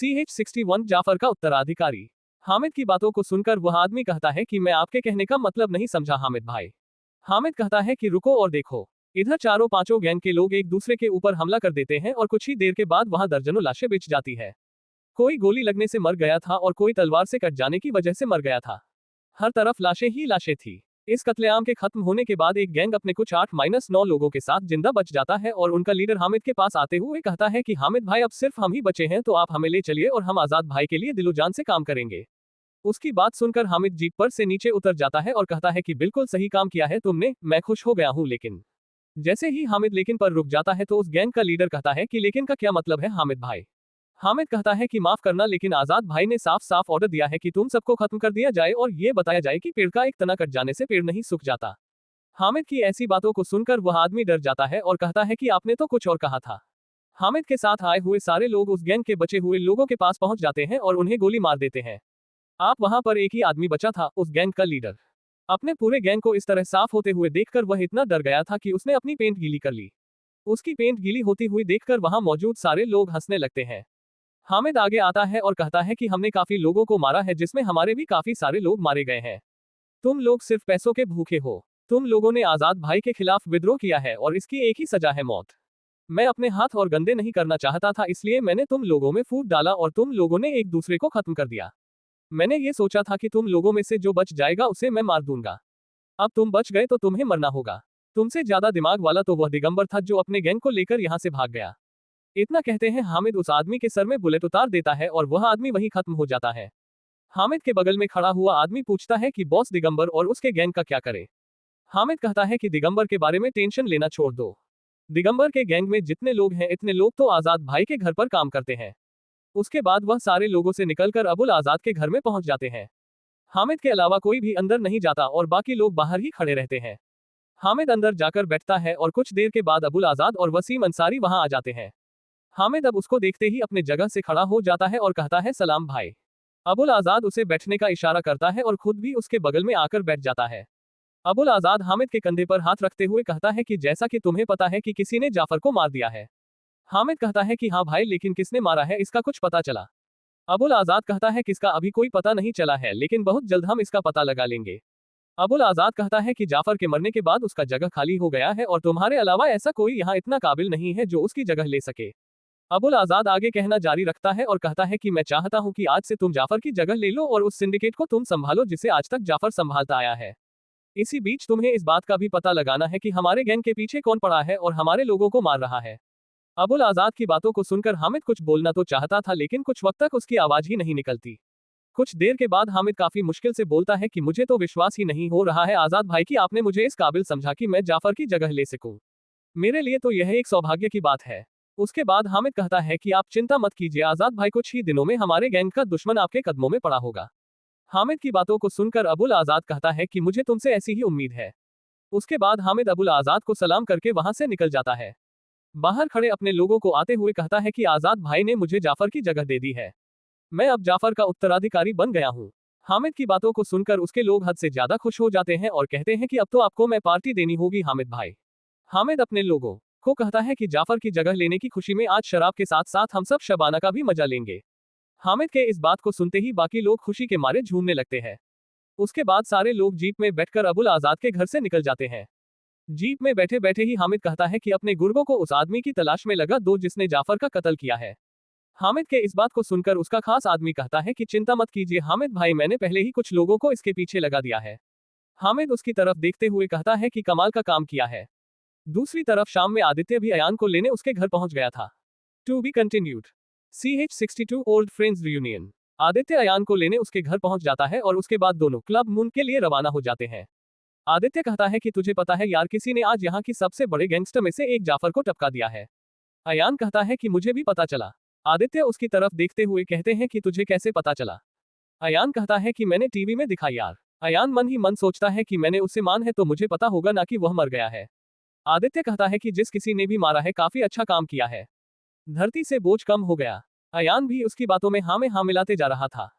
CH-61 Jafar का उत्तराधिकारी। हामिद की बातों को सुनकर वह आदमी कहता है कि मैं आपके कहने का मतलब नहीं समझा हामिद भाई। हामिद कहता है कि रुको और देखो। इधर चारों पांचों गैंग के लोग एक दूसरे के ऊपर हमला कर देते हैं और कुछ ही देर के बाद वहां दर्जनों लाशें बिछ जाती है। कोई गोली लगने से मर गया था और कोई तलवार से कट जाने की वजह से मर गया था। हर तरफ लाशें ही लाशें थी। इस कत्लेआम के खत्म होने के बाद एक गैंग अपने कुछ 8-9 लोगों के साथ जिंदा बच जाता है और उनका लीडर हामिद के पास आते हुए कहता है कि हामिद भाई अब सिर्फ हम ही बचे हैं, तो आप हमें ले चलिए और हम आजाद भाई के लिए दिलो जान से काम करेंगे। उसकी बात सुनकर हामिद जीप पर से नीचे उतर जाता है और कहता है कि बिल्कुल सही काम किया है तुमने, मैं खुश हो गया हूँ। लेकिन जैसे ही हामिद लेकिन पर रुक जाता है तो उस गैंग का लीडर कहता है कि लेकिन का क्या मतलब है हामिद भाई। हामिद कहता है कि माफ करना, लेकिन आजाद भाई ने साफ साफ ऑर्डर दिया है कि तुम सबको खत्म कर दिया जाए और ये बताया जाए कि पेड़ का एक तना कट जाने से पेड़ नहीं सूख जाता। हामिद की ऐसी बातों को सुनकर वह आदमी डर जाता है और कहता है कि आपने तो कुछ और कहा था। हामिद के साथ आए हुए सारे लोग उस गैंग के बचे हुए लोगों के पास पहुंच जाते हैं और उन्हें गोली मार देते हैं। आप वहां पर एक ही आदमी बचा था, उस गैंग का लीडर। अपने पूरे गैंग को इस तरह साफ होते हुए देखकर वह इतना डर गया था कि उसने अपनी पेंट गीली कर ली। उसकी पेंट गीली होती हुई देखकर वहां मौजूद सारे लोग हंसने लगते हैं। हामिद आगे आता है और कहता है कि हमने काफी लोगों को मारा है, जिसमें हमारे भी काफी सारे लोग मारे गए हैं। तुम लोग सिर्फ पैसों के भूखे हो। तुम लोगों ने आजाद भाई के खिलाफ विद्रोह किया है और इसकी एक ही सजा है, मौत। मैं अपने हाथ और गंदे नहीं करना चाहता था, इसलिए मैंने तुम लोगों में फूट डाला और तुम लोगों ने एक दूसरे को खत्म कर दिया। मैंने ये सोचा था कि तुम लोगों में से जो बच जाएगा उसे मैं मार दूंगा। अब तुम बच गए तो तुम्हें मरना होगा। तुमसे ज्यादा दिमाग वाला तो वह दिगंबर था जो अपने गैंग को लेकर यहाँ से भाग गया। इतना कहते हैं हामिद उस आदमी के सर में बुलेट उतार देता है और वह आदमी वहीं खत्म हो जाता है। हामिद के बगल में खड़ा हुआ आदमी पूछता है कि बॉस दिगंबर और उसके गैंग का क्या करे। हामिद कहता है कि दिगंबर के बारे में टेंशन लेना छोड़ दो। दिगंबर के गैंग में जितने लोग हैं इतने लोग तो आजाद भाई के घर पर काम करते हैं। उसके बाद वह सारे लोगों से निकलकर अबुल आजाद के घर में पहुंच जाते हैं। हामिद के अलावा कोई भी अंदर नहीं जाता और बाकी लोग बाहर ही खड़े रहते हैं। हामिद अंदर जाकर बैठता है और कुछ देर के बाद अबुल आजाद और वसीम अंसारी वहां आ जाते हैं। हामिद अब उसको देखते ही अपने जगह से खड़ा हो जाता है और कहता है सलाम भाई। अबुल आजाद उसे बैठने का इशारा करता है और खुद भी उसके बगल में आकर बैठ जाता है। अबुल आजाद हामिद के कंधे पर हाथ रखते हुए कहता है कि जैसा कि तुम्हें पता है कि किसी ने जाफर को मार दिया है। हामिद कहता है कि हाँ भाई, लेकिन किसने मारा है इसका कुछ पता चला। अबुल आजाद कहता है किसका अभी कोई पता नहीं चला है, लेकिन बहुत जल्द हम इसका पता लगा लेंगे। अबुल आजाद कहता है कि जाफर के मरने के बाद उसका जगह खाली हो गया है और तुम्हारे अलावा ऐसा कोई यहाँ इतना काबिल नहीं है जो उसकी जगह ले सके। अबुल आजाद आगे कहना जारी रखता है और कहता है कि मैं चाहता हूं कि आज से तुम जाफर की जगह ले लो और उस सिंडिकेट को तुम संभालो जिसे आज तक जाफर संभालता आया है। इसी बीच तुम्हें इस बात का भी पता लगाना है कि हमारे गैंग के पीछे कौन पड़ा है और हमारे लोगों को मार रहा है। अबुल आजाद की बातों को सुनकर हामिद कुछ बोलना तो चाहता था, लेकिन कुछ वक्त तक उसकी आवाज ही नहीं निकलती। कुछ देर के बाद हामिद काफी मुश्किल से बोलता है कि मुझे तो विश्वास ही नहीं हो रहा है आजाद भाई कि आपने मुझे इस काबिल समझा कि मैं जाफर की जगह ले सकूं। मेरे लिए तो यह एक सौभाग्य की बात है। उसके बाद हामिद कहता है कि आप चिंता मत कीजिए आजाद भाई, कुछ ही दिनों में हमारे गैंग का दुश्मन आपके कदमों में पड़ा होगा। हामिद की बातों को सुनकर अबुल आजाद कहता है कि मुझे तुमसे ऐसी ही उम्मीद है। उसके बाद हामिद अबुल आजाद को सलाम करके वहां से निकल जाता है। बाहर खड़े अपने लोगों को आते हुए कहता है कि आजाद भाई ने मुझे जाफर की जगह दे दी है। मैं अब जाफर का उत्तराधिकारी बन गया हूँ। हामिद की बातों को सुनकर उसके लोग हद से ज्यादा खुश हो जाते हैं और कहते हैं कि अब तो आपको मैं पार्टी देनी होगी हामिद भाई। हामिद अपने लोगों को कहता है कि जाफर की जगह लेने की खुशी में आज शराब के साथ साथ हम सब शबाना का भी मजा लेंगे। हामिद के इस बात को सुनते ही बाकी लोग खुशी के मारे झूमने लगते हैं। उसके बाद सारे लोग जीप में बैठकर अबुल आजाद के घर से निकल जाते हैं। जीप में बैठे बैठे ही हामिद कहता है कि अपने गुर्गों को उस आदमी की तलाश में लगा दो जिसने जाफर का कत्ल किया है। हामिद के इस बात को सुनकर उसका खास आदमी कहता है कि चिंता मत कीजिए हामिद भाई, मैंने पहले ही कुछ लोगों को इसके पीछे लगा दिया है। हामिद उसकी तरफ देखते हुए कहता है कि कमाल का काम किया है। दूसरी तरफ शाम में आदित्य भी अयान को लेने उसके घर पहुंच गया था। To be continued. CH-62 old friends reunion. Aditya Ayan को लेने उसके घर पहुंच जाता है और उसके बाद दोनों क्लब मून के लिए रवाना हो जाते हैं। आदित्य कहता है कि तुझे पता है यार, किसी ने आज यहाँ की सबसे बड़े गैंगस्टर में से एक जाफर को टपका दिया है। अयान कहता है कि मुझे भी पता चला। आदित्य उसकी तरफ देखते हुए कहते हैं कि तुझे कैसे पता चला। अयान कहता है कि मैंने टीवी में दिखा यार। अयान मन ही मन सोचता है कि मैंने उससे मान है तो मुझे पता होगा ना कि वह मर गया है। आदित्य कहता है कि जिस किसी ने भी मारा है काफी अच्छा काम किया है, धरती से बोझ कम हो गया। अयान भी उसकी बातों में हाँ मिलाते जा रहा था।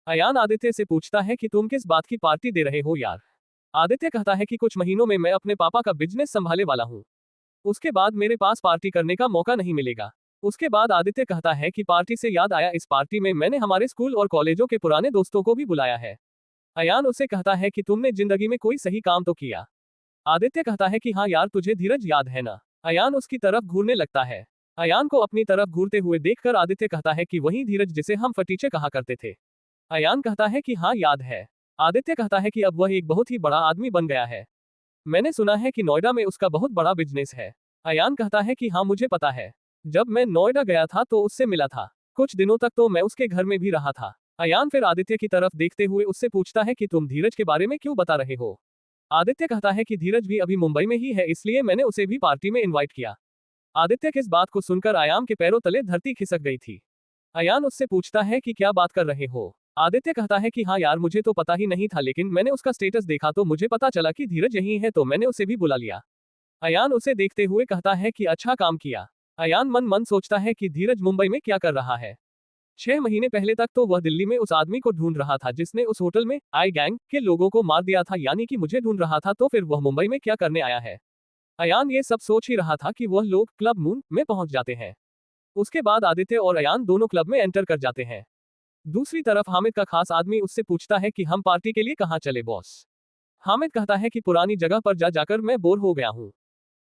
अयान आदित्य से पूछता है कि तुम किस बात की पार्टी दे रहे हो यार। आदित्य कहता है कि कुछ महीनों में मैं अपने पापा का बिजनेस संभाले वाला हूँ, उसके बाद मेरे पास पार्टी करने का मौका नहीं मिलेगा। उसके बाद आदित्य कहता है कि पार्टी से याद आया, इस पार्टी में मैंने हमारे स्कूल और कॉलेजों के पुराने दोस्तों को भी बुलाया है। अयान उससे कहता है कि तुमने जिंदगी में कोई सही काम तो किया। आदित्य कहता है कि हाँ यार, तुझे धीरज याद है ना। अयान उसकी तरफ घूरने लगता है। अयान को अपनी तरफ घूरते हुए देखकर आदित्य कहता है कि वही धीरज जिसे हम फटीचे कहा करते थे। अयान कहता है कि हाँ याद है। आदित्य कहता है कि अब वह एक बहुत ही बड़ा आदमी बन गया है। मैंने सुना है कि नोएडा में उसका बहुत बड़ा बिजनेस है। अयान कहता है कि हाँ मुझे पता है। जब मैं नोएडा गया था तो उससे मिला था। कुछ दिनों तक तो मैं उसके घर में भी रहा था। अयान फिर आदित्य की तरफ देखते हुए उससे पूछता है कि तुम धीरज के बारे में क्यों बता रहे हो। आदित्य कहता है कि धीरज भी अभी मुंबई में ही है, इसलिए मैंने उसे भी पार्टी में इनवाइट किया। आदित्य की इस बात को सुनकर अयान के पैरों तले धरती खिसक गई थी। अयान उससे पूछता है कि क्या बात कर रहे हो। आदित्य कहता है कि हाँ यार, मुझे तो पता ही नहीं था, लेकिन मैंने उसका स्टेटस देखा तो मुझे पता चला कि धीरज यही है, तो मैंने उसे भी बुला लिया। अयान उसे देखते हुए कहता है कि अच्छा काम किया। अयान मन मन सोचता है कि धीरज मुंबई में क्या कर रहा है। 6 महीने पहले तक तो वह दिल्ली में उस आदमी को ढूंढ रहा था जिसने उस होटल में आई गैंग के लोगों को मार दिया था, यानी कि मुझे ढूंढ रहा था, तो फिर वह मुंबई में क्या करने आया है। अयान ये सब सोच ही रहा था कि वह लोग क्लब मून में पहुंच जाते हैं। उसके बाद आदित्य और अयान दोनों क्लब में एंटर कर जाते हैं। दूसरी तरफ हामिद का खास आदमी उससे पूछता है कि हम पार्टी के लिए कहाँ चले बॉस। हामिद कहता है कि पुरानी जगह पर जाकर मैं बोर हो गया हूँ,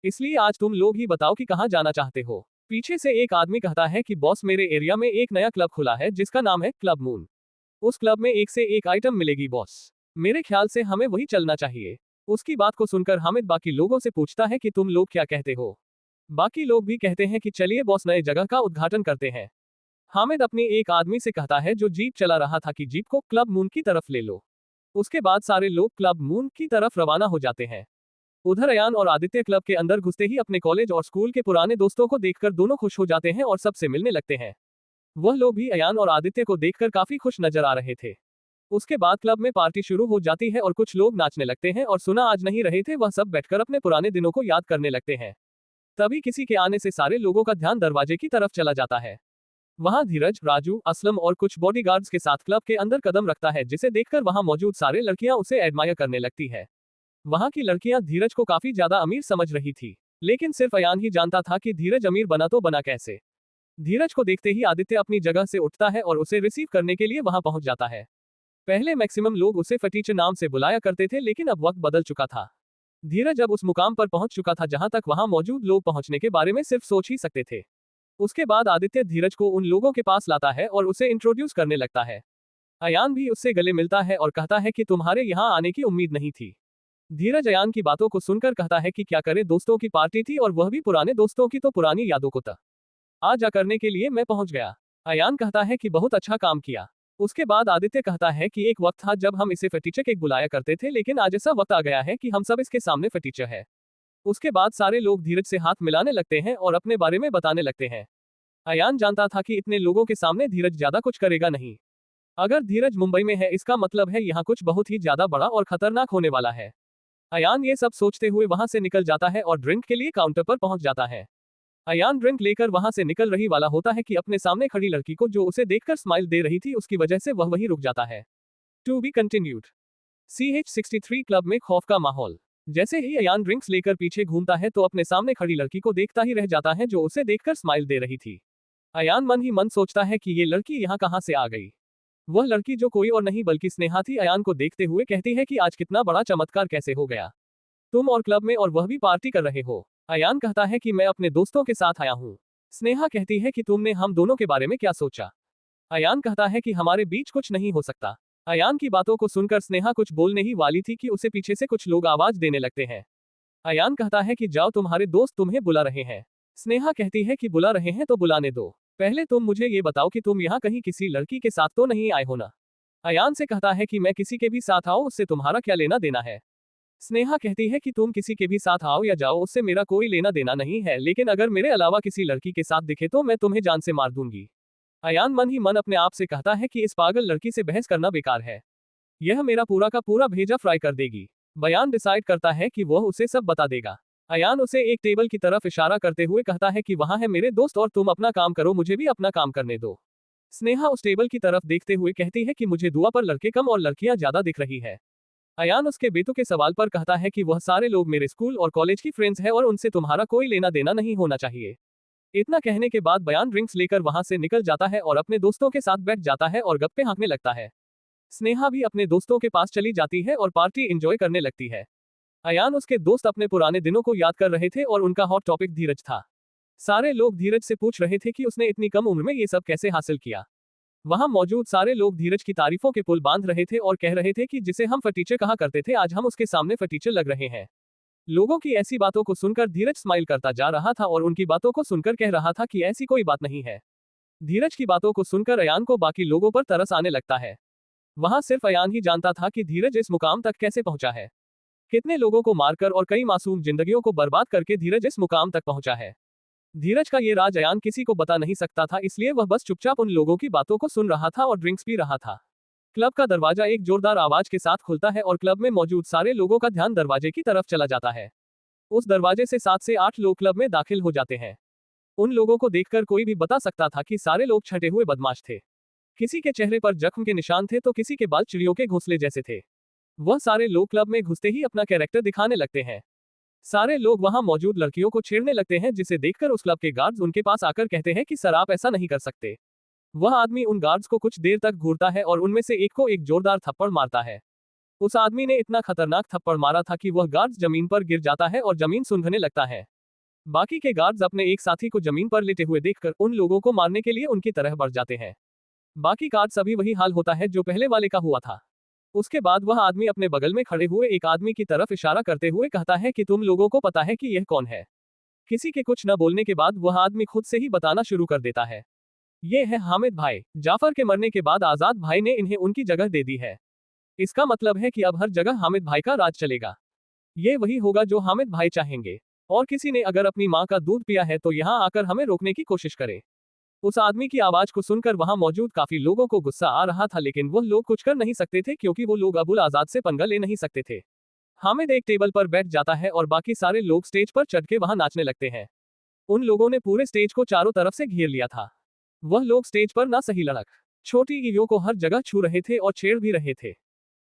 इसलिए आज तुम लोग ही बताओ कि कहाँ जाना चाहते हो। पीछे से एक आदमी कहता है कि बॉस, मेरे एरिया में एक नया क्लब खुला है जिसका नाम है क्लब मून। उस क्लब में एक से एक आइटम मिलेगी बॉस। मेरे ख्याल से हमें वही चलना चाहिए। उसकी बात को सुनकर हामिद बाकी लोगों से पूछता है कि तुम लोग क्या कहते हो। बाकी लोग भी कहते हैं कि चलिए बॉस, नए जगह का उद्घाटन करते हैं। हामिद अपनी एक आदमी से कहता है जो जीप चला रहा था कि जीप को क्लब मून की तरफ ले लो। उसके बाद सारे लोग क्लब मून की तरफ रवाना हो जाते हैं। उधर अयान और आदित्य क्लब के अंदर घुसते ही अपने कॉलेज और स्कूल के पुराने दोस्तों को देखकर दोनों खुश हो जाते हैं और सबसे मिलने लगते हैं। वह लोग भी अयान और आदित्य को देखकर काफी खुश नजर आ रहे थे। उसके बाद क्लब में पार्टी शुरू हो जाती है और कुछ लोग नाचने लगते हैं और सुना आज नहीं रहे थे, वह सब बैठकर अपने पुराने दिनों को याद करने लगते हैं। तभी किसी के आने से सारे लोगों का ध्यान दरवाजे की तरफ चला जाता है। वहां धीरज, राजू, असलम और कुछ बॉडीगार्ड्स के साथ क्लब के अंदर कदम रखता है, जिसे देखकर वहां मौजूद सारे लड़कियां उसे एडमायर करने लगती है। वहां की लड़कियां धीरज को काफी ज्यादा अमीर समझ रही थी, लेकिन सिर्फ अयान ही जानता था कि धीरज अमीर बना तो बना कैसे। धीरज को देखते ही आदित्य अपनी जगह से उठता है और उसे रिसीव करने के लिए वहां पहुंच जाता है। पहले मैक्सिमम लोग उसे फटीचे नाम से बुलाया करते थे, लेकिन अब वक्त बदल चुका था। धीरज अब उस मुकाम पर पहुंच चुका था जहां तक वहां मौजूद लोग पहुंचने के बारे में सिर्फ सोच ही सकते थे। उसके बाद आदित्य धीरज को उन लोगों के पास लाता है और उसे इंट्रोड्यूस करने लगता है। अयान भी उससे गले मिलता है और कहता है कि तुम्हारे यहाँ आने की उम्मीद नहीं थी। धीरज अयान की बातों को सुनकर कहता है कि क्या करे, दोस्तों की पार्टी थी और वह भी पुराने दोस्तों की, तो पुरानी यादों को आ जा करने के लिए मैं पहुंच गया। अयान कहता है कि बहुत अच्छा काम किया। उसके बाद आदित्य कहता है कि एक वक्त था जब हम इसे फटीचर केक बुलाया करते थे, लेकिन आज ऐसा वक्त आ गया है कि हम सब इसके सामने फटीचर है। उसके बाद सारे लोग धीरज से हाथ मिलाने लगते हैं और अपने बारे में बताने लगते हैं। अयान जानता था कि इतने लोगों के सामने धीरज ज्यादा कुछ करेगा नहीं। अगर धीरज मुंबई में है, इसका मतलब है यहाँ कुछ बहुत ही ज्यादा बड़ा और खतरनाक होने वाला है। अयान ये सब सोचते हुए वहां से निकल जाता है और ड्रिंक के लिए काउंटर पर पहुंच जाता है। अयान ड्रिंक लेकर वहां से निकल रही वाला होता है कि अपने सामने खड़ी लड़की को, जो उसे देखकर स्माइल दे रही थी, उसकी वजह से वह वहीं रुक जाता है। To be continued. CH63 club में खौफ का माहौल। जैसे ही अयान ड्रिंक्स लेकर पीछे घूमता है तो अपने सामने खड़ी लड़की को देखता ही रह जाता है, जो उसे देखकर स्माइल दे रही थी। अयान मन ही मन सोचता है कि ये लड़की यहाँ कहाँ से आ गई। वह लड़की जो कोई और नहीं बल्कि स्नेहा थी। अयान को देखते हुए कहती है कि आज कितना बड़ा चमत्कार कैसे हो गया, तुम और क्लब में, और वह भी पार्टी कर रहे हो। अयान कहता है कि मैं अपने दोस्तों के साथ आया हूँ। स्नेहा कहती है कि तुमने हम दोनों के बारे में क्या सोचा। अयान कहता है कि हमारे बीच कुछ नहीं हो सकता। अयान की बातों को सुनकर स्नेहा कुछ बोलने ही वाली थी कि उसे पीछे से कुछ लोग आवाज देने लगते हैं। अयान कहता है कि जाओ, तुम्हारे दोस्त तुम्हें बुला रहे हैं। स्नेहा कहती है कि बुला रहे हैं तो बुलाने दो, पहले तुम मुझे ये बताओ कि तुम यहाँ कहीं किसी लड़की के साथ तो नहीं आए हो ना। अयान से कहता है कि मैं किसी के भी साथ आओ, उससे तुम्हारा क्या लेना देना है। स्नेहा कहती है कि तुम किसी के भी साथ आओ या जाओ, उससे मेरा कोई लेना देना नहीं है, लेकिन अगर मेरे अलावा किसी लड़की के साथ दिखे तो मैं तुम्हें जान से मार दूंगी। अयान मन ही मन अपने आप से कहता है कि इस पागल लड़की से बहस करना बेकार है, यह मेरा पूरा का पूरा भेजा फ्राई कर देगी। बयान डिसाइड करता है कि वह उसे सब बता देगा। अयान उसे एक टेबल की तरफ इशारा करते हुए कहता है कि वहां है मेरे दोस्त और तुम अपना काम करो, मुझे भी अपना काम करने दो। स्नेहा उस टेबल की तरफ देखते हुए कहती है कि मुझे दुआ पर लड़के कम और लड़कियां ज्यादा दिख रही है। अयान उसके बेतुके सवाल पर कहता है कि वह सारे लोग मेरे स्कूल और कॉलेज की फ्रेंड्स है और उनसे तुम्हारा कोई लेना देना नहीं होना चाहिए। इतना कहने के बाद बयान ड्रिंक्स लेकर वहां से निकल जाता है और अपने दोस्तों के साथ बैठ जाता है और गप्पे हाँकने लगता है। स्नेहा भी अपने दोस्तों के पास चली जाती है और पार्टी एंजॉय करने लगती है। अयान उसके दोस्त अपने पुराने दिनों को याद कर रहे थे और उनका हॉट टॉपिक धीरज था। सारे लोग धीरज से पूछ रहे थे कि उसने इतनी कम उम्र में ये सब कैसे हासिल किया। वहां मौजूद सारे लोग धीरज की तारीफों के पुल बांध रहे थे और कह रहे थे कि जिसे हम फटीचर कहा करते थे आज हम उसके सामने फटीचर लग रहे हैं। लोगों की ऐसी बातों को सुनकर धीरज स्माइल करता जा रहा था और उनकी बातों को सुनकर कह रहा था कि ऐसी कोई बात नहीं है। धीरज की बातों को सुनकर अयान को बाकी लोगों पर तरस आने लगता है। वहां सिर्फ अयान ही जानता था कि धीरज इस मुकाम तक कैसे पहुंचा है। कितने लोगों को मारकर और कई मासूम जिंदगियों को बर्बाद करके धीरज इस मुकाम तक पहुंचा है। धीरज का ये राज अयान किसी को बता नहीं सकता था, इसलिए वह बस चुपचाप उन लोगों की बातों को सुन रहा था और ड्रिंक्स पी रहा था। क्लब का दरवाजा एक जोरदार आवाज के साथ खुलता है और क्लब में मौजूद सारे लोगों का ध्यान दरवाजे की तरफ चला जाता है। उस दरवाजे से 7 से 8 लोग क्लब में दाखिल हो जाते हैं। उन लोगों को देखकर कोई भी बता सकता था कि सारे लोग छटे हुए बदमाश थे। किसी के चेहरे पर जख्म के निशान थे तो किसी के बाल चिड़ियों के घोंसले जैसे थे। वह सारे लोग क्लब में घुसते ही अपना कैरेक्टर दिखाने लगते हैं। सारे लोग वहां मौजूद लड़कियों को छेड़ने लगते हैं, जिसे देखकर उस क्लब के गार्ड्स उनके पास आकर कहते हैं कि सर आप ऐसा नहीं कर सकते। वह आदमी उन गार्ड्स को कुछ देर तक घूरता है और उनमें से एक को एक जोरदार थप्पड़ मारता है। उस आदमी ने इतना खतरनाक थप्पड़ मारा था कि वह गार्ड्स जमीन पर गिर जाता है और जमीन सूंघने लगता है। बाकी के गार्ड्स अपने एक साथी को जमीन पर लेटे हुए देखकर उन लोगों को मारने के लिए उनकी तरह बढ़ जाते हैं। बाकी गार्ड्स अभी वही हाल होता है जो पहले वाले का हुआ था। उसके बाद वह आदमी अपने बगल में खड़े हुए एक आदमी की तरफ इशारा करते हुए कहता है कि तुम लोगों को पता है कि यह कौन है। किसी के कुछ न बोलने के बाद वह आदमी खुद से ही बताना शुरू कर देता है। ये है हामिद भाई। जाफर के मरने के बाद आजाद भाई ने इन्हें उनकी जगह दे दी है। इसका मतलब है कि अब हर जगह हामिद भाई का राज चलेगा। ये वही होगा जो हामिद भाई चाहेंगे। और किसी ने अगर अपनी माँ का दूध पिया है तो यहाँ आकर हमें रोकने की कोशिश करे। उस आदमी की आवाज को सुनकर वहां मौजूद काफी लोगों को गुस्सा आ रहा था, लेकिन वह लोग कुछ कर नहीं सकते थे क्योंकि वो लोग अबुल आजाद से पंगा ले नहीं सकते थे। हामिद एक टेबल पर बैठ जाता है और बाकी सारे लोग स्टेज पर चढ़ के वहां नाचने लगते हैं। उन लोगों ने पूरे स्टेज को चारों तरफ से घेर लिया था। वह लोग स्टेज पर ना सही लड़क छोटी ईवियों को हर जगह छू रहे थे और छेड़ भी रहे थे।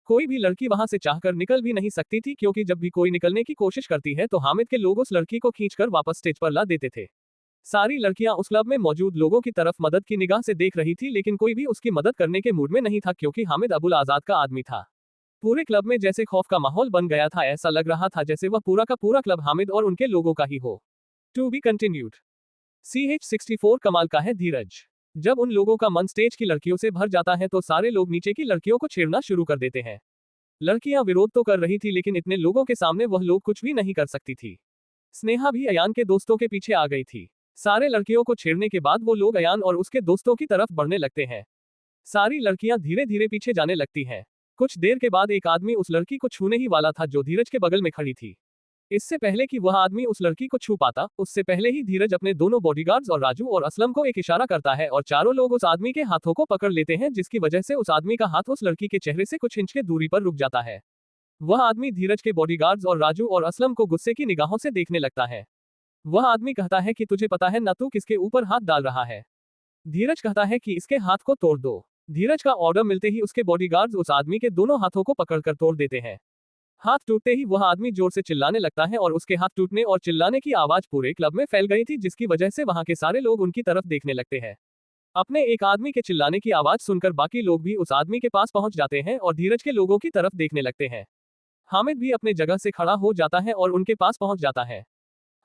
कोई भी लड़की वहां से चाहकर निकल भी नहीं सकती थी, क्योंकि जब भी कोई निकलने की कोशिश करती है तो हामिद के लोग उस लड़की को खींचकर वापस स्टेज पर ला देते थे। सारी लड़कियां उस क्लब में मौजूद लोगों की तरफ मदद की निगाह से देख रही थी, लेकिन कोई भी उसकी मदद करने के मूड में नहीं था क्योंकि हामिद अबुल आजाद का आदमी था। पूरे क्लब में जैसे खौफ का माहौल बन गया था। ऐसा लग रहा था जैसे वह पूरा का पूरा क्लब हामिद और उनके लोगों का ही हो। To be continued. CH64 कमाल का है धीरज। जब उन लोगों का मन स्टेज की लड़कियों से भर जाता है तो सारे लोग नीचे की लड़कियों को छेड़ना शुरू कर देते हैं। लड़कियां विरोध तो कर रही थी, लेकिन इतने लोगों के सामने वह लोग कुछ भी नहीं कर सकती थी। स्नेहा भी अयान के दोस्तों के पीछे आ गई थी। सारे लड़कियों को छेड़ने के बाद वो लोग अयान और उसके दोस्तों की तरफ बढ़ने लगते हैं। सारी लड़कियां धीरे धीरे पीछे जाने लगती हैं। कुछ देर के बाद एक आदमी उस लड़की को छूने ही वाला था जो धीरज के बगल में खड़ी थी। इससे पहले कि वह आदमी उस लड़की को छू पाता, उससे पहले ही धीरज अपने दोनों बॉडीगार्ड्स और राजू और असलम को एक इशारा करता है और चारों लोग उस आदमी के हाथों को पकड़ लेते हैं, जिसकी वजह से उस आदमी का हाथ उस लड़की के चेहरे से कुछ इंच की दूरी पर रुक जाता है। वह आदमी धीरज के बॉडीगार्ड्स और राजू और असलम को गुस्से की निगाहों से देखने लगता है। वह आदमी कहता है कि तुझे पता है ना तू किसके ऊपर हाथ डाल रहा है। धीरज कहता है कि इसके हाथ को तोड़ दो। धीरज का ऑर्डर मिलते ही उसके बॉडीगार्ड्स उस आदमी के दोनों हाथों को पकड़कर तोड़ देते हैं। हाथ टूटते ही वह आदमी जोर से चिल्लाने लगता है और उसके हाथ टूटने और चिल्लाने की आवाज पूरे क्लब में फैल गई थी, जिसकी वजह से वहां के सारे लोग उनकी तरफ देखने लगते हैं। अपने एक आदमी के चिल्लाने की आवाज सुनकर बाकी लोग भी उस आदमी के पास पहुंच जाते हैं और धीरज के लोगों की तरफ देखने लगते हैं। हामिद भी अपने जगह से खड़ा हो जाता है और उनके पास पहुंच जाता है।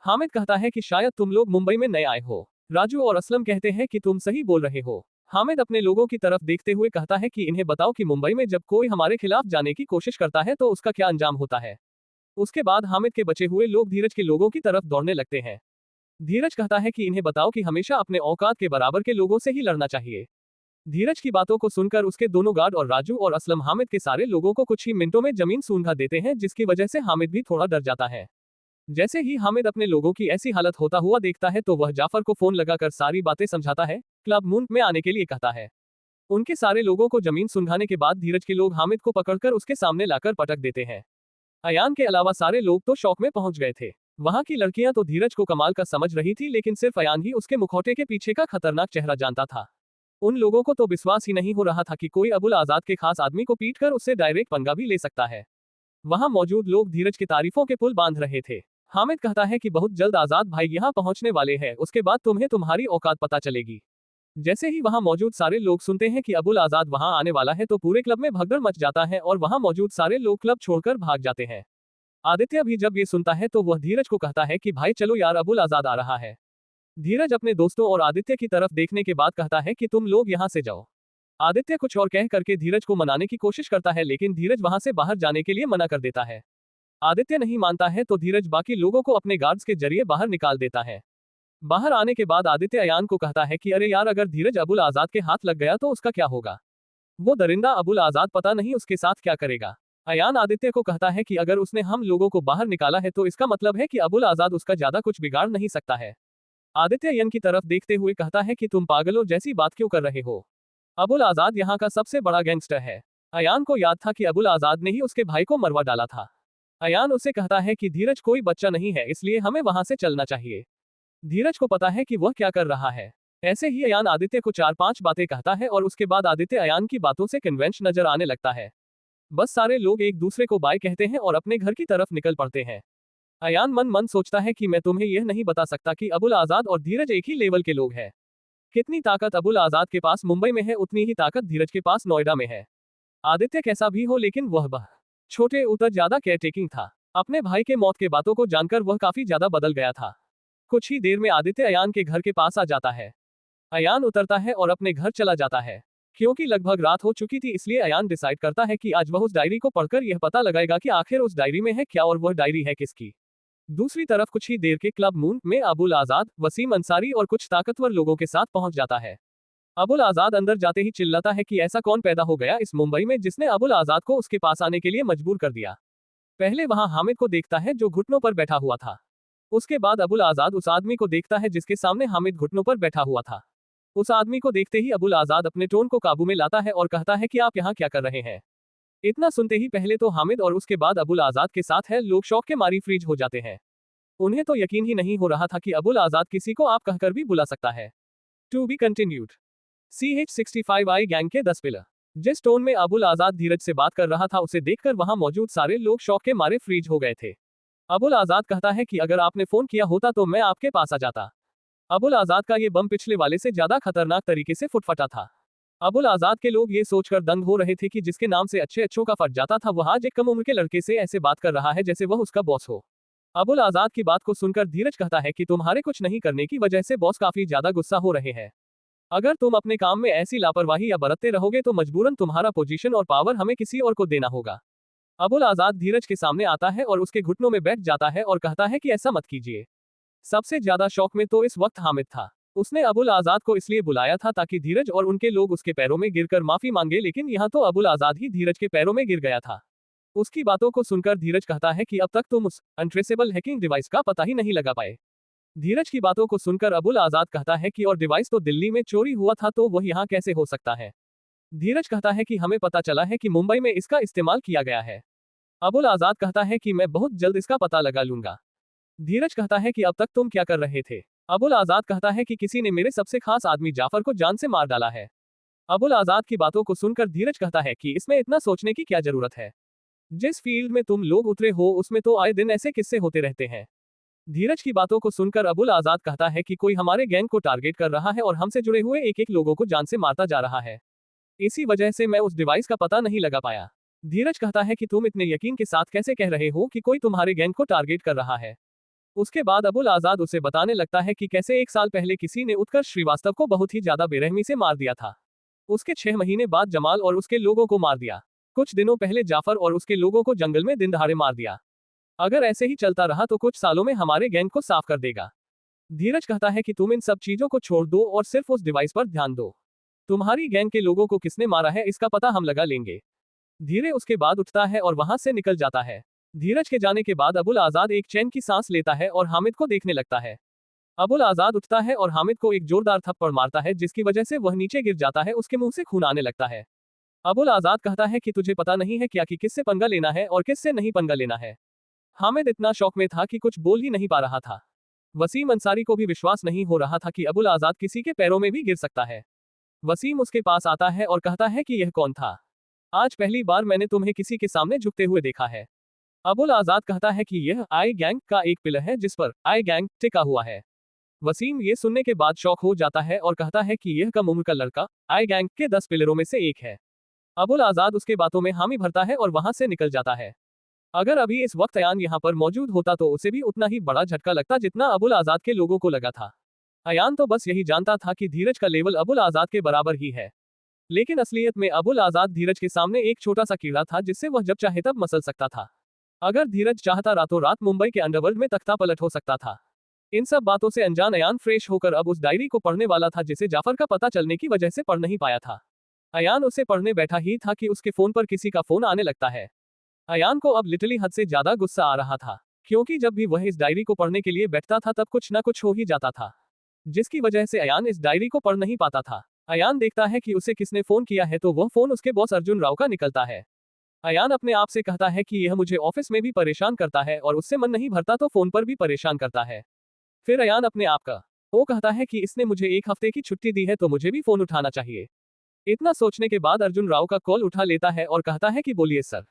हामिद कहता है कि शायद तुम लोग मुंबई में नए आए हो। राजू और असलम कहते हैं कि तुम सही बोल रहे हो। हामिद अपने लोगों की तरफ देखते हुए कहता है कि इन्हें बताओ कि मुंबई में जब कोई हमारे खिलाफ जाने की कोशिश करता है तो उसका क्या अंजाम होता है। उसके बाद हामिद के बचे हुए लोग धीरज के लोगों की तरफ दौड़ने लगते हैं। धीरज कहता है कि इन्हें बताओ कि हमेशा अपने औकात के बराबर के लोगों से ही लड़ना चाहिए। धीरज की बातों को सुनकर उसके दोनों गार्ड और राजू और असलम हामिद के सारे लोगों को कुछ ही मिनटों में जमीन सूंघा देते हैं, जिसकी वजह से हामिद भी थोड़ा डर जाता है। जैसे ही हामिद अपने लोगों की ऐसी हालत होता हुआ देखता है तो वह जाफर को फोन लगाकर सारी बातें समझाता है, क्लब मून में आने के लिए कहता है। उनके सारे लोगों को जमीन सूंघाने के बाद धीरज के लोग हामिद को पकड़कर उसके सामने लाकर पटक देते हैं। अयान के अलावा सारे लोग तो शौक में पहुंच गए थे। वहां की लड़कियां तो धीरज को कमाल का समझ रही थी, लेकिन सिर्फ अयान ही उसके मुखौटे के पीछे का खतरनाक चेहरा जानता था। उन लोगों को तो विश्वास ही नहीं हो रहा था कि कोई अबुल आजाद के खास आदमी को पीटकर उससे डायरेक्ट पंगा भी ले सकता है। वहां मौजूद लोग धीरज की तारीफों के पुल बांध रहे थे। हामिद कहता है कि बहुत जल्द आजाद भाई यहाँ पहुंचने वाले हैं, उसके बाद तुम्हें तुम्हारी औकात पता चलेगी। जैसे ही वहां मौजूद सारे लोग सुनते हैं कि अबुल आजाद वहां आने वाला है तो पूरे क्लब में भगदड़ मच जाता है और वहां मौजूद सारे लोग क्लब छोड़कर भाग जाते हैं। आदित्य भी जब ये सुनता है तो वह धीरज को कहता है कि भाई चलो यार, अबुल आजाद आ रहा है। धीरज अपने दोस्तों और आदित्य की तरफ देखने के बाद कहता है कि तुम लोग यहाँ से जाओ। आदित्य कुछ और कह करके धीरज को मनाने की कोशिश करता है, लेकिन धीरज वहां से बाहर जाने के लिए मना कर देता है। आदित्य नहीं मानता है तो धीरज बाकी लोगों को अपने गार्ड्स के जरिए बाहर निकाल देता है। बाहर आने के बाद आदित्य अयान को कहता है कि अरे यार, अगर धीरज अबुल आजाद के हाथ लग गया तो उसका क्या होगा। वो दरिंदा अबुल आजाद पता नहीं उसके साथ क्या करेगा। अयान आदित्य को कहता है कि अगर उसने हम लोगों को बाहर निकाला है तो इसका मतलब है कि अबुल आजाद उसका ज्यादा कुछ बिगाड़ नहीं सकता है। आदित्य अयन की तरफ देखते हुए कहता है कि तुम पागलों जैसी बात क्यों कर रहे हो। अबुल आजाद यहाँ का सबसे बड़ा गैंगस्टर है। अयान को याद था कि अबुल आजाद ने ही उसके भाई को मरवा डाला था। अयान उसे कहता है कि धीरज कोई बच्चा नहीं है, इसलिए हमें वहां से चलना चाहिए। धीरज को पता है कि वह क्या कर रहा है। ऐसे ही अयान आदित्य को 4-5 बातें कहता है और उसके बाद आदित्य अयान की बातों से कन्वेंश नजर आने लगता है। बस सारे लोग एक दूसरे को बाय कहते हैं और अपने घर की तरफ निकल पड़ते हैं। अयान मन मन सोचता है कि मैं तुम्हें यह नहीं बता सकता कि अबुल आजाद और धीरज एक ही लेवल के लोग हैं। कितनी ताकत अबुल आजाद के पास मुंबई में है, उतनी ही ताकत धीरज के पास नोएडा में है। आदित्य कैसा भी हो, लेकिन वह छोटे उतर ज्यादा केयरटेकिंग था। अपने भाई के मौत के बातों को जानकर वह काफी ज्यादा बदल गया था। कुछ ही देर में आदित्य अयान के घर के पास आ जाता है। अयान उतरता है और अपने घर चला जाता है। क्योंकि लगभग रात हो चुकी थी, इसलिए अयान डिसाइड करता है कि आज वह उस डायरी को पढ़कर यह पता लगाएगा कि आखिर उस डायरी में है क्या और वह डायरी है किसकी। दूसरी तरफ कुछ ही देर के क्लब मून में अबुल आजाद, वसीम अंसारी और कुछ ताकतवर लोगों के साथ पहुंच जाता है। अबुल आजाद अंदर जाते ही चिल्लाता है कि ऐसा कौन पैदा हो गया इस मुंबई में जिसने अबुल आजाद को उसके पास आने के लिए मजबूर कर दिया। पहले वहां हामिद को देखता है जो घुटनों पर बैठा हुआ था। उसके बाद अबुल आजाद उस आदमी को देखता है जिसके सामने हामिद घुटनों पर बैठा हुआ था। उस आदमी को देखते ही अबुल आजाद अपने टोन को काबू में लाता है और कहता है कि आप यहाँ क्या कर रहे हैं। इतना सुनते ही पहले तो हामिद और उसके बाद अबुल आजाद के साथ है लोग शौक के मारी फ्रीज हो जाते हैं। उन्हें तो यकीन ही नहीं हो रहा था कि अबुल आजाद किसी को आप कहकर भी बुला सकता है। To be continued. CH65I gang के 10 पिलर। जिस टोन में अबुल आजाद धीरज से बात कर रहा था उसे देखकर वहां मौजूद सारे लोग शौक के मारे फ्रीज हो गए थे। अबुल आजाद कहता है कि अगर आपने फोन किया होता तो मैं आपके पास आ जाता। अबुल आजाद का ये बम पिछले वाले से ज्यादा खतरनाक तरीके से फुटफटा था। अबुल आजाद के लोग ये सोचकर दंग हो रहे थे कि जिसके नाम से अच्छे अच्छों का फट जाता था वह आज एक कम उम्र के लड़के से ऐसे बात कर रहा है जैसे वह उसका बॉस हो। अबुल आजाद की बात को सुनकर धीरज कहता है कि तुम्हारे कुछ नहीं करने की वजह से बॉस काफी ज्यादा गुस्सा हो रहे हैं। अगर तुम अपने काम में ऐसी लापरवाही या बरतते रहोगे तो मजबूरन तुम्हारा पोजीशन और पावर हमें किसी और को देना होगा। अबुल आजाद धीरज के सामने आता है और उसके घुटनों में बैठ जाता है और कहता है कि ऐसा मत कीजिए। सबसे ज्यादा शौक में तो इस वक्त हामिद था। उसने अबुल आजाद को इसलिए बुलाया था ताकि धीरज और उनके लोग उसके पैरों में गिरकर माफी मांगे, लेकिन यहाँ तो अबुल आजाद ही धीरज के पैरों में गिर गया था। उसकी बातों को सुनकर धीरज कहता है कि अब तक तुम उस अनट्रेसेबल हैकिंग डिवाइस का पता ही नहीं लगा पाए। धीरज की बातों को सुनकर अबुल आजाद कहता है कि और डिवाइस तो दिल्ली में चोरी हुआ था तो वह यहाँ कैसे हो सकता है। धीरज कहता है कि हमें पता चला है कि मुंबई में इसका इस्तेमाल किया गया है। अबुल आजाद कहता है कि मैं बहुत जल्द इसका पता लगा लूंगा। धीरज कहता है कि अब तक तुम क्या कर रहे थे। अबुल आजाद कहता है कि किसी ने मेरे सबसे खास आदमी जाफर को जान से मार डाला है। अबुल आजाद की बातों को सुनकर धीरज कहता है कि इसमें इतना सोचने की क्या जरूरत है। जिस फील्ड में तुम लोग उतरे हो उसमें तो आए दिन ऐसे किस्से होते रहते हैं। धीरज की बातों को सुनकर अबुल आजाद कहता है कि कोई हमारे गैंग को टारगेट कर रहा है और हमसे जुड़े हुए एक एक लोगों को जान से मारता जा रहा है। इसी वजह से मैं उस डिवाइस का पता नहीं लगा पाया। धीरज कहता है कि तुम इतने यकीन के साथ कैसे कह रहे हो कि कोई तुम्हारे गैंग को टारगेट कर रहा है। उसके बाद अबुल आजाद उसे बताने लगता है कि कैसे 1 साल पहले किसी ने उत्कर्ष श्रीवास्तव को बहुत ही ज्यादा बेरहमी से मार दिया था। उसके 6 महीने बाद जमाल और उसके लोगों को मार दिया। कुछ दिनों पहले जाफर और उसके लोगों को जंगल में दिन दहाड़े मार दिया। अगर ऐसे ही चलता रहा तो कुछ सालों में हमारे गैंग को साफ कर देगा। धीरज कहता है कि तुम इन सब चीजों को छोड़ दो और सिर्फ उस डिवाइस पर ध्यान दो। तुम्हारी गैंग के लोगों को किसने मारा है इसका पता हम लगा लेंगे। धीरे उसके बाद उठता है और वहां से निकल जाता है। धीरज के जाने के बाद अबुल आजाद एक चैन की सांस लेता है और हामिद को देखने लगता है। अबुल आजाद उठता है और हामिद को एक जोरदार थप्पड़ मारता है जिसकी वजह से वह नीचे गिर जाता है। उसके मुंह से खून आने लगता है। अबुल आजाद कहता है कि तुझे पता नहीं है क्या कि किससे पंगा लेना है और किससे नहीं पंगा लेना है। हामिद इतना शौक में था कि कुछ बोल ही नहीं पा रहा था। वसीम अंसारी को भी विश्वास नहीं हो रहा था कि अबुल आजाद किसी के पैरों में भी गिर सकता है। वसीम उसके पास आता है और कहता है कि यह कौन था। आज पहली बार मैंने तुम्हें किसी के सामने झुकते हुए देखा है। अबुल आजाद कहता है कि यह आई गैंग का एक पिलर है जिस पर आई गैंग टिका हुआ है। वसीम ये सुनने के बाद शौक हो जाता है और कहता है कि यह कम उम्र का लड़का आई गैंग के 10 पिलरों में से एक है। अबुल आजाद उसके बातों में हामी भरता है और वहां से निकल जाता है। अगर अभी इस वक्त अयान यहाँ पर मौजूद होता तो उसे भी उतना ही बड़ा झटका लगता जितना अबुल आजाद के लोगों को लगा था। अयान तो बस यही जानता था कि धीरज का लेवल अबुल आजाद के बराबर ही है, लेकिन असलियत में अबुल आजाद धीरज के सामने एक छोटा सा कीड़ा था जिससे वह जब चाहे तब मसल सकता था। अगर धीरज चाहता रातों रात मुंबई के अंडरवर्ल्ड में तख्ता पलट हो सकता था। इन सब बातों से अनजान अयान फ्रेश होकर अब उस डायरी को पढ़ने वाला था जिसे जाफर का पता चलने की वजह से पढ़ नहीं पाया था। अयान उसे पढ़ने बैठा ही था कि उसके फोन पर किसी का फोन आने लगता है। अयान को अब लिटरली हद से ज्यादा गुस्सा आ रहा था, क्योंकि जब भी वह इस डायरी को पढ़ने के लिए बैठता था तब कुछ न कुछ हो ही जाता था, जिसकी वजह से अयान इस डायरी को पढ़ नहीं पाता था। अयान देखता है कि उसे किसने फोन किया है तो वह फोन उसके बॉस अर्जुन राव का निकलता है। अयान अपने आप से कहता है कि यह मुझे ऑफिस में भी परेशान करता है और उससे मन नहीं भरता तो फोन पर भी परेशान करता है। फिर अयान अपने आप का वो कहता है कि इसने मुझे 1 हफ्ते की छुट्टी दी है तो मुझे भी फोन उठाना चाहिए। इतना सोचने के बाद अर्जुन राव का कॉल उठा लेता है और कहता है कि बोलिए सर।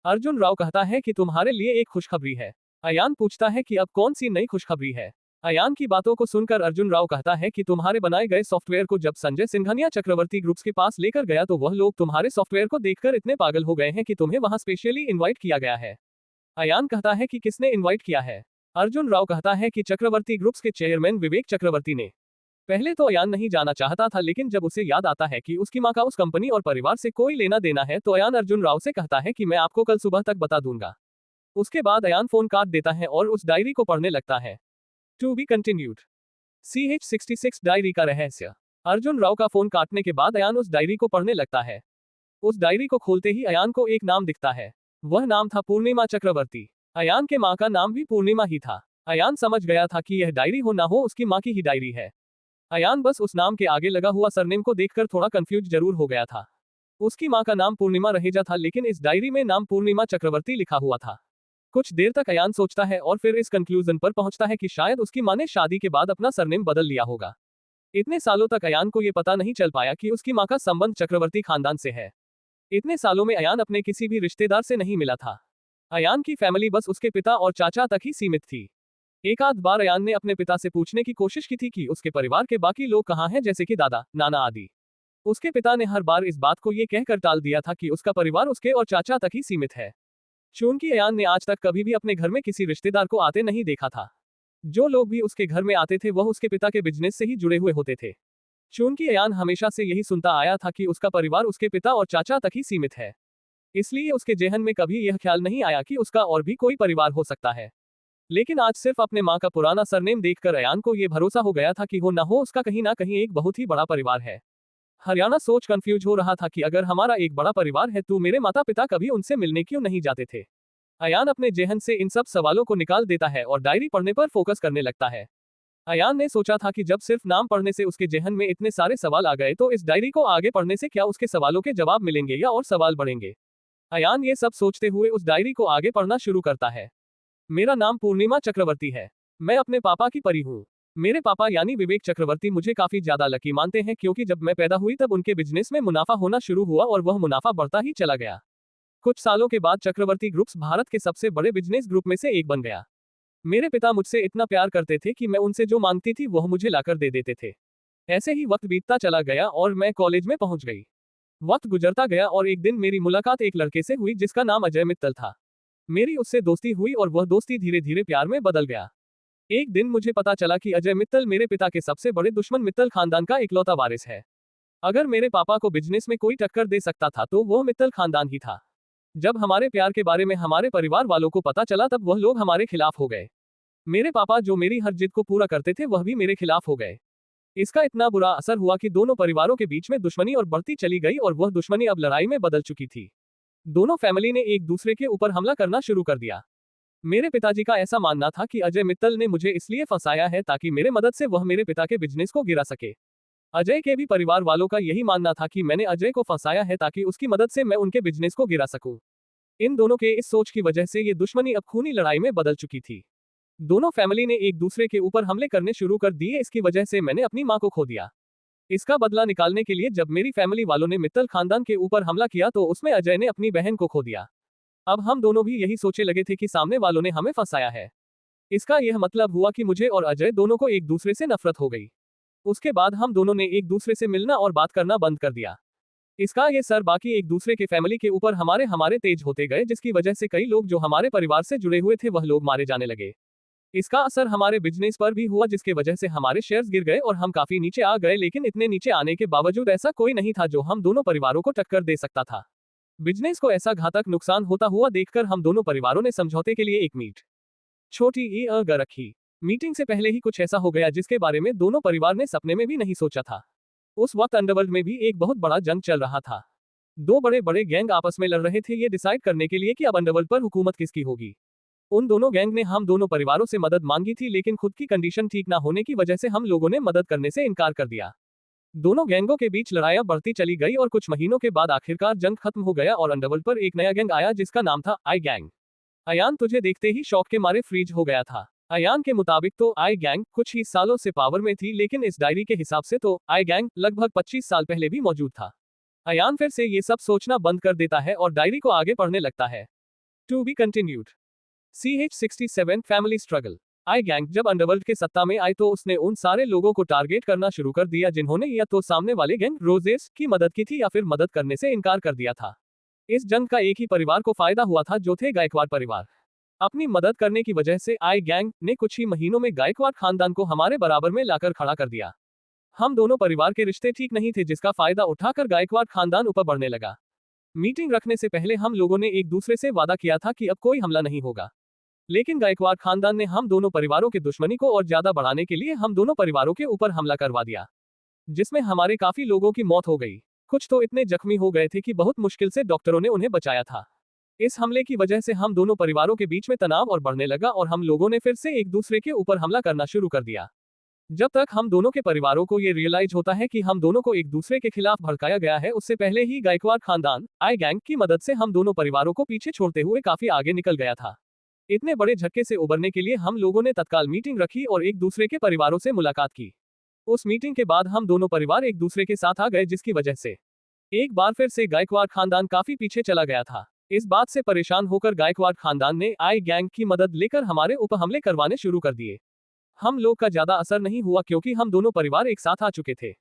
अर्जुन राव कहता है कि तुम्हारे लिए एक खुशखबरी है। अयान पूछता है कि अब कौन सी नई खुशखबरी है। अयान की बातों को सुनकर अर्जुन राव कहता है कि तुम्हारे बनाए गए सॉफ्टवेयर को जब संजय सिंघानिया चक्रवर्ती ग्रुप्स के पास लेकर गया तो वह लोग तुम्हारे सॉफ्टवेयर को देखकर इतने पागल हो गए हैं कि तुम्हें वहां स्पेशली इनवाइट किया गया है। अयान कहता है कि किसने इनवाइट किया है। अर्जुन राव कहता है कि चक्रवर्ती ग्रुप्स के चेयरमैन विवेक चक्रवर्ती ने। पहले तो अयान नहीं जाना चाहता था, लेकिन जब उसे याद आता है कि उसकी मां का उस कंपनी और परिवार से कोई लेना देना है तो अयान अर्जुन राव से कहता है कि मैं आपको कल सुबह तक बता दूंगा। उसके बाद अयान फोन काट देता है और उस डायरी को पढ़ने लगता है। To be continued. CH66 diary का रहस्य। अर्जुन राव का फोन काटने के बाद अयान उस डायरी को पढ़ने लगता है। उस डायरी को खोलते ही अयान को एक नाम दिखता है। वह नाम था पूर्णिमा चक्रवर्ती। अयान के मां का नाम भी पूर्णिमा ही था। अयान समझ गया था कि यह डायरी हो ना हो उसकी मां की ही डायरी है। अयान बस उस नाम के आगे लगा हुआ सरनेम को देखकर थोड़ा कंफ्यूज जरूर हो गया था। उसकी मां का नाम पूर्णिमा रहेजा था, लेकिन इस डायरी में नाम पूर्णिमा चक्रवर्ती लिखा हुआ था। कुछ देर तक अयान सोचता है और फिर इस कंक्लूजन पर पहुंचता है कि शायद उसकी मां ने शादी के बाद अपना सरनेम बदल लिया होगा। इतने सालों तक अयान को यह पता नहीं चल पाया कि उसकी मां का संबंध चक्रवर्ती खानदान से है। इतने सालों में अयान अपने किसी भी रिश्तेदार से नहीं मिला था। अयान की फैमिली बस उसके पिता और चाचा तक ही सीमित थी। एक आध बार अयान ने अपने पिता से पूछने की कोशिश की थी कि उसके परिवार के बाकी लोग कहाँ हैं, जैसे कि दादा, नाना आदि। उसके पिता ने हर बार इस बात को ये कहकर टाल दिया था कि उसका परिवार उसके और चाचा तक ही सीमित है। चूंकि अयान ने आज तक कभी भी अपने घर में किसी रिश्तेदार को आते नहीं देखा था। जो लोग भी उसके घर में आते थे वह उसके पिता के बिजनेस से ही जुड़े हुए होते थे। चूंकि अयान हमेशा से यही सुनता आया था कि उसका परिवार उसके पिता और चाचा तक ही सीमित है, इसलिए उसके जेहन में कभी यह ख्याल नहीं आया कि उसका और भी कोई परिवार हो सकता है। लेकिन आज सिर्फ अपने मां का पुराना सरनेम देखकर अयान को यह भरोसा हो गया था कि हो ना हो उसका कहीं ना कहीं एक बहुत ही बड़ा परिवार है। हरियाणा सोच कंफ्यूज हो रहा था कि अगर हमारा एक बड़ा परिवार है तो मेरे माता पिता कभी उनसे मिलने क्यों नहीं जाते थे। अयान अपने जेहन से इन सब सवालों को निकाल देता है और डायरी पढ़ने पर फोकस करने लगता है। अयान ने सोचा था कि जब सिर्फ नाम पढ़ने से उसके जेहन में इतने सारे सवाल आ गए तो इस डायरी को आगे पढ़ने से क्या उसके सवालों के जवाब मिलेंगे या और सवाल बढ़ेंगे। अयान ये सब सोचते हुए उस डायरी को आगे पढ़ना शुरू करता है। मेरा नाम पूर्णिमा चक्रवर्ती है। मैं अपने पापा की परी हूँ। मेरे पापा यानी विवेक चक्रवर्ती मुझे काफी ज्यादा लकी मानते हैं, क्योंकि जब मैं पैदा हुई तब उनके बिजनेस में मुनाफा होना शुरू हुआ और वह मुनाफा बढ़ता ही चला गया। कुछ सालों के बाद चक्रवर्ती ग्रुप्स भारत के सबसे बड़े बिजनेस ग्रुप में से एक बन गया। मेरे पिता मुझसे इतना प्यार करते थे कि मैं उनसे जो मांगती थी वह मुझे लाकर दे देते थे। ऐसे ही वक्त बीतता चला गया और मैं कॉलेज में पहुंच गई। वक्त गुजरता गया और एक दिन मेरी मुलाकात एक लड़के से हुई जिसका नाम अजय मित्तल था। मेरी उससे दोस्ती हुई और वह दोस्ती धीरे धीरे प्यार में बदल गया। एक दिन मुझे पता चला कि अजय मित्तल मेरे पिता के सबसे बड़े दुश्मन मित्तल खानदान का इकलौता वारिस है। अगर मेरे पापा को बिजनेस में कोई टक्कर दे सकता था तो वह मित्तल खानदान ही था। जब हमारे प्यार के बारे में हमारे परिवार वालों को पता चला तब वह लोग हमारे खिलाफ हो गए। मेरे पापा जो मेरी हर जिद को पूरा करते थे वह भी मेरे खिलाफ हो गए। इसका इतना बुरा असर हुआ कि दोनों परिवारों के बीच में दुश्मनी और बढ़ती चली गई और वह दुश्मनी अब लड़ाई में बदल चुकी थी। दोनों फैमिली ने एक दूसरे के ऊपर हमला करना शुरू कर दिया। मेरे पिताजी का ऐसा मानना था कि अजय मित्तल ने मुझे इसलिए फंसाया है ताकि मेरे मदद से वह मेरे पिता के बिजनेस को गिरा सके। अजय के भी परिवार वालों का यही मानना था कि मैंने अजय को फंसाया है ताकि उसकी मदद से मैं उनके बिजनेस को गिरा सकूं। इन दोनों के इस सोच की वजह से ये दुश्मनी अब खूनी लड़ाई में बदल चुकी थी। दोनों फैमिली ने एक दूसरे के ऊपर हमले करने शुरू कर दिए। इसकी वजह से मैंने अपनी मां को खो दिया। इसका बदला निकालने के लिए जब मेरी फैमिली वालों ने मित्तल खानदान के ऊपर हमला किया तो उसमें अजय ने अपनी बहन को खो दिया। अब हम दोनों भी यही सोचे लगे थे कि सामने वालों ने हमें फंसाया है। इसका यह मतलब हुआ कि मुझे और अजय दोनों को एक दूसरे से नफरत हो गई। उसके बाद हम दोनों ने एक दूसरे से मिलना और बात करना बंद कर दिया। इसका ये सर बाकी एक दूसरे के फैमिली के ऊपर हमारे हमारे तेज होते गए, जिसकी वजह से कई लोग जो हमारे परिवार से जुड़े हुए थे वह लोग मारे जाने लगे। इसका असर हमारे बिजनेस पर भी हुआ, जिसके वजह से हमारे शेयर्स गिर गए और हम काफी नीचे आ गए, लेकिन इतने नीचे आने के बावजूद ऐसा कोई नहीं था जो हम दोनों परिवारों को टक्कर दे सकता था। बिजनेस को ऐसा घातक नुकसान होता हुआ देखकर हम दोनों परिवारों ने समझौते के लिए एक छोटी ई ग रखी। मीटिंग से पहले ही कुछ ऐसा हो गया जिसके बारे में दोनों परिवार ने सपने में भी नहीं सोचा था। उस वक्त अंडरवर्ल्ड में भी एक बहुत बड़ा जंग चल रहा था। दो बड़े बड़े गैंग आपस में लड़ रहे थे ये डिसाइड करने के लिए कि अब अंडरवर्ल्ड पर हुकूमत किसकी होगी। उन दोनों गैंग ने हम दोनों परिवारों से मदद मांगी थी, लेकिन खुद की कंडीशन ठीक ना होने की वजह से हम लोगों ने मदद करने से इनकार कर दिया। दोनों गैंगों के बीच लड़ाइयां बढ़ती चली गई और कुछ महीनों के बाद आखिरकार जंग खत्म हो गया और अंडरवर्ल्ड पर एक नया गैंग आया जिसका नाम था आई गैंग। अयान तुझे देखते ही शौक के मारे फ्रीज हो गया था। अयान के मुताबिक तो आई गैंग कुछ ही सालों से पावर में थी, लेकिन इस डायरी के हिसाब से तो आई गैंग लगभग 25 साल पहले भी मौजूद था। अयान फिर से ये सब सोचना बंद कर देता है और डायरी को आगे पढ़ने लगता है। To be continued. CH-67 family struggle. आई गैंग जब अंडरवर्ल्ड के सत्ता में आई तो उसने उन सारे लोगों को टारगेट करना शुरू कर दिया जिन्होंने या तो सामने वाले गैंग रोजेस की मदद की थी या फिर मदद करने से इनकार कर दिया था। इस जंग का एक ही परिवार को फायदा हुआ था, जो थे गायकवाड़ परिवार। अपनी मदद करने की वजह से आई गैंग ने कुछ ही महीनों में गायकवाड़ खानदान को हमारे बराबर में लाकर खड़ा कर दिया। हम दोनों परिवार के रिश्ते ठीक नहीं थे, जिसका फायदा उठाकर गायकवाड़ खानदान ऊपर बढ़ने लगा। मीटिंग रखने से पहले हम लोगों ने एक दूसरे से वादा किया था कि अब कोई हमला नहीं होगा, लेकिन गायकवाड़ खानदान ने हम दोनों परिवारों के दुश्मनी को और ज्यादा बढ़ाने के लिए हम दोनों परिवारों के ऊपर हमला करवा दिया, जिसमें हमारे काफी लोगों की मौत हो गई। कुछ तो इतने जख्मी हो गए थे कि बहुत मुश्किल से डॉक्टरों ने उन्हें बचाया था। इस हमले की वजह से हम दोनों परिवारों के बीच में तनाव और बढ़ने लगा और हम लोगों ने फिर से एक दूसरे के ऊपर हमला करना शुरू कर दिया। जब तक हम दोनों के परिवारों को ये रियलाइज होता है कि हम दोनों को एक दूसरे के खिलाफ भड़काया गया है, उससे पहले ही गायकवाड़ खानदान आई गैंग की मदद से हम दोनों परिवारों को पीछे छोड़ते हुए काफी आगे निकल गया था। इतने बड़े झटके से उबरने के लिए हम लोगों ने तत्काल मीटिंग रखी और एक दूसरे के परिवारों से मुलाकात की। उस मीटिंग के बाद हम दोनों परिवार एक दूसरे के साथ आ गए, जिसकी वजह से एक बार फिर से गायकवाड़ खानदान काफी पीछे चला गया था। इस बात से परेशान होकर गायकवाड़ खानदान ने आई गैंग की मदद लेकर हमारे ऊपर हमले करवाने शुरू कर दिए। हम लोग का ज्यादा असर नहीं हुआ क्योंकि हम दोनों परिवार एक साथ आ चुके थे।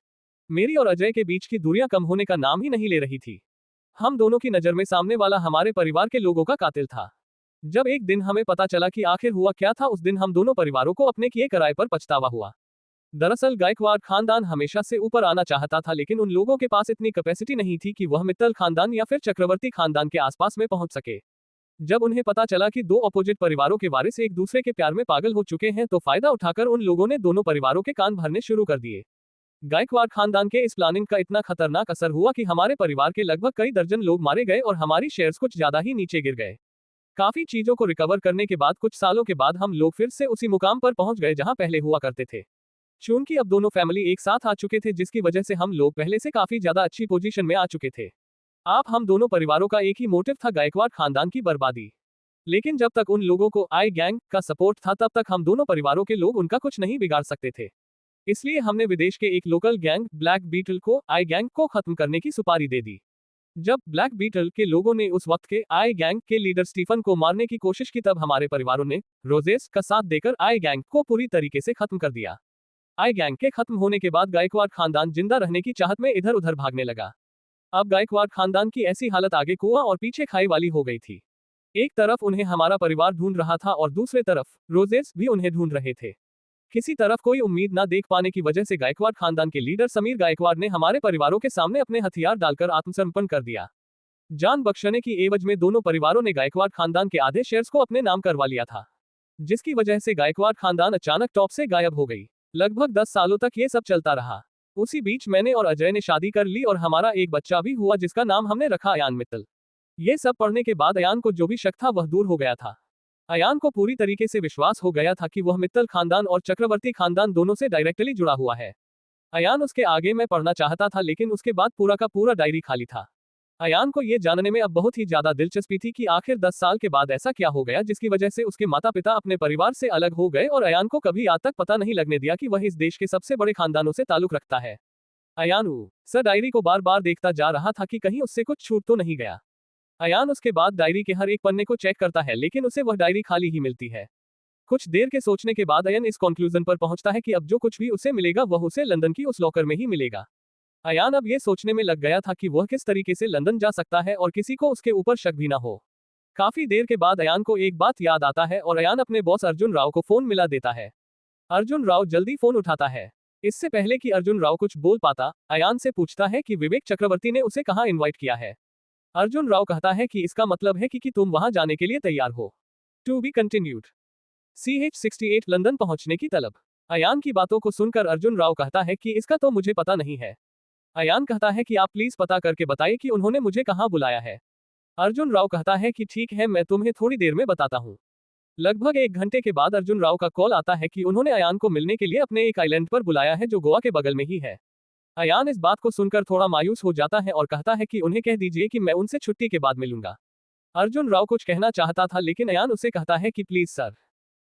मेरी और अजय के बीच की दूरियां कम होने का नाम ही नहीं ले रही थी। हम दोनों की नजर में सामने वाला हमारे परिवार के लोगों का कातिल था। जब एक दिन हमें पता चला कि आखिर हुआ क्या था, उस दिन हम दोनों परिवारों को अपने किए कराए पर पछतावा हुआ। दरअसल गायकवाड़ खानदान हमेशा से ऊपर आना चाहता था, लेकिन उन लोगों के पास इतनी कैपेसिटी नहीं थी कि वह मित्तल खानदान या फिर चक्रवर्ती खानदान के आसपास में पहुंच सके। जब उन्हें पता चला कि दो अपोजिट परिवारों के वारिस एक दूसरे के प्यार में पागल हो चुके हैं, तो फायदा उठाकर उन लोगों ने दोनों परिवारों के कान भरने शुरू कर दिए। गायकवाड़ खानदान के इस प्लानिंग का इतना खतरनाक असर हुआ कि हमारे परिवार के लगभग कई दर्जन लोग मारे गए और हमारी शेयर्स कुछ ज्यादा ही नीचे गिर गए। काफी चीजों को रिकवर करने के बाद कुछ सालों के बाद हम लोग फिर से उसी मुकाम पर पहुंच गए जहां पहले हुआ करते थे। चूंकि अब दोनों फैमिली एक साथ आ चुके थे, जिसकी वजह से हम लोग पहले से काफी ज्यादा अच्छी पोजीशन में आ चुके थे। आप हम दोनों परिवारों का एक ही मोटिव था, गायकवाड़ खानदान की बर्बादी। लेकिन जब तक उन लोगों को आई गैंग का सपोर्ट था, तब तक हम दोनों परिवारों के लोग उनका कुछ नहीं बिगाड़ सकते थे। इसलिए हमने विदेश के एक लोकल गैंग ब्लैक बीटल को आई गैंग को खत्म करने की सुपारी दे दी। जब ब्लैक बीटल के लोगों ने उस वक्त के आई गैंग के लीडर स्टीफन को मारने की कोशिश की, तब हमारे परिवारों ने रोजेस का साथ देकर आई गैंग को पूरी तरीके से खत्म कर दिया। आई गैंग के खत्म होने के बाद गायकवाड़ खानदान जिंदा रहने की चाहत में इधर उधर भागने लगा। अब गायकवाड़ खानदान की ऐसी हालत आगे कुआं और पीछे खाई वाली हो गई थी। एक तरफ उन्हें हमारा परिवार ढूंढ रहा था और दूसरे तरफ रोजेस भी उन्हें ढूंढ रहे थे। किसी तरफ कोई उम्मीद ना देख पाने की वजह से गायकवाड़ खानदान के लीडर समीर गायकवाड़ ने हमारे परिवारों के सामने अपने हथियार डालकर आत्मसमर्पण कर दिया। जान बख्शने की एवज में दोनों परिवारों ने गायकवाड़ खानदान के आधे शेयर्स को अपने नाम करवा लिया था, जिसकी वजह से गायकवाड़ खानदान अचानक टॉप से गायब हो गई। लगभग 10 सालों तक ये सब चलता रहा। उसी बीच मैंने और अजय ने शादी कर ली और हमारा एक बच्चा भी हुआ, जिसका नाम हमने रखा अयान मित्तल। ये सब पढ़ने के बाद अयान को जो भी शक था वह दूर हो गया था। अयान को पूरी तरीके से विश्वास हो गया था कि वह मित्तल खानदान और चक्रवर्ती खानदान दोनों से डायरेक्टली जुड़ा हुआ है। अयान उसके आगे मैं पढ़ना चाहता था, लेकिन उसके बाद पूरा का पूरा डायरी खाली था। अयान को ये जानने में अब बहुत ही ज्यादा दिलचस्पी थी कि आखिर 10 साल के बाद ऐसा क्या हो गया जिसकी वजह से उसके माता पिता अपने परिवार से अलग हो गए, और अयान को कभी आज तक पता नहीं लगने दिया कि वह इस देश के सबसे बड़े खानदानों से ताल्लुक रखता है। अयान सर डायरी को बार बार देखता जा रहा था कि कहीं उससे कुछ छूट तो नहीं गया। अयान उसके बाद डायरी के हर एक पन्ने को चेक करता है, लेकिन उसे वह डायरी खाली ही मिलती है। कुछ देर के सोचने के बाद अयन इस कंक्लूजन पर पहुंचता है कि अब जो कुछ भी उसे मिलेगा वह उसे लंदन की उस लॉकर में ही मिलेगा। अयान अब ये सोचने में लग गया था कि वह किस तरीके से लंदन जा सकता है और किसी को उसके ऊपर शक भी ना हो। काफी देर के बाद अयान को एक बात याद आता है और अयान अपने बॉस अर्जुन राव को फोन मिला देता है। अर्जुन राव जल्दी फोन उठाता है। इससे पहले कि अर्जुन राव कुछ बोल पाता, अयान से पूछता है कि विवेक चक्रवर्ती ने उसे कहाँ इनवाइट किया है। अर्जुन राव कहता है कि इसका मतलब है कि तुम वहां जाने के लिए तैयार हो। To be continued. CH-68 London पहुंचने की तलब। अयान की बातों को सुनकर अर्जुन राव कहता है कि इसका तो मुझे पता नहीं है। अयान कहता है कि आप प्लीज पता करके बताइए कि उन्होंने मुझे कहाँ बुलाया है। अर्जुन राव कहता है कि ठीक है, मैं तुम्हें थोड़ी देर में बताता हूँ। लगभग 1 घंटे के बाद अर्जुन राव का कॉल आता है कि उन्होंने अयान को मिलने के लिए अपने एक आइलैंड पर बुलाया है जो गोवा के बगल में ही है। अयान इस बात को सुनकर थोड़ा मायूस हो जाता है और कहता है कि उन्हें कह दीजिए कि मैं उनसे छुट्टी के बाद मिलूंगा। अर्जुन राव कुछ कहना चाहता था, लेकिन अयान उसे कहता है कि प्लीज सर।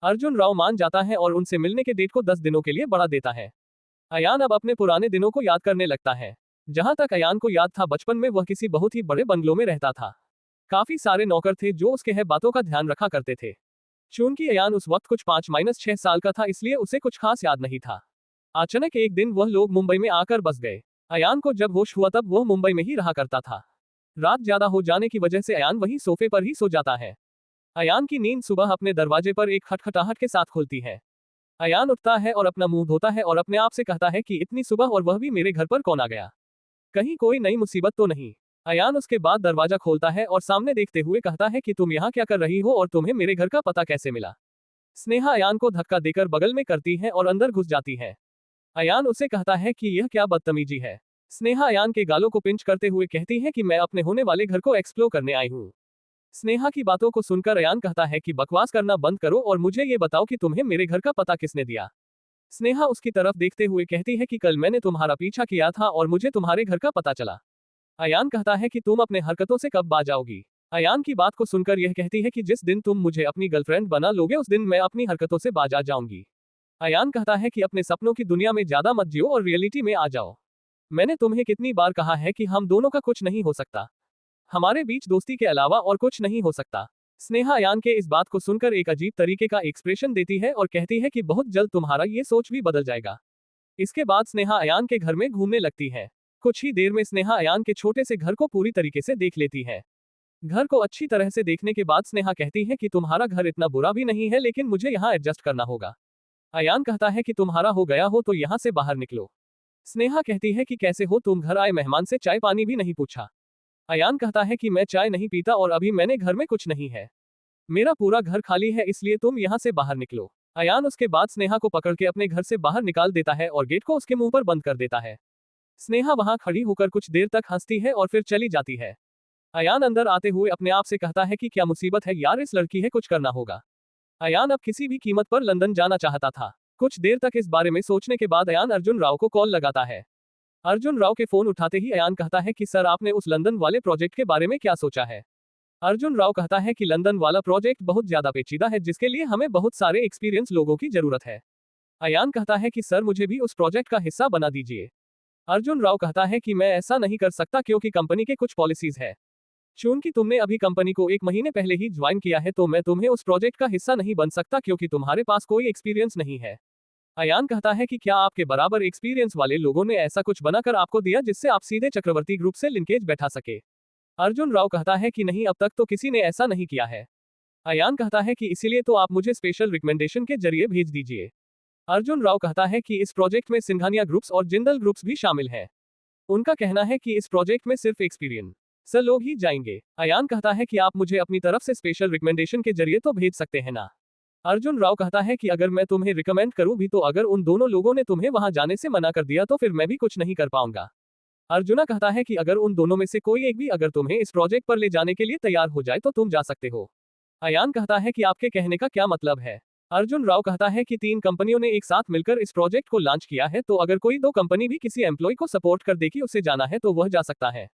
अर्जुन राव मान जाता है और उनसे मिलने के डेट को 10 दिनों के लिए बढ़ा देता है। अयान अब अपने पुराने दिनों को याद करने लगता है। जहां तक अयान को याद था, बचपन में वह किसी बहुत ही बड़े बंगलों में रहता था। काफी सारे नौकर थे जो उसके है बातों का ध्यान रखा करते थे। चूंकि अयान उस वक्त कुछ 5-6 साल का था, इसलिए उसे कुछ खास याद नहीं था। अचानक एक दिन वह लोग मुंबई में आकर बस गए। अयान को जब होश हुआ तब वह मुंबई में ही रहा करता था। रात ज्यादा हो जाने की वजह से अयान वही सोफे पर ही सो जाता है। अयान की नींद सुबह अपने दरवाजे पर एक खटखटाहट के साथ खुलती है। अयान उठता है और अपना मुंह धोता है और अपने आप से कहता है कि इतनी सुबह और वह भी मेरे घर पर कौन आ गया, कहीं कोई नई मुसीबत तो नहीं। अयान उसके बाद दरवाजा खोलता है और सामने देखते हुए कहता है कि तुम यहाँ क्या कर रही हो और तुम्हें मेरे घर का पता कैसे मिला। स्नेहा अयान को धक्का देकर बगल में करती है और अंदर घुस जाती है। अयान उसे कहता है कि यह क्या बदतमीजी है। स्नेहा अयान के गालों को पिंच करते हुए कहती है कि मैं अपने होने वाले घर को एक्सप्लोर करने आई हूँ। स्नेहा की बातों को सुनकर अयान कहता है कि बकवास करना बंद करो और मुझे ये बताओ कि तुम्हें मेरे घर का पता किसने दिया। स्नेहा उसकी तरफ देखते हुए कहती है कि कल मैंने तुम्हारा पीछा किया था और मुझे तुम्हारे घर का पता चला। अयान कहता है कि तुम अपने हरकतों से कब बाज आओगी। अयान की बात को सुनकर यह कहती है कि जिस दिन तुम मुझे अपनी गर्लफ्रेंड बना लोगे उस दिन मैं अपनी हरकतों से बाज आ जाऊंगी। अयान कहता है कि अपने सपनों की दुनिया में ज्यादा मत जियो और रियलिटी में आ जाओ। मैंने तुम्हें कितनी बार कहा है कि हम दोनों का कुछ नहीं हो सकता, हमारे बीच दोस्ती के अलावा और कुछ नहीं हो सकता। स्नेहा अयान के इस बात को सुनकर एक अजीब तरीके का एक्सप्रेशन देती है और कहती है कि बहुत जल्द तुम्हारा ये सोच भी बदल जाएगा। इसके बाद स्नेहा अयान के घर में घूमने लगती है। कुछ ही देर में स्नेहा अयान के छोटे से घर को पूरी तरीके से देख लेती है। घर को अच्छी तरह से देखने के बाद स्नेहा कहती है कि तुम्हारा घर इतना बुरा भी नहीं है, लेकिन मुझे यहाँ एडजस्ट करना होगा। अयान कहता है कि तुम्हारा हो गया हो तो यहाँ से बाहर निकलो। स्नेहा कहती है कि कैसे हो तुम, घर आए मेहमान से चाय पानी भी नहीं पूछा। अयान कहता है कि मैं चाय नहीं पीता और अभी मैंने घर में कुछ नहीं है, मेरा पूरा घर खाली है, इसलिए तुम यहाँ से बाहर निकलो। अयान उसके बाद स्नेहा को पकड़ के अपने घर से बाहर निकाल देता है और गेट को उसके मुंह पर बंद कर देता है। स्नेहा वहां खड़ी होकर कुछ देर तक हंसती है और फिर चली जाती है। अयान अंदर आते हुए अपने आप से कहता है कि क्या मुसीबत है यार, इस लड़की है, कुछ करना होगा। अयान अब किसी भी कीमत पर लंदन जाना चाहता था। कुछ देर तक इस बारे में सोचने के बाद अयान अर्जुन राव को कॉल लगाता है। अर्जुन राव के फोन उठाते ही अयान कहता है कि सर आपने उस लंदन वाले प्रोजेक्ट के बारे में क्या सोचा है। अर्जुन राव कहता है कि लंदन वाला प्रोजेक्ट बहुत ज्यादा पेचीदा है जिसके लिए हमें बहुत सारे एक्सपीरियंस लोगों की जरूरत है। अयान कहता है कि सर मुझे भी उस प्रोजेक्ट का हिस्सा बना दीजिए। अर्जुन राव कहता है कि मैं ऐसा नहीं कर सकता क्योंकि कंपनी के कुछ पॉलिसीज है। चूंकि तुमने अभी कंपनी को 1 महीने पहले ही ज्वाइन किया है तो मैं तुम्हें उस प्रोजेक्ट का हिस्सा नहीं बन सकता क्योंकि तुम्हारे पास कोई एक्सपीरियंस नहीं है। अयान कहता है कि क्या आपके बराबर एक्सपीरियंस वाले लोगों ने ऐसा कुछ बनाकर आपको दिया जिससे आप सीधे चक्रवर्ती ग्रुप से लिंकेज बैठा सके। अर्जुन राव कहता है कि नहीं, अब तक तो किसी ने ऐसा नहीं किया है। अयान कहता है कि इसीलिए तो आप मुझे स्पेशल रिकमेंडेशन के जरिए भेज दीजिए। अर्जुन राव कहता है कि इस प्रोजेक्ट में सिंघानिया ग्रुप्स और जिंदल ग्रुप्स भी शामिल हैं। उनका कहना है कि इस प्रोजेक्ट में सिर्फ एक्सपीरियंस लोग ही जाएंगे। अयान कहता है कि आप मुझे अपनी तरफ से स्पेशल रिकमेंडेशन के जरिए तो भेज सकते हैं ना। अर्जुन राव कहता है कि अगर मैं तुम्हें रिकमेंड करूं भी तो अगर उन दोनों लोगों ने तुम्हें वहां जाने से मना कर दिया तो फिर मैं भी कुछ नहीं कर पाऊंगा। अर्जुना कहता है कि अगर उन दोनों में से कोई एक भी अगर तुम्हें इस प्रोजेक्ट पर ले जाने के लिए तैयार हो जाए तो तुम जा सकते हो। अयान कहता है कि आपके कहने का क्या मतलब है। अर्जुन राव कहता है कि 3 कंपनियों ने एक साथ मिलकर इस प्रोजेक्ट को लॉन्च किया है, तो अगर कोई 2 कंपनी भी किसी एम्प्लॉय को सपोर्ट कर दे कि उसे जाना है तो वह जा सकता है।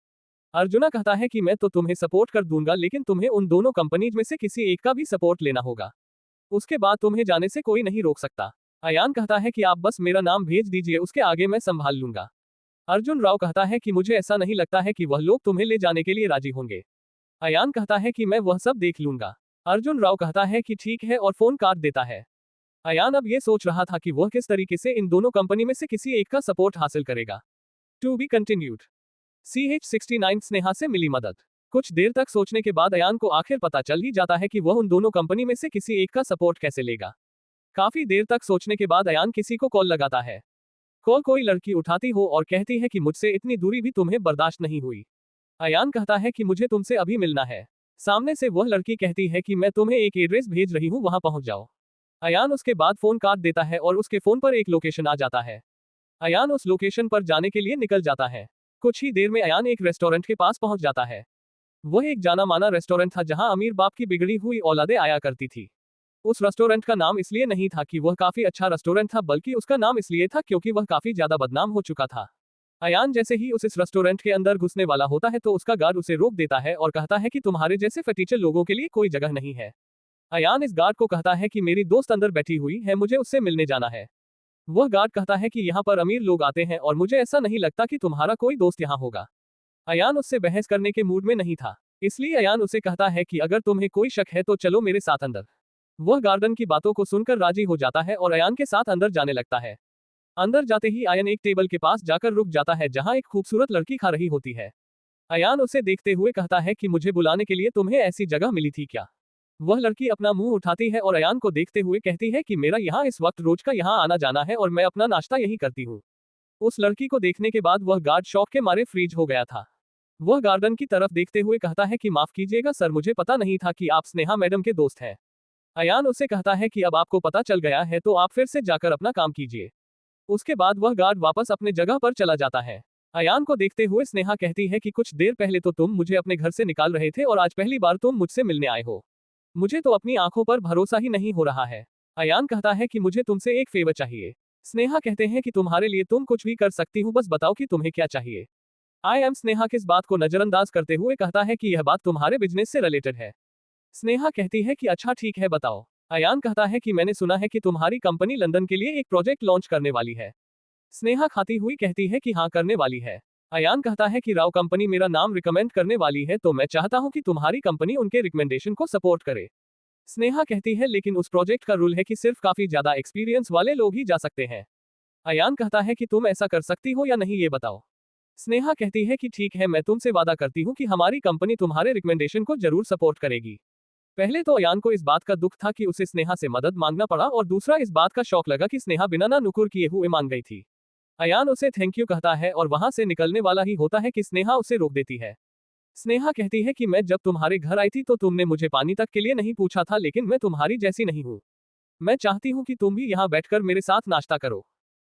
अर्जुना कहता है कि मैं तो तुम्हें सपोर्ट कर दूंगा, लेकिन तुम्हें उन दोनों कंपनीज में से किसी एक का भी सपोर्ट लेना होगा, उसके बाद तुम्हें जाने से कोई नहीं रोक सकता। अयान कहता है कि आप बस मेरा नाम भेज दीजिए, उसके आगे मैं संभाल लूंगा। अर्जुन राव कहता है कि मुझे ऐसा नहीं लगता है कि वह लोग तुम्हें ले जाने के लिए राजी होंगे। अयान कहता है कि मैं वह सब देख लूंगा। अर्जुन राव कहता है कि ठीक है और फोन काट देता है। अयान अब ये सोच रहा था कि वह किस तरीके से इन दोनों कंपनी में से किसी एक का सपोर्ट हासिल करेगा। To be continued. CH69 Sneha से मिली मदद। कुछ देर तक सोचने के बाद अयान को आखिर पता चल ही जाता है कि वह उन दोनों कंपनी में से किसी एक का सपोर्ट कैसे लेगा। काफी देर तक सोचने के बाद अयान किसी को कॉल लगाता है। कॉल कोई लड़की उठाती हो और कहती है कि मुझसे इतनी दूरी भी तुम्हें बर्दाश्त नहीं हुई। अयान कहता है कि मुझे तुमसे अभी मिलना है। सामने से वह लड़की कहती है कि मैं तुम्हें एक एड्रेस भेज रही हूँ, वहां पहुंच जाओ। अयान उसके बाद फोन काट देता है और उसके फोन पर एक लोकेशन आ जाता है। अयान उस लोकेशन पर जाने के लिए निकल जाता है। कुछ ही देर में अयान एक रेस्टोरेंट के पास पहुंच जाता है। वह एक जाना माना रेस्टोरेंट था जहां अमीर बाप की बिगड़ी हुई औलादें आया करती थी। उस रेस्टोरेंट का नाम इसलिए नहीं था कि वह काफी अच्छा रेस्टोरेंट था, बल्कि उसका नाम इसलिए था क्योंकि वह काफी ज्यादा बदनाम हो चुका था। अयान जैसे ही उस इस रेस्टोरेंट के अंदर घुसने वाला होता है तो उसका गार्ड उसे रोक देता है और कहता है कि तुम्हारे जैसे फटीचर लोगों के लिए कोई जगह नहीं है। अयान इस गार्ड को कहता है कि मेरी दोस्त अंदर बैठी हुई है, मुझे उससे मिलने जाना है। वह गार्ड कहता है कि यहाँ पर अमीर लोग आते हैं और मुझे ऐसा नहीं लगता कि तुम्हारा कोई दोस्त यहाँ होगा। अयान उससे बहस करने के मूड में नहीं था, इसलिए अयान उसे कहता है कि अगर तुम्हें कोई शक है तो चलो मेरे साथ अंदर। वह गार्डन की बातों को सुनकर राजी हो जाता है और अयान के साथ अंदर जाने लगता है। अंदर जाते ही अयान एक टेबल के पास जाकर रुक जाता है जहां एक खूबसूरत लड़की खा रही होती है। अयान उसे देखते हुए कहता है कि मुझे बुलाने के लिए तुम्हें ऐसी जगह मिली थी क्या। वह लड़की अपना मुंह उठाती है और अयान को देखते हुए कहती है कि मेरा यहाँ इस वक्त रोज का यहाँ आना जाना है और मैं अपना नाश्ता यही करती हूँ। उस लड़की को देखने के बाद वह गार्ड शौक के मारे फ्रीज हो गया था। वह गार्डन की तरफ देखते हुए कहता है कि माफ कीजिएगा सर, मुझे पता नहीं था कि आप स्नेहा मैडम के दोस्त हैं। अयान उसे कहता है कि अब आपको पता चल गया है तो आप फिर से जाकर अपना काम कीजिए। उसके बाद वह गार्ड वापस अपने जगह पर चला जाता है। अयान को देखते हुए स्नेहा कहती है कि कुछ देर पहले तो तुम मुझे अपने घर से निकाल रहे थे और आज पहली बार तुम मुझसे मिलने आए हो। मुझे तो अपनी आंखों पर भरोसा ही नहीं हो रहा है। अयान कहता है कि मुझे तुमसे एक फेवर चाहिए। स्नेहा कहते हैं कि तुम्हारे लिए तुम कुछ भी कर सकती हूँ, बस बताओ कि तुम्हें क्या चाहिए। आई एम स्नेहा किस बात को नजरअंदाज करते हुए कहता है कि यह बात तुम्हारे बिजनेस से रिलेटेड है। स्नेहा कहती है कि अच्छा ठीक है बताओ। अयान कहता है कि मैंने सुना है कि तुम्हारी कंपनी लंदन के लिए एक प्रोजेक्ट लॉन्च करने वाली है। स्नेहा खाती हुई कहती है कि हाँ करने वाली है। अयान कहता है कि राव कंपनी मेरा नाम रिकमेंड करने वाली है तो मैं चाहता हूं कि तुम्हारी कंपनी उनके रिकमेंडेशन को सपोर्ट करे। स्नेहा कहती है लेकिन उस प्रोजेक्ट का रूल है कि सिर्फ काफी ज्यादा एक्सपीरियंस वाले लोग ही जा सकते हैं। अयान कहता है कि तुम ऐसा कर सकती हो या नहीं ये बताओ। स्नेहा कहती है कि ठीक है, मैं तुमसे वादा करती हूँ कि हमारी कंपनी तुम्हारे रिकमेंडेशन को जरूर सपोर्ट करेगी। पहले तो अयान को इस बात का दुख था कि उसे स्नेहा से मदद मांगना पड़ा और दूसरा इस बात का शौक लगा कि स्नेहा बिना ना नुकुर किए हुए मान गई थी। अयान उसे थैंक यू कहता है और वहां से निकलने वाला ही होता है कि स्नेहा उसे रोक देती है। स्नेहा कहती है कि मैं जब तुम्हारे घर आई थी तो तुमने मुझे पानी तक के लिए नहीं पूछा था, लेकिन मैं तुम्हारी जैसी नहीं हूँ। मैं चाहती हूँ कि तुम भी यहाँ बैठकर मेरे साथ नाश्ता करो।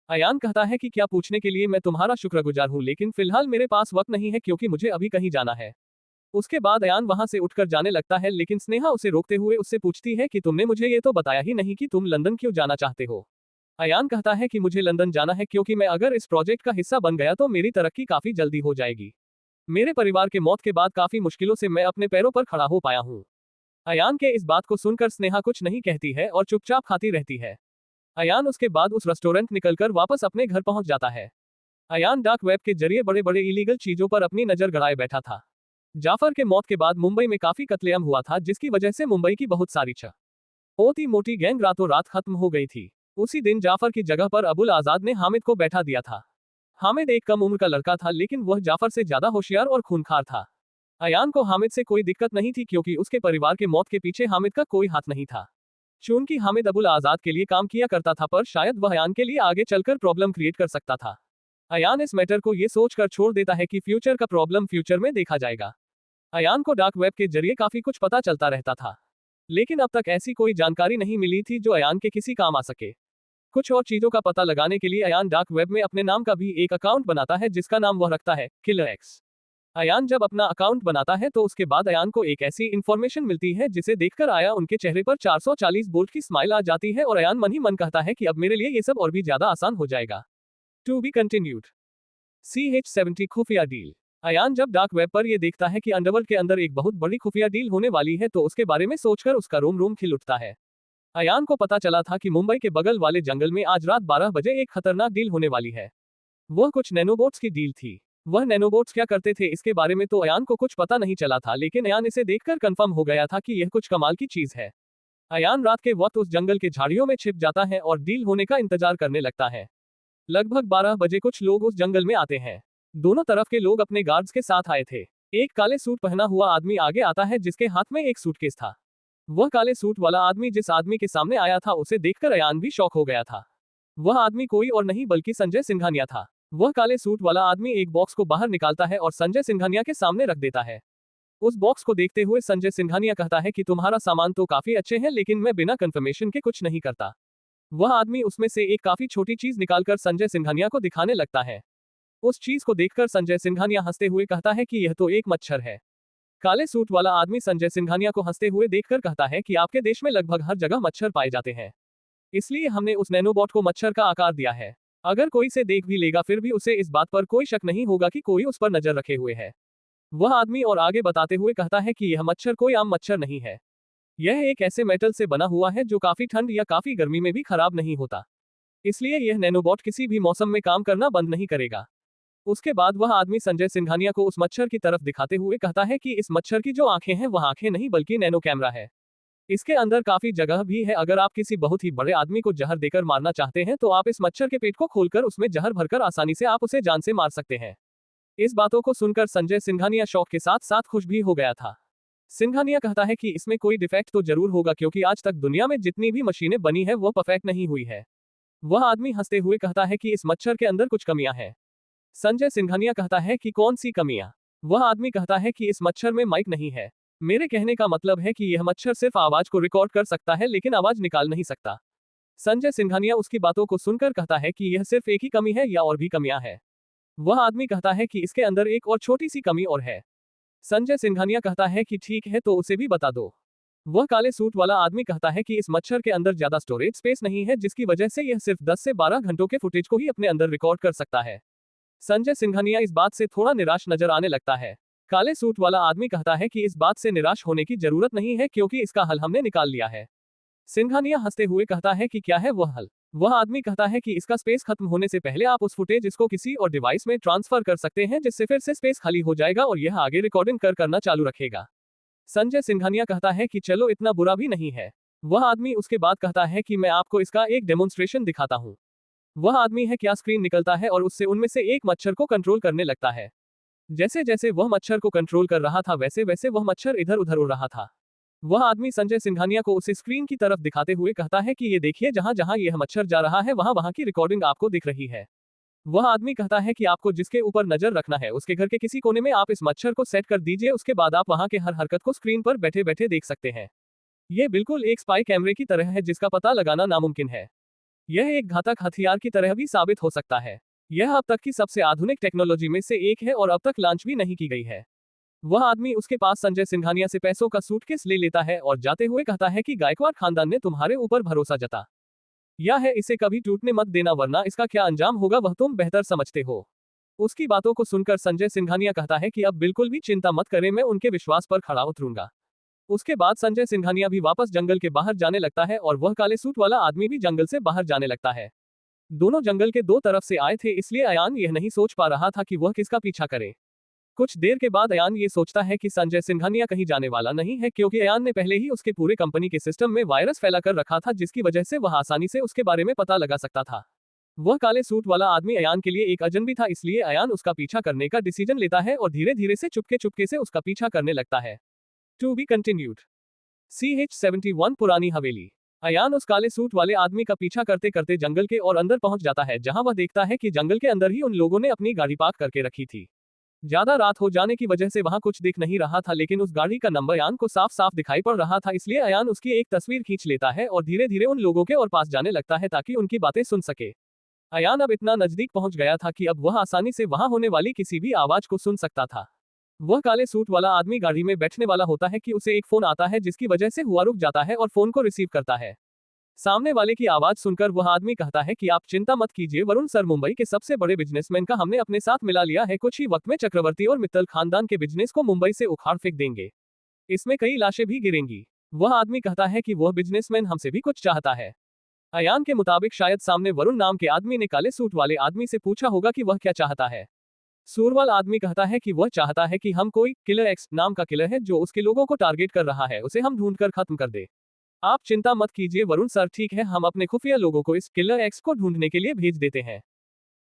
अयान कहता है कि क्या पूछने के लिए मैं तुम्हारा शुक्रगुजार हूँ, लेकिन फिलहाल मेरे पास वक्त नहीं है क्योंकि मुझे अभी कहीं जाना है। उसके बाद अयान वहां से उठकर जाने लगता है, लेकिन स्नेहा उसे रोकते हुए उससे पूछती है कि तुमने मुझे ये तो बताया ही नहीं कि तुम लंदन क्यों जाना चाहते हो। अयान कहता है कि मुझे लंदन जाना है क्योंकि मैं अगर इस प्रोजेक्ट का हिस्सा बन गया तो मेरी तरक्की काफी जल्दी हो जाएगी। मेरे परिवार के मौत के बाद काफी मुश्किलों से मैं अपने पैरों पर खड़ा हो पाया हूँ। अयान के इस बात को सुनकर स्नेहा कुछ नहीं कहती है और चुपचाप खाती रहती है। अयान उसके बाद उस रेस्टोरेंट निकलकर वापस अपने घर पहुंच जाता है। अयान डार्क वेब के जरिए बड़े बड़े इलीगल चीजों पर अपनी नजर गड़ाए बैठा था। जाफर के मौत के बाद मुंबई में काफी कत्लेआम हुआ था, जिसकी वजह से मुंबई की बहुत सारी छोटी मोटी गैंग रातों रात खत्म हो गई थी। उसी दिन जाफर की जगह पर अबुल आजाद ने हामिद को बैठा दिया था। हामिद एक कम उम्र का लड़का था, लेकिन वह जाफर से ज्यादा होशियार और खूंखार था। अयान को हामिद से कोई दिक्कत नहीं थी क्योंकि उसके परिवार के मौत के पीछे हामिद का कोई हाथ नहीं था। चूंकि हामिद अबुल आजाद के लिए काम किया करता था, पर शायद वह अयान के लिए आगे चलकर प्रॉब्लम क्रिएट कर सकता था। अयान इस मैटर को ये सोचकर छोड़ देता है कि फ्यूचर का प्रॉब्लम फ्यूचर में देखा जाएगा। अयान को डार्क वेब के जरिए काफी कुछ पता चलता रहता था, लेकिन अब तक ऐसी कोई जानकारी नहीं मिली थी जो अयान के किसी काम आ सके। कुछ और चीजों का पता लगाने के लिए अयान डार्क वेब में अपने नाम का भी एक अकाउंट बनाता है, जिसका नाम वह रखता है किलर एक्स। अयान जब अपना अकाउंट बनाता है तो उसके बाद अयान को एक ऐसी इंफॉर्मेशन मिलती है जिसे देखकर आया उनके चेहरे पर 440 वोल्ट की स्माइल आ जाती है और अयान मन ही मन कहता है कि अब मेरे लिए ये सब और भी ज्यादा आसान हो जाएगा। To be continued. CH70 खुफिया डील। अयान जब डार्क वेब पर यह देखता है कि अंडरवर्ल्ड के अंदर एक बहुत बड़ी खुफिया डील होने वाली है तो उसके बारे में सोचकर उसका रोम रोम खिल उठता है। अयान को पता चला था कि मुंबई के बगल वाले जंगल में आज रात 12 बजे एक खतरनाक डील होने वाली है। वह कुछ नैनोबोट्स की डील थी। वह नैनोबोट्स क्या करते थे इसके बारे में तो अयान को कुछ पता नहीं चला था, लेकिन अयान इसे देखकर कंफर्म हो गया था कि यह कुछ कमाल की चीज है। अयान रात के वक्त उस जंगल के झाड़ियों में छिप जाता है और डील होने का इंतजार करने लगता है। लगभग 12 बजे कुछ लोग उस जंगल में आते हैं। दोनों तरफ के लोग अपने गार्ड्स के साथ आए थे। एक काले सूट पहना हुआ आदमी आगे आता है जिसके हाथ में एक सूटकेस था। वह काले सूट वाला आदमी जिस आदमी के सामने आया था उसे देखकर अयान भी शॉक हो गया था। वह आदमी कोई और नहीं बल्कि संजय सिंघानिया था। वह काले सूट वाला आदमी एक बॉक्स को बाहर निकालता है और संजय सिंघानिया के सामने रख देता है। उस बॉक्स को देखते हुए संजय सिंघानिया कहता है कि तुम्हारा सामान तो काफी अच्छे हैं, लेकिन मैं बिना कंफर्मेशन के कुछ नहीं करता। वह आदमी उसमें से एक काफी छोटी चीज निकालकर संजय सिंघानिया को दिखाने लगता है। उस चीज को देखकर संजय सिंघानिया हंसते हुए कहता है कि यह तो एक मच्छर है। काले सूट वाला आदमी संजय सिंघानिया को हंसते हुए देखकर कहता है कि आपके देश में लगभग हर जगह मच्छर पाए जाते हैं, इसलिए हमने उस नैनोबॉट को मच्छर का आकार दिया है। अगर कोई इसे देख भी लेगा फिर भी उसे इस बात पर कोई शक नहीं होगा कि कोई उस पर नजर रखे हुए है। वह आदमी और आगे बताते हुए कहता है कि यह मच्छर कोई आम मच्छर नहीं है। यह एक ऐसे मेटल से बना हुआ है जो काफी ठंड या काफी गर्मी में भी खराब नहीं होता, इसलिए यह नैनोबॉट किसी भी मौसम में काम करना बंद नहीं करेगा। उसके बाद वह आदमी संजय सिंघानिया को उस मच्छर की तरफ दिखाते हुए कहता है कि इस मच्छर की जो आंखें हैं वह आंखें नहीं बल्कि नैनो कैमरा है। इसके अंदर काफी जगह भी है। अगर आप किसी बहुत ही बड़े आदमी को जहर देकर मारना चाहते हैं तो आप इस मच्छर के पेट को खोलकर उसमें जहर भरकर आसानी से आप उसे जान से मार सकते हैं। इस बातों को सुनकर संजय सिंघानिया शौक के साथ साथ खुश भी हो गया था। सिंघानिया कहता है कि इसमें कोई डिफेक्ट तो जरूर होगा, क्योंकि आज तक दुनिया में जितनी भी मशीनें बनी है वो परफेक्ट नहीं हुई है। वह आदमी हंसते हुए कहता है कि इस मच्छर के अंदर कुछ कमियां हैं। संजय सिंघानिया कहता है कि कौन सी कमियां? वह आदमी कहता है कि इस मच्छर में माइक नहीं है। मेरे कहने का मतलब है कि यह मच्छर सिर्फ आवाज को रिकॉर्ड कर सकता है लेकिन आवाज निकाल नहीं सकता। संजय सिंघानिया उसकी बातों को सुनकर कहता है कि यह सिर्फ एक ही कमी है या और भी कमियां हैं? वह आदमी कहता है कि इसके अंदर एक और छोटी सी कमी और है। संजय सिंघानिया कहता है कि ठीक है तो उसे भी बता दो। वह काले सूट वाला आदमी कहता है कि इस मच्छर के अंदर ज्यादा स्टोरेज स्पेस नहीं है, जिसकी वजह से यह सिर्फ 10 से 12 घंटों के फुटेज को ही अपने अंदर रिकॉर्ड कर सकता है। संजय सिंघानिया इस बात से थोड़ा निराश नजर आने लगता है। काले सूट वाला आदमी कहता है कि इस बात से निराश होने की जरूरत नहीं है, क्योंकि इसका हल हमने निकाल लिया है। सिंघानिया हंसते हुए कहता है कि क्या है वह हल? वह आदमी कहता है कि इसका स्पेस खत्म होने से पहले आप उस फुटेज इसको किसी और डिवाइस में ट्रांसफर कर सकते हैं, जिससे फिर से स्पेस खाली हो जाएगा और यह आगे रिकॉर्डिंग करना चालू रखेगा। संजय सिंघानिया कहता है कि चलो इतना बुरा भी नहीं है। वह आदमी उसके बाद कहता है कि मैं आपको इसका एक डेमोन्स्ट्रेशन दिखाता हूँ। वह आदमी है क्या स्क्रीन निकलता है और उससे उनमें से एक मच्छर को कंट्रोल करने लगता है। जैसे जैसे वह मच्छर को कंट्रोल कर रहा था वैसे वैसे वह मच्छर इधर उधर उड़ रहा था। वह आदमी संजय सिंघानिया को उसे स्क्रीन की तरफ दिखाते हुए कहता है कि ये देखिए, जहां जहां यह मच्छर जा रहा है वहां वहां की रिकॉर्डिंग आपको दिख रही है। वह आदमी कहता है कि आपको जिसके ऊपर नजर रखना है उसके घर के किसी कोने में आप इस मच्छर को सेट कर दीजिए, उसके बाद आप वहां के हर हरकत को स्क्रीन पर बैठे बैठे देख सकते हैं। यह बिल्कुल एक स्पाई कैमरे की तरह है जिसका पता लगाना नामुमकिन है। यह एक घातक हथियार की तरह भी साबित हो सकता है। यह अब तक की सबसे आधुनिक टेक्नोलॉजी में से एक है और अब तक लॉन्च भी नहीं की गई है। वह आदमी उसके पास संजय सिंघानिया से पैसों का सूटकेस ले लेता है और जाते हुए कहता है कि गायकवाड़ खानदान ने तुम्हारे ऊपर भरोसा जता या है, इसे कभी टूटने मत देना वरना इसका क्या अंजाम होगा वह तुम बेहतर समझते हो। उसकी बातों को सुनकर संजय सिंघानिया कहता है कि अब बिल्कुल भी चिंता मत करें, मैं उनके विश्वास पर खड़ा उतरूंगा। उसके बाद संजय सिंघानिया भी वापस जंगल के बाहर जाने लगता है और वह काले सूट वाला आदमी भी जंगल से बाहर जाने लगता है। दोनों जंगल के दो तरफ से आए थे, इसलिए अयान यह नहीं सोच पा रहा था कि वह किसका पीछा करे। कुछ देर के बाद अयान ये सोचता है कि संजय सिंघानिया कहीं जाने वाला नहीं है, क्योंकि अयान ने पहले ही उसके पूरे कंपनी के सिस्टम में वायरस फैला कर रखा था, जिसकी वजह से वह आसानी से उसके बारे में पता लगा सकता था। वह काले सूट वाला आदमी अयान के लिए एक अजनबी था, इसलिए अयान उसका पीछा करने का डिसीजन लेता है और धीरे धीरे से चुपके चुपके से उसका पीछा करने लगता है। To be continued. CH-71 पुरानी हवेली। अयान उस काले सूट वाले आदमी का पीछा करते करते जंगल के और अंदर पहुंच जाता है, जहां वह देखता है कि जंगल के अंदर ही उन लोगों ने अपनी गाड़ी पार्क करके रखी थी। ज्यादा रात हो जाने की वजह से वहां कुछ दिख नहीं रहा था, लेकिन उस गाड़ी का नंबर अयान को साफ साफ दिखाई पड़ रहा था, इसलिए अयान उसकी एक तस्वीर खींच लेता है और धीरे धीरे उन लोगों के और पास जाने लगता है ताकि उनकी बातें सुन सके। अयान अब इतना नजदीक पहुंच गया था कि अब वह आसानी से वहां होने वाली किसी भी आवाज को सुन सकता था। वह काले सूट वाला आदमी गाड़ी में बैठने वाला होता है कि उसे एक फोन आता है, जिसकी वजह से हुआ रुक जाता है और फोन को रिसीव करता है। सामने वाले की आवाज सुनकर वह आदमी कहता है कि आप चिंता मत कीजिए वरुण सर, मुंबई के सबसे बड़े बिजनेसमैन का हमने अपने साथ मिला लिया है। कुछ ही वक्त में चक्रवर्ती और मित्तल खानदान के बिजनेस को मुंबई से उखाड़ फेंक देंगे। इसमें कई लाशें भी गिरेंगी। वह आदमी कहता है कि वह बिजनेसमैन हमसे भी कुछ चाहता है। अयान के मुताबिक शायद सामने वरुण नाम के आदमी ने काले सूट वाले आदमी से पूछा होगा कि वह क्या चाहता है। सूरवाल आदमी कहता है कि वह चाहता है कि हम कोई किलर एक्स नाम का किलर है जो उसके लोगों को टारगेट कर रहा है, उसे हम ढूंढकर खत्म कर दे। आप चिंता मत कीजिए वरुण सर, ठीक है, हम अपने खुफिया लोगों को इस किलर एक्स को ढूंढने के लिए भेज देते हैं।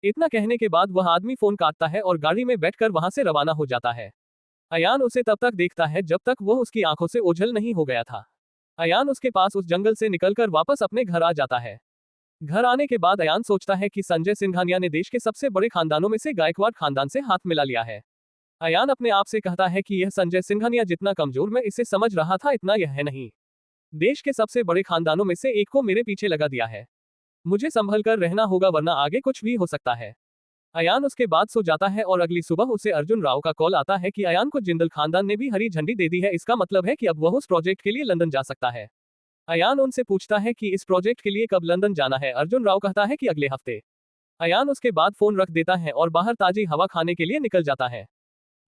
इतना कहने के बाद वह आदमी फोन काटता है और गाड़ी में बैठकर वहां से रवाना हो जाता है। अयान उसे तब तक देखता है जब तक वह उसकी आंखों से ओझल नहीं हो गया था। अयान उसके पास उस जंगल से निकलकर वापस अपने घर आ जाता है। घर आने के बाद अयान सोचता है कि संजय सिंघानिया ने देश के सबसे बड़े खानदानों में से गायकवाड़ खानदान से हाथ मिला लिया है। अयान अपने आप से कहता है कि यह संजय सिंघानिया जितना कमजोर मैं इसे समझ रहा था इतना यह है नहीं। देश के सबसे बड़े खानदानों में से एक को मेरे पीछे लगा दिया है। मुझे संभल कर रहना होगा वरना आगे कुछ भी हो सकता है। अयान उसके बाद सो जाता है और अगली सुबह उसे अर्जुन राव का कॉल आता है कि अयान को जिंदल खानदान ने भी हरी झंडी दे दी है। इसका मतलब है कि अब वह उस प्रोजेक्ट के लिए लंदन जा सकता है। अयान उनसे पूछता है कि इस प्रोजेक्ट के लिए कब लंदन जाना है। अर्जुन राव कहता है कि अगले हफ्ते। अयान उसके बाद फोन रख देता है और बाहर ताजी हवा खाने के लिए निकल जाता है।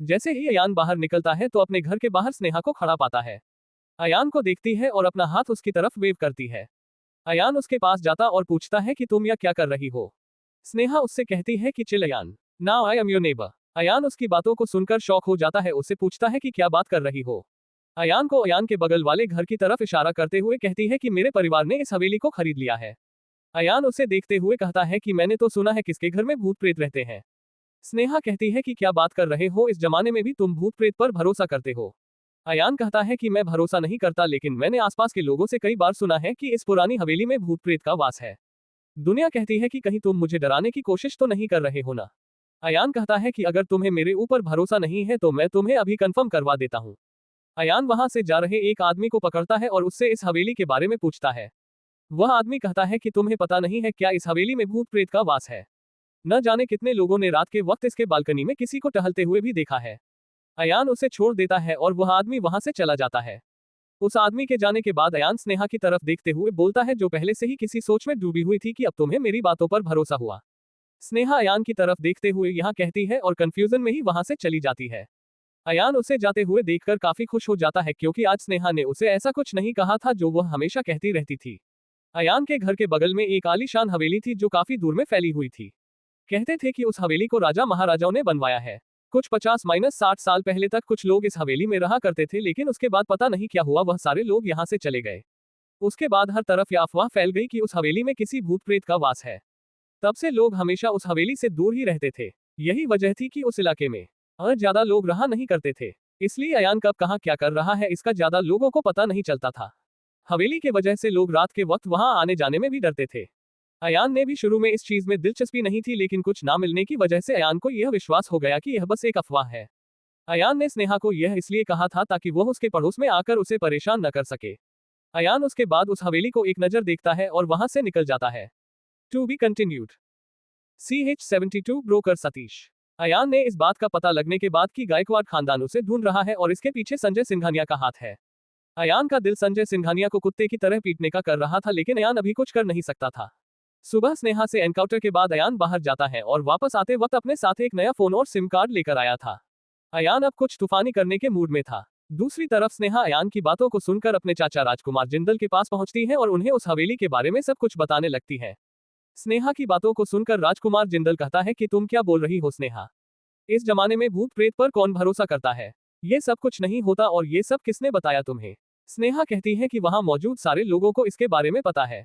जैसे ही अयान बाहर निकलता है तो अपने घर के बाहर स्नेहा को खड़ा पाता है। अयान को देखती है और अपना हाथ उसकी तरफ वेव करती है। अयान उसके पास जाता और पूछता है कि तुम यह क्या कर रही हो। स्नेहा उससे कहती है कि chill Ayan, now I am your neighbour. Ayan उसकी बातों को सुनकर शॉक हो जाता है, उससे पूछता है कि क्या बात कर रही हो। अयान को अयान के बगल वाले घर की तरफ इशारा करते हुए कहती है कि मेरे परिवार ने इस हवेली को खरीद लिया है। अयान उसे देखते हुए कहता है कि मैंने तो सुना है किसके घर में भूत प्रेत रहते हैं। स्नेहा कहती है कि क्या बात कर रहे हो, इस जमाने में भी तुम भूत प्रेत पर भरोसा करते हो। अयान कहता है कि मैं भरोसा नहीं करता, लेकिन मैंने आसपास के लोगों से कई बार सुना है कि इस पुरानी हवेली में भूत प्रेत का वास है। दुनिया कहती है कि कहीं तुम मुझे डराने की कोशिश तो नहीं कर रहे हो ना। अयान कहता है कि अगर तुम्हें मेरे ऊपर भरोसा नहीं है तो मैं तुम्हें अभी कंफर्म करवा देता हूँ। अयान वहां से जा रहे एक आदमी को पकड़ता है और उससे इस हवेली के बारे में पूछता है। वह आदमी कहता है कि तुम्हें पता नहीं है क्या इस हवेली में भूत प्रेत का वास है। न जाने कितने लोगों ने रात के वक्त इसके बालकनी में किसी को टहलते हुए भी देखा है। अयान उसे छोड़ देता है और वह आदमी वहां से चला जाता है। उस आदमी के जाने के बाद अयान स्नेहा की तरफ देखते हुए बोलता है, जो पहले से ही किसी सोच में डूबी हुई थी, कि अब तुम्हें मेरी बातों पर भरोसा हुआ। स्नेहा अयान की तरफ देखते हुए यहाँ कहती है और कंफ्यूजन में ही वहां से चली जाती है। अयान उसे जाते हुए देखकर काफी खुश हो जाता है क्योंकि आज स्नेहा ने उसे ऐसा कुछ नहीं कहा था जो वह हमेशा कहती रहती थी। अयान के घर के बगल में एक आलीशान हवेली थी जो काफी दूर में फैली हुई थी। कहते थे कि उस हवेली को राजा महाराजाओं ने बनवाया है। कुछ 50-60 साल पहले तक कुछ लोग इस हवेली में रहा करते थे, लेकिन उसके बाद पता नहीं क्या हुआ, वह सारे लोग यहाँ से चले गए। उसके बाद हर तरफ यह अफवाह फैल गई कि उस हवेली में किसी भूत प्रेत का वास है। तब से लोग हमेशा उस हवेली से दूर ही रहते थे। यही वजह थी कि उस इलाके में ज्यादा लोग रहा नहीं करते थे। इसलिए अयान कब कहाँ क्या कर रहा है इसका ज्यादा लोगों को पता नहीं चलता था। हवेली के वजह से लोग रात के वक्त वहां आने जाने में भी डरते थे। अयान ने भी शुरू में इस चीज में दिलचस्पी नहीं थी, लेकिन कुछ ना मिलने की वजह से अयान को यह विश्वास हो गया कि यह बस एक अफवाह है। अयान ने स्नेहा को यह इसलिए कहा था ताकि वह उसके पड़ोस में आकर उसे परेशान न कर सके। अयान उसके बाद उस हवेली को एक नजर देखता है और वहां से निकल जाता है। To be continued. CH-72 broker Satish. Ayan ने इस बात का पता लगने के बाद कि गायकवाड़ खानदान उसे ढूंढ रहा है और इसके पीछे संजय सिंघानिया का हाथ है। अयान का दिल संजय सिंघानिया को कुत्ते की तरह पीटने का कर रहा था, लेकिन अयान अभी कुछ कर नहीं सकता था। सुबह स्नेहा से एनकाउंटर के बाद अयान बाहर जाता है और वापस आते वक्त अपने साथ एक नया फोन और सिम कार्ड लेकर आया था। अयान अब कुछ तूफानी करने के मूड में था। दूसरी तरफ स्नेहा अयान की बातों को सुनकर अपने चाचा राजकुमार जिंदल के पास पहुंचती है और उन्हें उस हवेली के बारे में सब कुछ बताने लगती है। स्नेहा की बातों को सुनकर राजकुमार जिंदल कहता है कि तुम क्या बोल रही हो स्नेहा, इस जमाने में भूत प्रेत पर कौन भरोसा करता है, ये सब कुछ नहीं होता और ये सब किसने बताया तुम्हें। स्नेहा कहती है कि वहां मौजूद सारे लोगों को इसके बारे में पता है,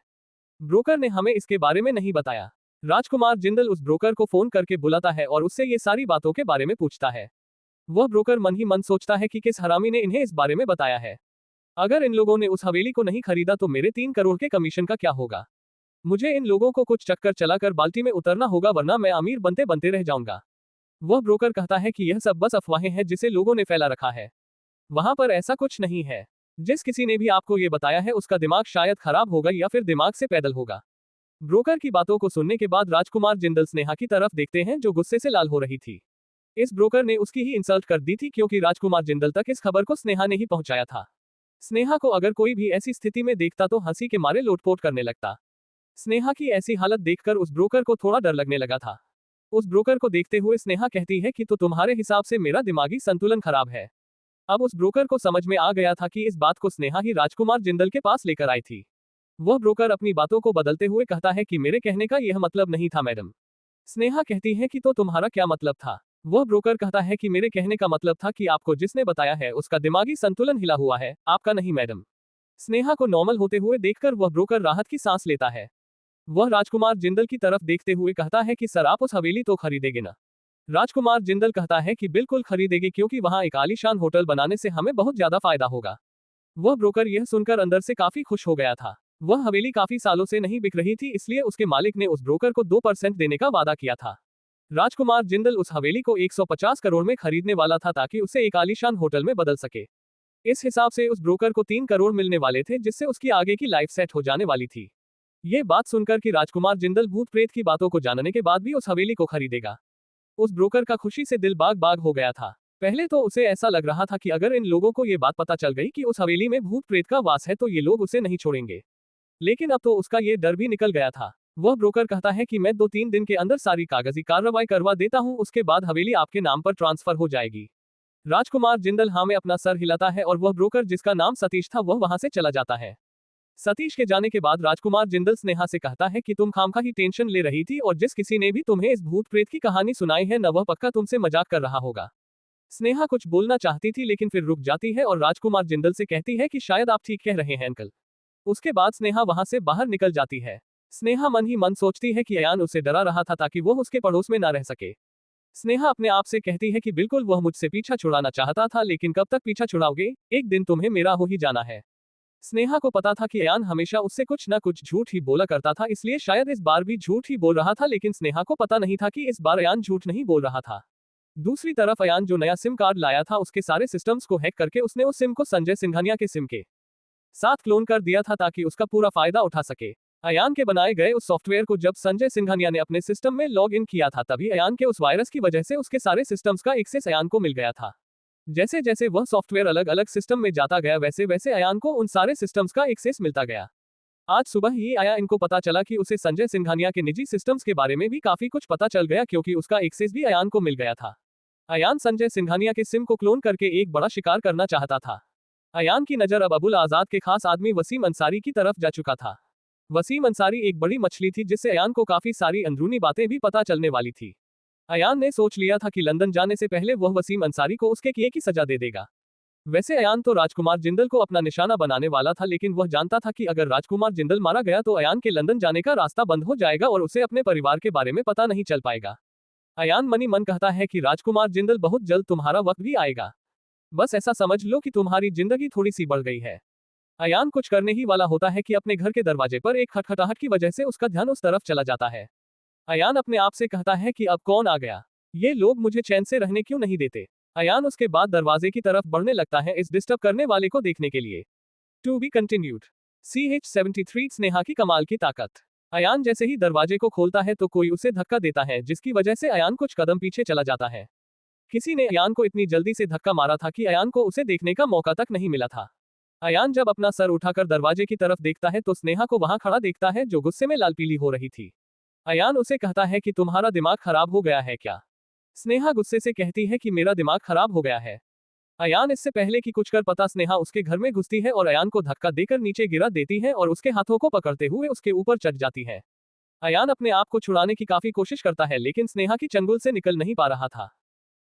ब्रोकर ने हमें इसके बारे में नहीं बताया। राजकुमार जिंदल उस ब्रोकर को फोन करके बुलाता है और उससे ये सारी बातों के बारे में पूछता है। वह ब्रोकर मन ही मन सोचता है कि किस हरामी ने इन्हें इस बारे में बताया है। अगर इन लोगों ने उस हवेली को नहीं खरीदा तो मेरे 3 करोड़ के कमीशन का क्या होगा। मुझे इन लोगों को कुछ चक्कर चलाकर बाल्टी में उतरना होगा, वरना मैं अमीर बनते बनते रह जाऊंगा। वह ब्रोकर कहता है कि यह सब बस अफवाहें हैं जिसे लोगों ने फैला रखा है, वहां पर ऐसा कुछ नहीं है। जिस किसी ने भी आपको ये बताया है उसका दिमाग शायद खराब होगा या फिर दिमाग से पैदल होगा। ब्रोकर की बातों को सुनने के बाद राजकुमार जिंदल स्नेहा की तरफ देखते हैं जो गुस्से से लाल हो रही थी। इस ब्रोकर ने उसकी ही इंसल्ट कर दी थी क्योंकि राजकुमार जिंदल तक इस खबर को स्नेहा ने ही पहुंचाया था। स्नेहा को अगर कोई भी ऐसी स्थिति में देखता तो हंसी के मारे लोटपोट करने लगता। स्नेहा की ऐसी हालत देखकर उस ब्रोकर को थोड़ा डर लगने लगा था। उस ब्रोकर को देखते हुए स्नेहा कहती है कि तो तुम्हारे हिसाब से मेरा दिमागी संतुलन खराब है। अब उस ब्रोकर को समझ में आ गया था कि इस बात को स्नेहा ही राजकुमार जिंदल के पास लेकर आई थी। वह ब्रोकर अपनी बातों को बदलते हुए कहता है कि मेरे कहने का यह मतलब नहीं था मैडम। स्नेहा कहती है कि तो तुम्हारा क्या मतलब था। वह ब्रोकर कहता है कि मेरे कहने का मतलब था कि आपको जिसने बताया है उसका दिमागी संतुलन हिला हुआ है, आपका नहीं मैडम। स्नेहा को नॉर्मल होते हुए देखकर वह ब्रोकर राहत की सांस लेता है। वह राजकुमार जिंदल की तरफ देखते हुए कहता है कि सर आप उस हवेली तो खरीदेंगे ना। राजकुमार जिंदल कहता है कि बिल्कुल खरीदेंगे, क्योंकि वहां एक आलीशान होटल बनाने से हमें बहुत ज्यादा फायदा होगा। वह ब्रोकर यह सुनकर अंदर से काफी खुश हो गया था। वह हवेली काफी सालों से नहीं बिक रही थी, इसलिए उसके मालिक ने उस ब्रोकर को 2% देने का वादा किया था। राजकुमार जिंदल उस हवेली को 150 करोड़ में खरीदने वाला था ताकि उसे एक आलीशान होटल में बदल सके। इस हिसाब से उस ब्रोकर को 3 करोड़ मिलने वाले थे, जिससे उसकी आगे की लाइफ सेट हो जाने वाली थी। ये बात सुनकर कि राजकुमार जिंदल भूत प्रेत की बातों को जानने के बाद भी उस हवेली को खरीदेगा, उस ब्रोकर का खुशी से दिल बाग बाग हो गया था। पहले तो उसे ऐसा लग रहा था कि अगर इन लोगों को ये बात पता चल गई कि उस हवेली में भूत प्रेत का वास है तो ये लोग उसे नहीं छोड़ेंगे, लेकिन अब तो उसका ये डर भी निकल गया था। वह ब्रोकर कहता है कि मैं 2-3 दिन के अंदर सारी कागजी कार्रवाई करवा देता हूं, उसके बाद हवेली आपके नाम पर ट्रांसफर हो जाएगी। राजकुमार जिंदल हाँ में अपना सर हिलाता है और वह ब्रोकर जिसका नाम सतीश था वह वहां से चला जाता है। सतीश के जाने के बाद राजकुमार जिंदल स्नेहा से कहता है कि तुम खामखा ही टेंशन ले रही थी और जिस किसी ने भी तुम्हें इस भूत प्रेत की कहानी सुनाई है न वह पक्का तुमसे मजाक कर रहा होगा। स्नेहा कुछ बोलना चाहती थी लेकिन फिर रुक जाती है और राजकुमार जिंदल से कहती है कि शायद आप ठीक कह रहे हैं अंकल। उसके बाद स्नेहा वहां से बाहर निकल जाती है। स्नेहा मन ही मन सोचती है कि अयान उसे डरा रहा था ताकि वह उसके पड़ोस में ना रह सके। स्नेहा अपने आप से कहती है कि बिल्कुल वह मुझसे पीछा छुड़ाना चाहता था, लेकिन कब तक पीछा छुड़ाओगे, एक दिन तुम्हें मेरा हो ही जाना है। स्नेहा को पता था कि अयान हमेशा उससे कुछ न कुछ झूठ ही बोला करता था, इसलिए शायद इस बार भी झूठ ही बोल रहा था, लेकिन स्नेहा को पता नहीं था कि इस बार अयान झूठ नहीं बोल रहा था। दूसरी तरफ अयान जो नया सिम कार्ड लाया था उसके सारे सिस्टम्स को हैक करके उसने उस सिम को संजय सिंघानिया के सिम के साथ क्लोन कर दिया था ताकि उसका पूरा फायदा उठा सके। अयान के बनाए गए उस सॉफ्टवेयर को जब संजय सिंघानिया ने अपने सिस्टम में लॉग इन किया था तभी अयान के उस वायरस की वजह से उसके सारे सिस्टम्स का एक्सेस अयान को मिल गया था। जैसे जैसे वह सॉफ्टवेयर अलग अलग सिस्टम में जाता गया वैसे वैसे अयान को उन सारे सिस्टम्स का एक्सेस मिलता गया। आज सुबह ही आया इनको पता चला कि उसे संजय सिंघानिया के निजी सिस्टम्स के बारे में भी काफी कुछ पता चल गया, क्योंकि उसका एक्सेस भी अयान को मिल गया था। अयान संजय सिंघानिया के सिम को क्लोन करके एक बड़ा शिकार करना चाहता था। अयान की नजर अब अबुल आजाद के खास आदमी वसीम अंसारी की तरफ जा चुका था। वसीम अंसारी एक बड़ी मछली थी जिससे अयान को काफी सारी अंदरूनी बातें भी पता चलने वाली थी। अयान ने सोच लिया था कि लंदन जाने से पहले वह वसीम अंसारी को उसके किए की सजा दे देगा। वैसे अयान तो राजकुमार जिंदल को अपना निशाना बनाने वाला था, लेकिन वह जानता था कि अगर राजकुमार जिंदल मारा गया तो अयान के लंदन जाने का रास्ता बंद हो जाएगा और उसे अपने परिवार के बारे में पता नहीं चल पाएगा। अयान मनी मन कहता है कि राजकुमार जिंदल बहुत जल्द तुम्हारा वक्त भी आएगा, बस ऐसा समझ लो कि तुम्हारी जिंदगी थोड़ी सी बढ़ गई है। अयान कुछ करने ही वाला होता है कि अपने घर के दरवाजे पर एक खटखटाहट की वजह से उसका ध्यान उस तरफ चला जाता है। अयान अपने आप से कहता है कि अब कौन आ गया, ये लोग मुझे चैन से रहने क्यों नहीं देते। अयान उसके बाद दरवाजे की तरफ बढ़ने लगता है इस डिस्टर्ब करने वाले को देखने के लिए। To be continued. CH-73 Sneha की कमाल की ताकत। अयान जैसे ही दरवाजे को खोलता है तो कोई उसे धक्का देता है, जिसकी वजह से अयान कुछ कदम पीछे चला जाता है। किसी ने अयान को इतनी जल्दी से धक्का मारा था कि अयान को उसे देखने का मौका तक नहीं मिला था। अयान जब अपना सर उठाकर दरवाजे की तरफ देखता है तो स्नेहा को वहां खड़ा देखता है जो गुस्से में लाल पीली हो रही थी। अयान उसे कहता है कि तुम्हारा दिमाग खराब हो गया है क्या। स्नेहा गुस्से से कहती है कि मेरा दिमाग खराब हो गया है। अयान इससे पहले कि कुछ कर पता स्नेहा उसके घर में घुसती है और अयान को धक्का देकर नीचे गिरा देती है और उसके हाथों को पकड़ते हुए उसके ऊपर चढ़ जाती है। अयान अपने आप को छुड़ाने की काफी कोशिश करता है, लेकिन स्नेहा की चंगुल से निकल नहीं पा रहा था।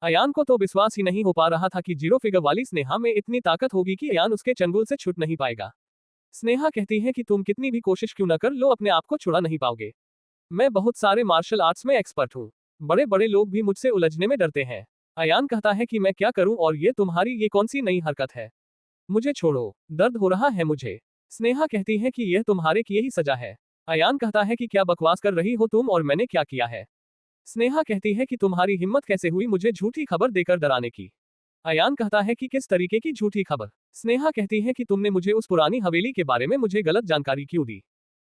अयान को तो विश्वास ही नहीं हो पा रहा था कि जीरो फिगर वाली स्नेहा में इतनी ताकत होगी कि अयान उसके चंगुल से छूट नहीं पाएगा। स्नेहा कहती है कि तुम कितनी भी कोशिश क्यों न कर लो अपने आप को छुड़ा नहीं पाओगे। मैं बहुत सारे मार्शल आर्ट्स में एक्सपर्ट हूँ, बड़े बड़े लोग भी मुझसे उलझने में डरते हैं। अयान कहता है कि मैं क्या करूं और ये तुम्हारी ये कौन सी नई हरकत है, मुझे छोड़ो, दर्द हो रहा है मुझे। स्नेहा कहती है कि यह तुम्हारे किए ही सजा है। अयान कहता है कि क्या बकवास कर रही हो तुम और मैंने क्या किया है। स्नेहा कहती है कि तुम्हारी हिम्मत कैसे हुई मुझे झूठी खबर देकर डराने की। अयान कहता है कि किस तरीके की झूठी खबर। स्नेहा कहती है कि तुमने मुझे उस पुरानी हवेली के बारे में मुझे गलत जानकारी क्यों दी।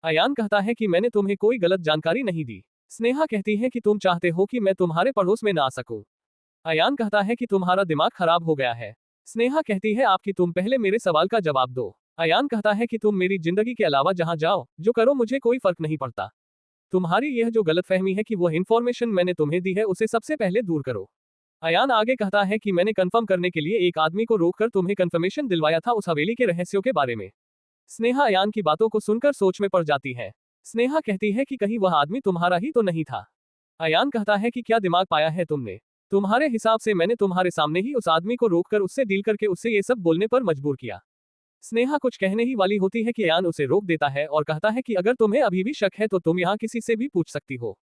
अयान कहता है कि मैंने तुम्हें कोई गलत जानकारी नहीं दी। स्नेहा कहती है कि तुम चाहते हो कि मैं तुम्हारे पड़ोस में ना आ सकूं। अयान कहता है कि तुम्हारा दिमाग खराब हो गया है। स्नेहा कहती है आपकी तुम पहले मेरे सवाल का जवाब दो। अयान कहता है कि तुम मेरी जिंदगी के अलावा जहां जाओ जो करो मुझे कोई फर्क नहीं पड़ता। तुम्हारी यह जो गलतफहमी है कि वह इंफॉर्मेशन मैंने तुम्हें दी है उसे सबसे पहले दूर करो। अयान आगे कहता है कि मैंने कंफर्म करने के लिए एक आदमी को रोककर तुम्हें कंफर्मेशन दिलवाया था उस हवेली के रहस्यों के बारे में। स्नेहा अयान की बातों को सुनकर सोच में पड़ जाती है। स्नेहा कहती है कि कहीं वह आदमी तुम्हारा ही तो नहीं था। अयान कहता है कि क्या दिमाग पाया है तुमने, तुम्हारे हिसाब से मैंने तुम्हारे सामने ही उस आदमी को रोककर उससे डील करके उससे ये सब बोलने पर मजबूर किया। स्नेहा कुछ कहने ही वाली होती है कि अयान उसे रोक देता है और कहता है कि अगर तुम्हें अभी भी शक है तो तुम यहाँ किसी से भी पूछ सकती हो।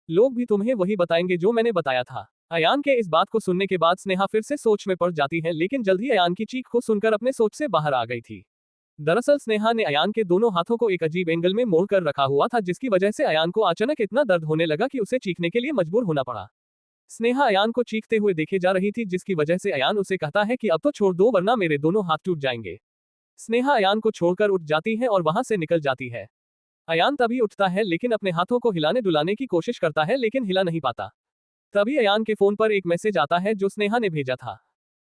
लोग भी तुम्हें वही बताएंगे जो मैंने बताया था। अयान के इस बात को सुनने के बाद स्नेहा फिर से सोच में पड़ जाती है, लेकिन जल्द ही अयान की चीख को सुनकर अपने सोच से बाहर आ गई थी। दरअसल स्नेहा ने अयान के दोनों हाथों को एक अजीब एंगल में मोड़ कर रखा हुआ था, जिसकी वजह से अयान को अचानक इतना दर्द होने लगा कि उसे चीखने के लिए मजबूर होना पड़ा। स्नेहा अयान को चीखते हुए देखे जा रही थी, जिसकी वजह से अयान उसे कहता है कि अब तो छोड़ दो वरना मेरे दोनों हाथ टूट जाएंगे। स्नेहा अयान को छोड़कर उठ जाती है और वहां से निकल जाती है। अयान तभी उठता है लेकिन अपने हाथों को हिलाने डुलाने की कोशिश करता है लेकिन हिला नहीं पाता। तभी अयान के फोन पर एक मैसेज आता है जो स्नेहा ने भेजा था।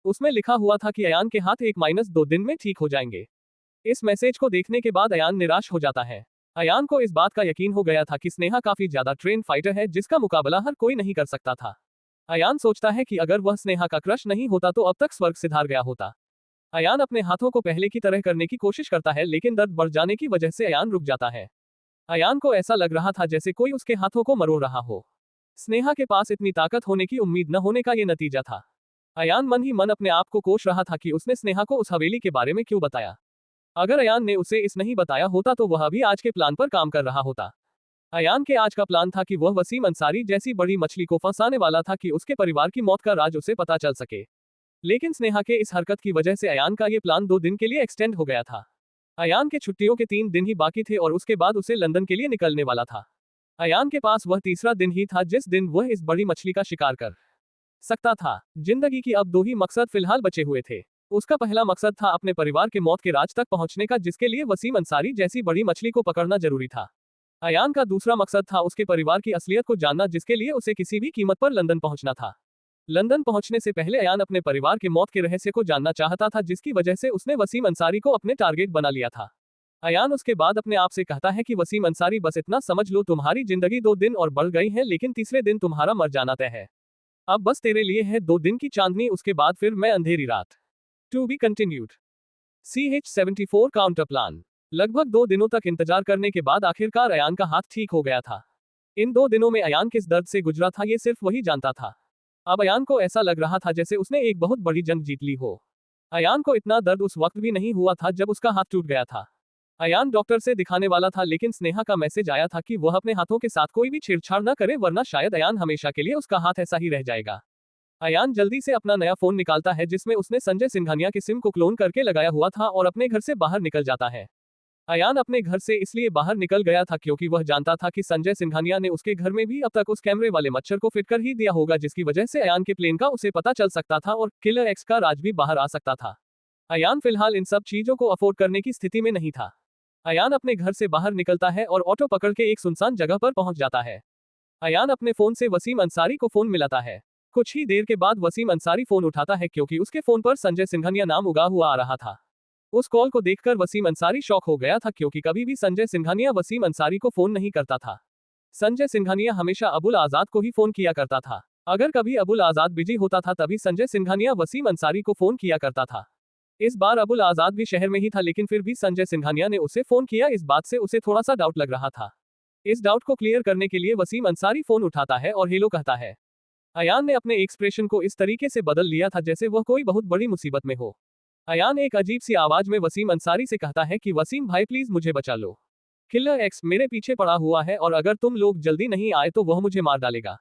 उसमें लिखा हुआ था कि अयान के हाथ 1-2 दिन में ठीक हो जाएंगे। इस मैसेज को देखने के बाद अयान निराश हो जाता है। अयान को इस बात का यकीन हो गया था कि स्नेहा काफी ज्यादा ट्रेन फाइटर है, जिसका मुकाबला हर कोई नहीं कर सकता था। अयान सोचता है कि अगर वह स्नेहा का क्रश नहीं होता तो अब तक स्वर्ग सिधार गया होता। अयान अपने हाथों को पहले की तरह करने की कोशिश करता है लेकिन दर्द बढ़ जाने की वजह से अयान रुक जाता है। अयान को ऐसा लग रहा था जैसे कोई उसके हाथों को मरोड़ रहा हो। स्नेहा के पास इतनी ताकत होने की उम्मीद न होने का ये नतीजा था। अयान मन ही मन अपने आप को कोस रहा था कि उसने स्नेहा को उस हवेली के बारे में क्यों बताया। अगर अयान ने उसे इस नहीं बताया होता तो वह भी आज के प्लान पर काम कर रहा होता। अयान के आज का प्लान था कि वह वसीम अंसारी जैसी बड़ी मछली को फंसाने वाला था कि उसके परिवार की मौत का राज उसे पता चल सके। लेकिन स्नेहा के इस हरकत की वजह से अयान का ये प्लान 2 दिन के लिए एक्सटेंड हो गया था। अयान के छुट्टियों के 3 दिन ही बाकी थे और उसके बाद उसे लंदन के लिए निकलने वाला था। अयान के पास वह तीसरा दिन ही था जिस दिन वह इस बड़ी मछली का शिकार कर सकता था। जिंदगी की अब 2 ही मकसद फिलहाल बचे हुए थे। उसका पहला मकसद था अपने परिवार के मौत के राज तक पहुंचने का, जिसके लिए वसीम अंसारी जैसी बड़ी मछली को पकड़ना जरूरी था। अयान का दूसरा मकसद था उसके परिवार की असलियत को जानना, जिसके लिए उसे किसी भी कीमत पर लंदन पहुंचना था। लंदन पहुंचने से पहले अयान अपने परिवार के मौत के रहस्य को जानना चाहता था, जिसकी वजह से उसने वसीम अंसारी को अपने टारगेट बना लिया था। अयान उसके बाद अपने आप से कहता है कि वसीम अंसारी बस इतना समझ लो, तुम्हारी जिंदगी 2 दिन और बढ़ गई है लेकिन तीसरे दिन तुम्हारा मर जाना तय है। अब बस तेरे लिए है 2 दिन की चांदनी, उसके बाद फिर मैं अंधेरी रात। To be continued. CH-74 counter plan. लगभग 2 दिनों तक इंतजार करने के बाद आखिरकार अयान का हाथ ठीक हो गया था। इन 2 दिनों में अयान किस दर्द से गुजरा था ये सिर्फ वही जानता था। अब अयान को ऐसा लग रहा था जैसे उसने एक बहुत बड़ी जंग जीत ली हो। अयान को इतना दर्द उस वक्त भी नहीं हुआ था जब उसका हाथ टूट गया था। अयान डॉक्टर से दिखाने वाला था लेकिन स्नेहा का मैसेज आया था कि वह अपने हाथों के साथ कोई भी छेड़छाड़ न करे वरना शायद अयान हमेशा के लिए उसका हाथ ऐसा ही रह जाएगा। अयान जल्दी से अपना नया फोन निकालता है जिसमें उसने संजय सिंघानिया के सिम को क्लोन करके लगाया हुआ था और अपने घर से बाहर निकल जाता है। अयान अपने घर से इसलिए बाहर निकल गया था क्योंकि वह जानता था कि संजय सिंघानिया ने उसके घर में भी अब तक उस कैमरे वाले मच्छर को फिट कर ही दिया होगा, जिसकी वजह से अयान के प्लेन का उसे पता चल सकता था और किलर एक्स का राज भी बाहर आ सकता था। अयान फिलहाल इन सब चीजों को अफोर्ड करने की स्थिति में नहीं था। अयान अपने घर से बाहर निकलता है और ऑटो पकड़ के एक सुनसान जगह पर पहुंच जाता है। अयान अपने फोन से वसीम अंसारी को फोन मिलाता है। कुछ ही देर के बाद वसीम अंसारी फोन उठाता है क्योंकि उसके फोन पर संजय सिंघानिया नाम उगा हुआ आ रहा था। उस कॉल को देखकर वसीम अंसारी शॉक हो गया था क्योंकि कभी भी संजय सिंघानिया वसीम अंसारी को फोन नहीं करता था। संजय सिंघानिया हमेशा अबुल आजाद को ही फोन किया करता था। अगर कभी अबुल आजाद बिजी होता था तभी संजय सिंघानिया वसीम अंसारी को फोन किया करता था। इस बार अबुल आजाद भी शहर में ही था लेकिन फिर भी संजय सिंघानिया ने उसे फोन किया। इस बात से उसे थोड़ा सा डाउट लग रहा था। इस डाउट को क्लियर करने के लिए वसीम अंसारी फोन उठाता है और हेलो कहता है। अयान ने अपने एक्सप्रेशन को इस तरीके से बदल लिया था जैसे वह कोई बहुत बड़ी मुसीबत में हो। अयान एक अजीब सी आवाज में वसीम अंसारी से कहता है कि वसीम भाई प्लीज मुझे बचा लो। किलर एक्स मेरे पीछे पड़ा हुआ है और अगर तुम लोग जल्दी नहीं आए तो वह मुझे मार डालेगा।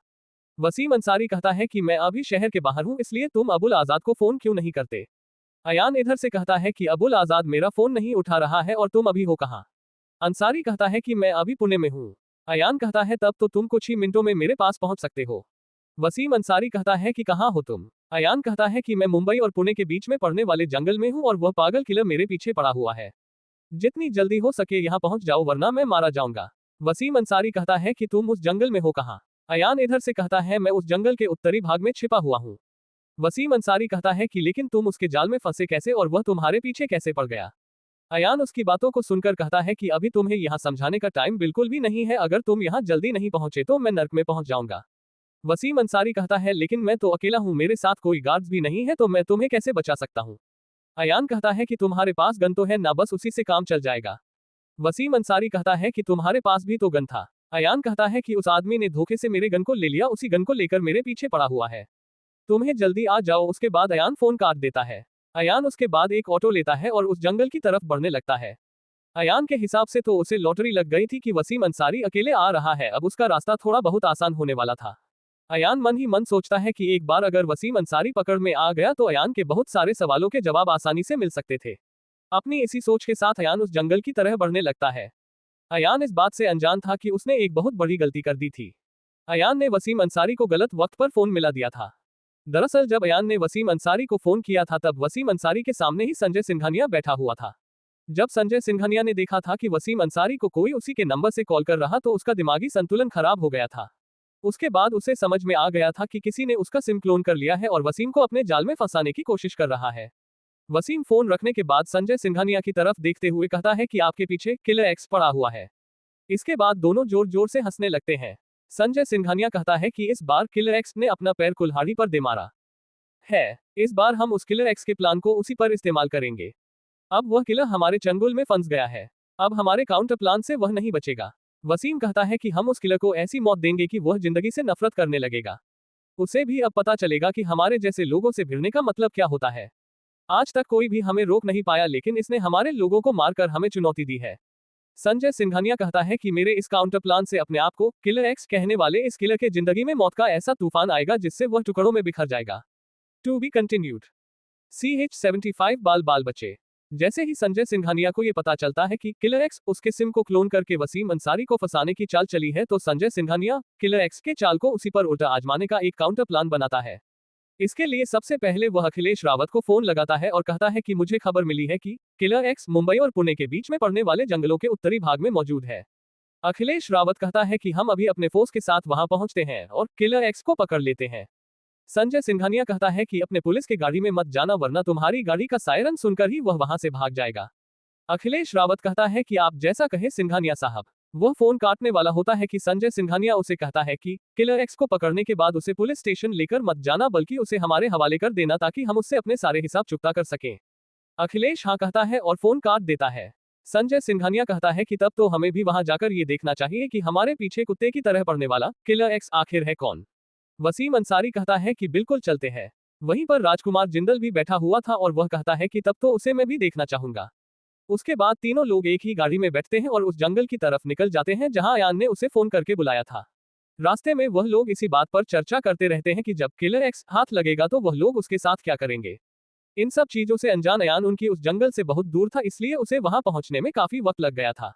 वसीम अंसारी कहता है कि मैं अभी शहर के बाहर हूं इसलिए तुम अबुल आजाद को फोन क्यों नहीं करते। अयान इधर से कहता है कि अबुल आजाद मेरा फोन नहीं उठा रहा है और तुम अभी हो कहां। अंसारी कहता है कि मैं अभी पुणे में हूं। अयान कहता है तब तो तुम कुछ ही मिनटों में मेरे पास पहुंच सकते हो। वसीम अंसारी कहता है कि कहां हो तुम। अयान कहता है कि मैं मुंबई और पुणे के बीच में पड़ने वाले जंगल में हूं और वह पागल किलर मेरे पीछे पड़ा हुआ है। जितनी जल्दी हो सके यहां पहुंच जाओ वरना मैं मारा जाऊंगा। वसीम अंसारी कहता है कि तुम उस जंगल में हो कहां। अयान इधर से कहता है मैं उस जंगल के उत्तरी भाग में छिपा हुआ हूं। वसीम अंसारी कहता है कि लेकिन तुम उसके जाल में फंसे कैसे और वह तुम्हारे पीछे कैसे पड़ गया। अयान उसकी बातों को सुनकर कहता है कि अभी तुम्हें यहाँ समझाने का टाइम बिल्कुल भी नहीं है, अगर तुम यहाँ जल्दी नहीं पहुंचे तो मैं नर्क में पहुंच जाऊंगा। वसीम अंसारी कहता है लेकिन मैं तो अकेला हूं, मेरे साथ कोई गार्ड्स भी नहीं है तो मैं तुम्हें कैसे बचा सकता हूं। अयान कहता है कि तुम्हारे पास गन तो है ना, बस उसी से काम चल जाएगा। वसीम अंसारी कहता है कि तुम्हारे पास भी तो गन था। अयान कहता है कि उस आदमी ने धोखे से मेरे गन को ले लिया, उसी गन को लेकर मेरे पीछे पड़ा हुआ है। तुम्हें जल्दी आ जाओ। उसके बाद अयान फोन काट देता है। अयान उसके बाद एक ऑटो लेता है और उस जंगल की तरफ बढ़ने लगता है। अयान के हिसाब से तो उसे लॉटरी लग गई थी कि वसीम अंसारी अकेले आ रहा है, अब उसका रास्ता थोड़ा बहुत आसान होने वाला था। अयान मन ही मन सोचता है कि एक बार अगर वसीम अंसारी पकड़ में आ गया तो अयान के बहुत सारे सवालों के जवाब आसानी से मिल सकते थे। अपनी इसी सोच के साथ अयान उस जंगल की तरह बढ़ने लगता है। अयान इस बात से अनजान था कि उसने एक बहुत बड़ी गलती कर दी थी। अयान ने वसीम अंसारी को गलत वक्त पर फोन मिला दिया था। दरअसल जब अयान ने वसीम अंसारी को फोन किया था तब वसीम अंसारी के सामने ही संजय सिंघानिया बैठा हुआ था। जब संजय सिंघानिया ने देखा था कि वसीम अंसारी को कोई उसी के नंबर से कॉल कर रहा तो उसका दिमागी संतुलन खराब हो गया था। उसके बाद उसे समझ में आ गया था कि किसी ने उसका सिम क्लोन कर लिया है और वसीम को अपने जाल में फंसाने की कोशिश कर रहा है। वसीम फोन रखने के बाद संजय सिंघानिया की तरफ देखते हुए कहता है कि आपके पीछे किलर एक्स पड़ा हुआ है। इसके बाद दोनों जोर जोर से हंसने लगते हैं। संजय सिंघानिया कहता है कि इस बार किलर एक्स ने अपना पैर कुल्हाड़ी पर दे मारा है। इस बार हम उस किलर एक्स के प्लान को उसी पर इस्तेमाल करेंगे। अब वह किलर हमारे चंगुल में फंस गया है। अब हमारे काउंटर प्लान से वह नहीं बचेगा। वसीम कहता है कि हम उस किलर को ऐसी मौत देंगे कि वह जिंदगी से नफरत करने लगेगा। उसे भी अब पता चलेगा कि हमारे जैसे लोगों से भिड़ने का मतलब क्या होता है। आज तक कोई भी हमें रोक नहीं पाया, लेकिन इसने हमारे लोगों को मारकर हमें चुनौती दी है। संजय सिंघानिया कहता है कि मेरे इस काउंटर प्लान से अपने आप को किलर एक्स कहने वाले इस किलर के जिंदगी में मौत का ऐसा तूफान आएगा जिससे वह टुकड़ों में बिखर जाएगा। To be continued. CH75 बाल बाल बचे। जैसे ही संजय सिंघानिया को यह पता चलता है कि किलर एक्स उसके सिम को क्लोन करके वसीम अंसारी को फंसाने की चाल चली है तो संजय सिंघानिया किलर एक्स के चाल को उसी पर उल्टा आजमाने का एक काउंटर प्लान बनाता है। इसके लिए सबसे पहले वह अखिलेश रावत को फोन लगाता है और कहता है कि मुझे खबर मिली है कि किलर एक्स मुंबई और पुणे के बीच में पड़ने वाले जंगलों के उत्तरी भाग में मौजूद है। अखिलेश रावत कहता है कि हम अभी अपने फोर्स के साथ वहां पहुंचते हैं और किलर एक्स को पकड़ लेते हैं। संजय सिंघानिया कहता है कि अपने पुलिस की गाड़ी में मत जाना वरना तुम्हारी गाड़ी का सायरन सुनकर ही वह वहां से भाग जाएगा। अखिलेश रावत कहता है कि आप जैसा कहे सिंघानिया साहब। वह फोन काटने वाला होता है कि संजय सिंघानिया उसे कहता है कि किलर एक्स को पकड़ने के बाद उसे पुलिस स्टेशन लेकर मत जाना बल्कि उसे हमारे हवाले कर देना ताकि हम उससे अपने सारे हिसाब चुकता कर सकें। अखिलेश हाँ कहता है और फोन काट देता है। संजय सिंघानिया कहता है कि तब तो हमें भी वहां जाकर ये देखना चाहिए कि हमारे पीछे कुत्ते की तरह पड़ने वाला किलर एक्स आखिर है कौन। वसीम अंसारी कहता है कि बिल्कुल चलते हैं। वहीं पर राजकुमार जिंदल भी बैठा हुआ था और वह कहता है कि तब तो उसे मैं भी देखना चाहूंगा। उसके बाद तीनों लोग एक ही गाड़ी में बैठते हैं और उस जंगल की तरफ निकल जाते हैं जहां अयान ने उसे फोन करके बुलाया था। रास्ते में वह लोग इसी बात पर चर्चा करते रहते हैं कि जब किलर एक्स हाथ लगेगा तो वह लोग उसके साथ क्या करेंगे। इन सब चीजों से अनजान अयान उनकी उस जंगल से बहुत दूर था, इसलिए उसे वहां पहुंचने में काफी वक्त लग गया था।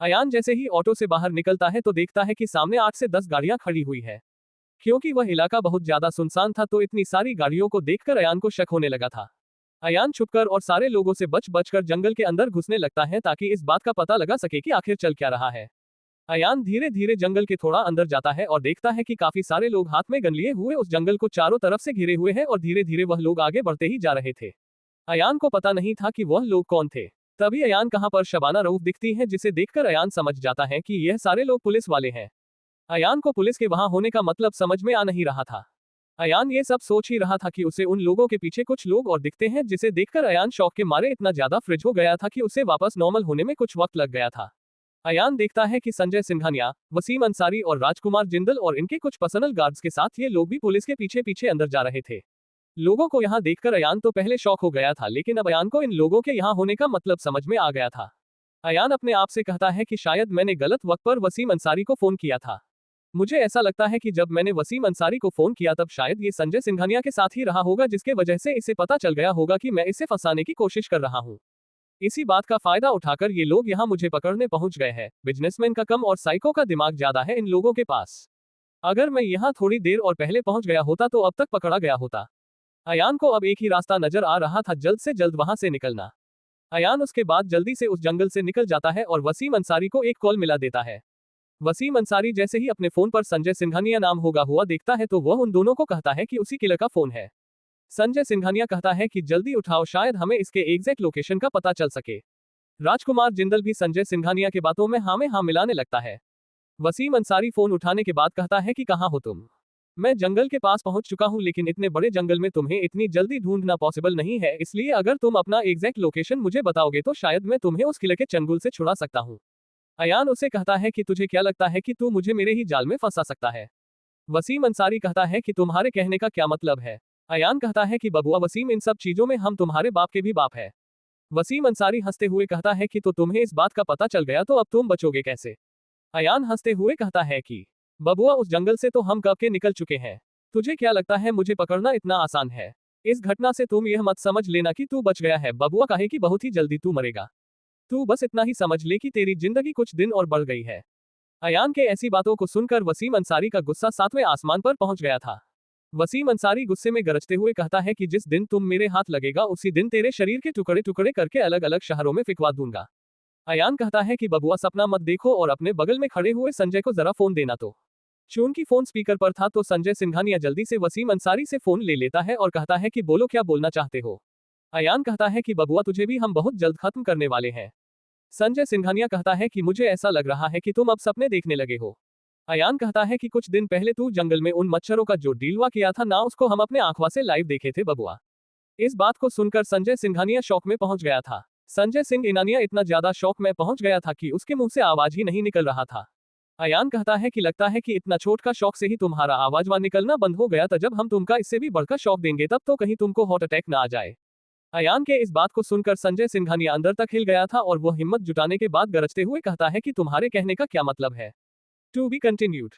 अयान जैसे ही ऑटो से बाहर निकलता है तो देखता है कि सामने 8 से 10 गाड़ियां खड़ी हुई है। क्योंकि वह इलाका बहुत ज्यादा सुनसान था तो इतनी सारी गाड़ियों को देखकर अयान को शक होने लगा था। अयान छुपकर और सारे लोगों से बच बचकर जंगल के अंदर घुसने लगता है ताकि इस बात का पता लगा सके कि आखिर चल क्या रहा है। अयान धीरे धीरे जंगल के थोड़ा अंदर जाता है और देखता है कि काफी सारे लोग हाथ में गन लिए हुए उस जंगल को चारों तरफ से घिरे हुए हैं और धीरे धीरे वह लोग आगे बढ़ते ही जा रहे थे। अयान को पता नहीं था कि वह लोग कौन थे। तभी अयान कहां पर शबाना रऊफ दिखती है जिसे देखकर अयान समझ जाता है कि यह सारे लोग पुलिस वाले हैं। अयान को पुलिस के वहां होने का मतलब समझ में आ नहीं रहा था। अयान ये सब सोच ही रहा था कि उसे उन लोगों के पीछे कुछ लोग और दिखते हैं जिसे देखकर अयान शौक के मारे इतना ज्यादा फ्रिज हो गया था कि उसे वापस नॉर्मल होने में कुछ वक्त लग गया था। अयान देखता है कि संजय सिंघानिया, वसीम अंसारी और राजकुमार जिंदल और इनके कुछ पर्सनल गार्ड्स के साथ ये लोग भी पुलिस के पीछे पीछे अंदर जा रहे थे। लोगों को यहाँ देखकर अयान तो पहले शौक हो गया था, लेकिन अब अयान को इन लोगों के यहाँ होने का मतलब समझ में आ गया था। अयान अपने आप से कहता है कि शायद मैंने गलत वक्त पर वसीम अंसारी को फोन किया था। मुझे ऐसा लगता है कि जब मैंने वसीम अंसारी को फोन किया तब शायद ये संजय सिंघानिया के साथ ही रहा होगा जिसके वजह से इसे पता चल गया होगा कि मैं इसे फंसाने की कोशिश कर रहा हूँ। इसी बात का फायदा उठाकर ये लोग यहाँ मुझे पकड़ने पहुंच गए हैं। बिजनेसमैन का कम और साइको का दिमाग ज्यादा है इन लोगों के पास। अगर मैं यहाँ थोड़ी देर और पहले पहुंच गया होता तो अब तक पकड़ा गया होता। अयान को अब एक ही रास्ता नजर आ रहा था, जल्द से जल्द वहां से निकलना। अयान उसके बाद जल्दी से उस जंगल से निकल जाता है और वसीम अंसारी को एक कॉल मिला देता है। वसीम अंसारी जैसे ही अपने फोन पर संजय सिंघानिया नाम होगा हुआ देखता है तो वह उन दोनों को कहता है कि उसी किलर का फोन है। संजय सिंघानिया कहता है कि जल्दी उठाओ, शायद हमें इसके एग्जैक्ट लोकेशन का पता चल सके। राजकुमार जिंदल भी संजय सिंघानिया के बातों में हाँ में हाँ मिलाने लगता है। वसीम अंसारी फोन उठाने के बाद कहता है कि कहाँ हो तुम? मैं जंगल के पास पहुंच चुका हूं, लेकिन इतने बड़े जंगल में तुम्हें इतनी जल्दी ढूंढना पॉसिबल नहीं है, इसलिए अगर तुम अपना एग्जैक्ट लोकेशन मुझे बताओगे तो शायद मैं तुम्हें उस किले के चंगुल से छुड़ा सकता हूं। अयान उसे कहता है कि तुझे क्या लगता है कि तू मुझे मेरे ही जाल में फंसा सकता है? वसीम अंसारी कहता है कि तुम्हारे कहने का क्या मतलब है। अयान कहता है कि बबुआ वसीम, इन सब चीजों में हम तुम्हारे बाप के भी बाप है। वसीम अंसारी हंसते हुए कहता है कि तो तुम्हें इस बात का पता चल गया तो अब तुम बचोगे कैसे। अयान हंसते हुए कहता है कि बबुआ, उस जंगल से तो हम कब के निकल चुके हैं। तुझे क्या लगता है मुझे पकड़ना इतना आसान है। इस घटना से तुम यह मत समझ लेना कि तू बच गया है बबुआ, काहे कि बहुत ही जल्दी तू मरेगा। तू बस इतना ही समझ ले कि तेरी जिंदगी कुछ दिन और बढ़ गई है। अयान के ऐसी बातों को सुनकर वसीम अंसारी का गुस्सा 7वें आसमान पर पहुंच गया था। वसीम अंसारी गुस्से में गरजते हुए कहता है कि जिस दिन तुम मेरे हाथ लगेगा उसी दिन तेरे शरीर के टुकड़े टुकड़े करके अलग अलग शहरों में फिकवा दूंगा। अयान कहता है कि बबुआ, सपना मत देखो और अपने बगल में खड़े हुए संजय को जरा फोन देना। तो चूंकि फोन स्पीकर पर था तो संजय सिंघानिया जल्दी से वसीम अंसारी से फोन ले लेता है और कहता है कि बोलो, क्या बोलना चाहते हो। अयान कहता है कि बबुआ, तुझे भी हम बहुत जल्द खत्म करने वाले हैं। संजय सिंघानिया कहता है कि मुझे ऐसा लग रहा है कि तुम अब सपने देखने लगे हो। अयान कहता है कि कुछ दिन पहले तू जंगल में उन मच्छरों का जो डीलवा किया था ना, उसको हम अपने आंखों से लाइव देखे थे बबुआ। इस बात को सुनकर संजय सिंघानिया शौक में पहुंच गया था। संजय सिंह इनानिया इतना ज्यादा शौक में पहुंच गया था कि उसके मुंह से आवाज ही नहीं निकल रहा था। अयान कहता है कि लगता है कि इतना छोट का शौक से ही तुम्हारा आवाज वहां निकलना बंद हो गया था। जब हम तुमका इससे भी बढ़कर शौक देंगे तब तो कहीं तुमको हार्ट अटैक ना आ जाए। अयान के इस बात को सुनकर संजय सिंघानिया अंदर तक हिल गया था और वो हिम्मत जुटाने के बाद गरजते हुए कहता है कि तुम्हारे कहने का क्या मतलब है। To be continued.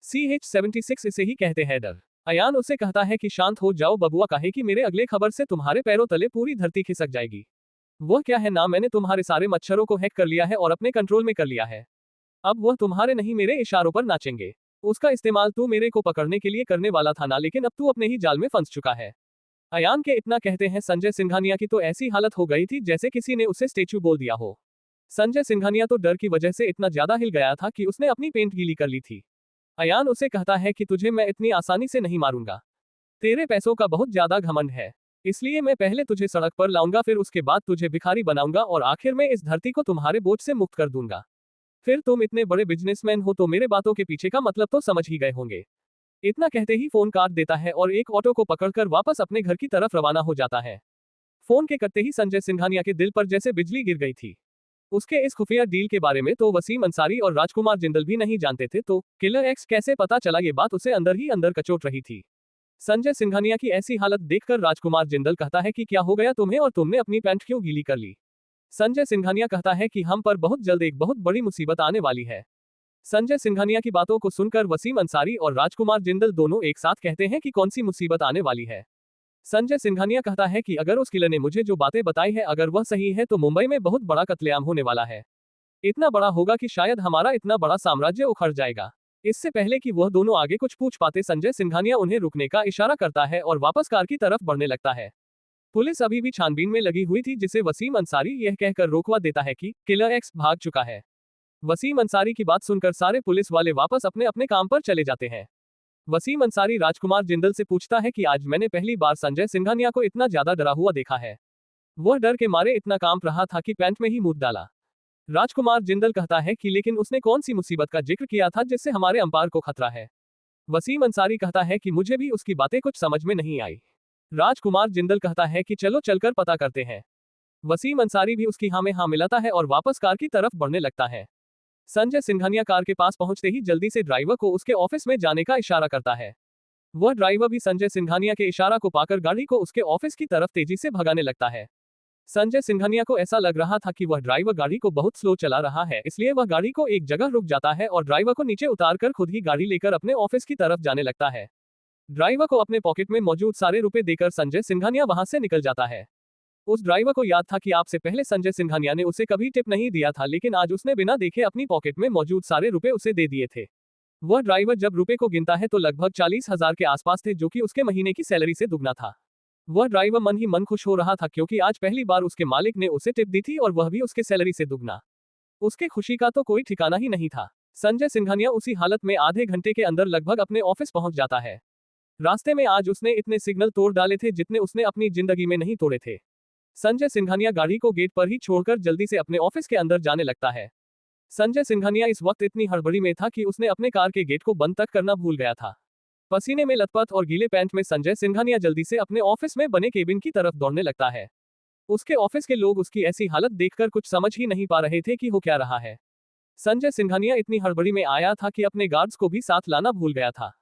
CH-76 इसे ही कहते हैं डर। अयान उसे कहता है कि शांत हो जाओ बबुआ, काहे कि मेरे अगले खबर से तुम्हारे पैरों तले पूरी धरती खिसक जाएगी। वह क्या है ना, मैंने तुम्हारे सारे मच्छरों को हैक कर लिया है और अपने कंट्रोल में कर लिया है। अब वह तुम्हारे नहीं मेरे इशारों पर नाचेंगे। उसका इस्तेमाल तू मेरे को पकड़ने के लिए करने वाला था ना, लेकिन अब तू अपने ही जाल में फंस चुका है। अयान के इतना कहते हैं संजय सिंघानिया की तो ऐसी हालत हो गई थी जैसे किसी ने उसे स्टेच्यू बोल दिया हो। संजय सिंघानिया तो डर की वजह से इतना ज्यादा हिल गया था कि उसने अपनी पेंट गीली कर ली थी। अयान उसे कहता है कि तुझे मैं इतनी आसानी से नहीं मारूंगा। तेरे पैसों का बहुत ज्यादा घमंड है, इसलिए मैं पहले तुझे सड़क पर लाऊंगा, फिर उसके बाद तुझे भिखारी बनाऊंगा और आखिर में इस धरती को तुम्हारे बोझ से मुक्त कर दूंगा। फिर तुम इतने बड़े बिजनेसमैन हो तो मेरे बातों के पीछे का मतलब तो समझ ही गए होंगे। इतना कहते ही फोन काट देता है और एक ऑटो को पकड़कर वापस अपने घर की तरफ रवाना हो जाता है। फोन के कटते ही संजय सिंघानिया के दिल पर जैसे बिजली गिर गई थी। उसके इस खुफिया डील के बारे में तो वसीम अंसारी और राजकुमार जिंदल भी नहीं जानते थे, तो किलर एक्स कैसे पता चला, ये बात उसे अंदर ही अंदर कचोट रही थी। संजय सिंघानिया की ऐसी हालत देखकर राजकुमार जिंदल कहता है कि क्या हो गया तुम्हें और तुमने अपनी पैंट क्यों गीली कर ली। संजय सिंघानिया कहता है कि हम पर बहुत जल्द एक बहुत बड़ी मुसीबत आने वाली है। संजय सिंघानिया की बातों को सुनकर वसीम अंसारी और राजकुमार जिंदल दोनों एक साथ कहते हैं कि कौन सी मुसीबत आने वाली है। संजय सिंघानिया कहता है कि अगर उस किलर ने मुझे जो बातें बताई है अगर वह सही है तो मुंबई में बहुत बड़ा कत्लेआम होने वाला है। इतना बड़ा होगा कि शायद हमारा इतना बड़ा साम्राज्य उखड़ जाएगा। इससे पहले कि वह दोनों आगे कुछ पूछ पाते संजय सिंघानिया उन्हें रुकने का इशारा करता है और वापस कार की तरफ बढ़ने लगता है। पुलिस अभी भी छानबीन में लगी हुई थी जिसे वसीम अंसारी यह कहकर रोकवा देता है कि किलर एक्स भाग चुका है। वसीम अंसारी की बात सुनकर सारे पुलिस वाले वापस अपने अपने काम पर चले जाते हैं। वसीम अंसारी राजकुमार जिंदल से पूछता है कि आज मैंने पहली बार संजय सिंघानिया को इतना ज्यादा डरा हुआ देखा है। वह डर के मारे इतना कांप रहा था कि पैंट में ही मुंह डाला। राजकुमार जिंदल कहता है कि लेकिन उसने कौन सी मुसीबत का जिक्र किया था जिससे हमारे अंपायर को खतरा है। वसीम अंसारी कहता है कि मुझे भी उसकी बातें कुछ समझ में नहीं आई। राजकुमार जिंदल कहता है कि चलो चलकर पता करते हैं। वसीम अंसारी भी उसकी हाँ में हाँ मिलाता है और वापस कार की तरफ बढ़ने लगता है। संजय सिंघानिया कार के पास पहुंचते ही जल्दी से ड्राइवर को उसके ऑफिस में जाने का इशारा करता है। वह ड्राइवर भी संजय सिंघानिया के इशारा को पाकर गाड़ी को उसके ऑफिस की तरफ तेजी से भगाने लगता है। संजय सिंघानिया को ऐसा लग रहा था कि वह ड्राइवर गाड़ी को बहुत स्लो चला रहा है, इसलिए वह गाड़ी को एक जगह रुक जाता है और ड्राइवर को नीचे उतारकर खुद ही गाड़ी लेकर अपने ऑफिस की तरफ जाने लगता है। ड्राइवर को अपने पॉकेट में मौजूद सारे रुपए देकर संजय सिंघानिया वहां से निकल जाता है। उस ड्राइवर को याद था कि आपसे पहले संजय सिंघानिया ने उसे कभी टिप नहीं दिया था, लेकिन आज उसने बिना देखे अपनी पॉकेट में मौजूद सारे रुपए उसे दे दिए थे। वह ड्राइवर जब रुपए को गिनता है तो लगभग 40,000 के आसपास थे, जो कि उसके महीने की सैलरी से दुगना था। वह ड्राइवर मन ही मन खुश हो रहा था क्योंकि आज पहली बार उसके मालिक ने उसे टिप दी थी और वह भी उसके सैलरी से दुगना। उसके खुशी का तो कोई ठिकाना ही नहीं था। संजय सिंघानिया उसी हालत में आधे घंटे के अंदर लगभग अपने ऑफिस पहुंच जाता है। रास्ते में आज उसने इतने सिग्नल तोड़ डाले थे जितने उसने अपनी जिंदगी में नहीं तोड़े थे। संजय सिंघानिया गाड़ी को गेट पर ही छोड़कर जल्दी से अपने ऑफिस के अंदर जाने लगता है। संजय सिंघानिया इस वक्त इतनी हड़बड़ी में था कि उसने अपने कार के गेट को बंद तक करना भूल गया था। पसीने में लथपथ और गीले पैंट में संजय सिंघानिया जल्दी से अपने ऑफिस में बने केबिन की तरफ दौड़ने लगता है। उसके ऑफिस के लोग उसकी ऐसी हालत देखकर कुछ समझ ही नहीं पा रहे थे कि हो क्या रहा है। संजय सिंघानिया इतनी हड़बड़ी में आया था कि अपने गार्ड्स को भी साथ लाना भूल गया था।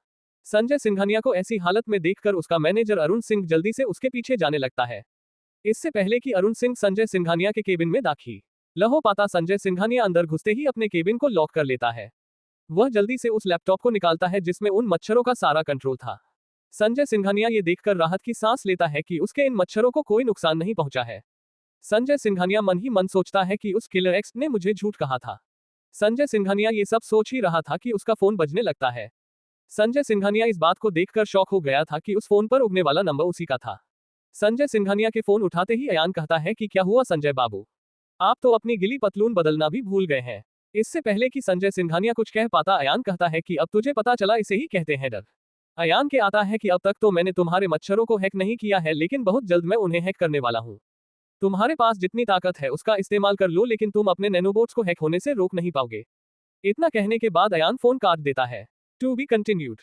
संजय सिंघानिया को ऐसी हालत में देखकर उसका मैनेजर अरुण सिंह जल्दी से उसके पीछे जाने लगता है। इससे पहले कि अरुण सिंह संजय सिंघानिया के केबिन में दाखिल हो पाता, संजय सिंघानिया अंदर घुसते ही अपने केबिन को लॉक कर लेता है। वह जल्दी से उस लैपटॉप को निकालता है जिसमें उन मच्छरों का सारा कंट्रोल था। संजय सिंघानिया ये देखकर राहत की सांस लेता है कि उसके इन मच्छरों को कोई नुकसान नहीं पहुंचा है। संजय सिंघानिया मन ही मन सोचता है कि उस किलर एक्स ने मुझे झूठ कहा था। संजय सिंघानिया ये सब सोच ही रहा था कि उसका फोन बजने लगता है। संजय सिंघानिया इस बात को देखकर शॉक हो गया था कि उस फोन पर उगने वाला नंबर उसी का था। संजय सिंघानिया के फोन उठाते ही अयान कहता है कि क्या हुआ संजय बाबू, आप तो अपनी गिली पतलून बदलना भी भूल गए हैं। इससे पहले कि संजय सिंघानिया कुछ कह पाता, अयान कहता है कि अब तुझे पता चला, इसे ही कहते हैं डर। अयान के आता है कि अब तक तो मैंने तुम्हारे मच्छरों को हैक नहीं किया है, लेकिन बहुत जल्द मैं उन्हें हैक करने वाला हूँ। तुम्हारे पास जितनी ताकत है उसका इस्तेमाल कर लो, लेकिन तुम अपने नैनोबोट्स को हैक होने से रोक नहीं पाओगे। इतना कहने के बाद अयान फोन काट देता है। To be continued.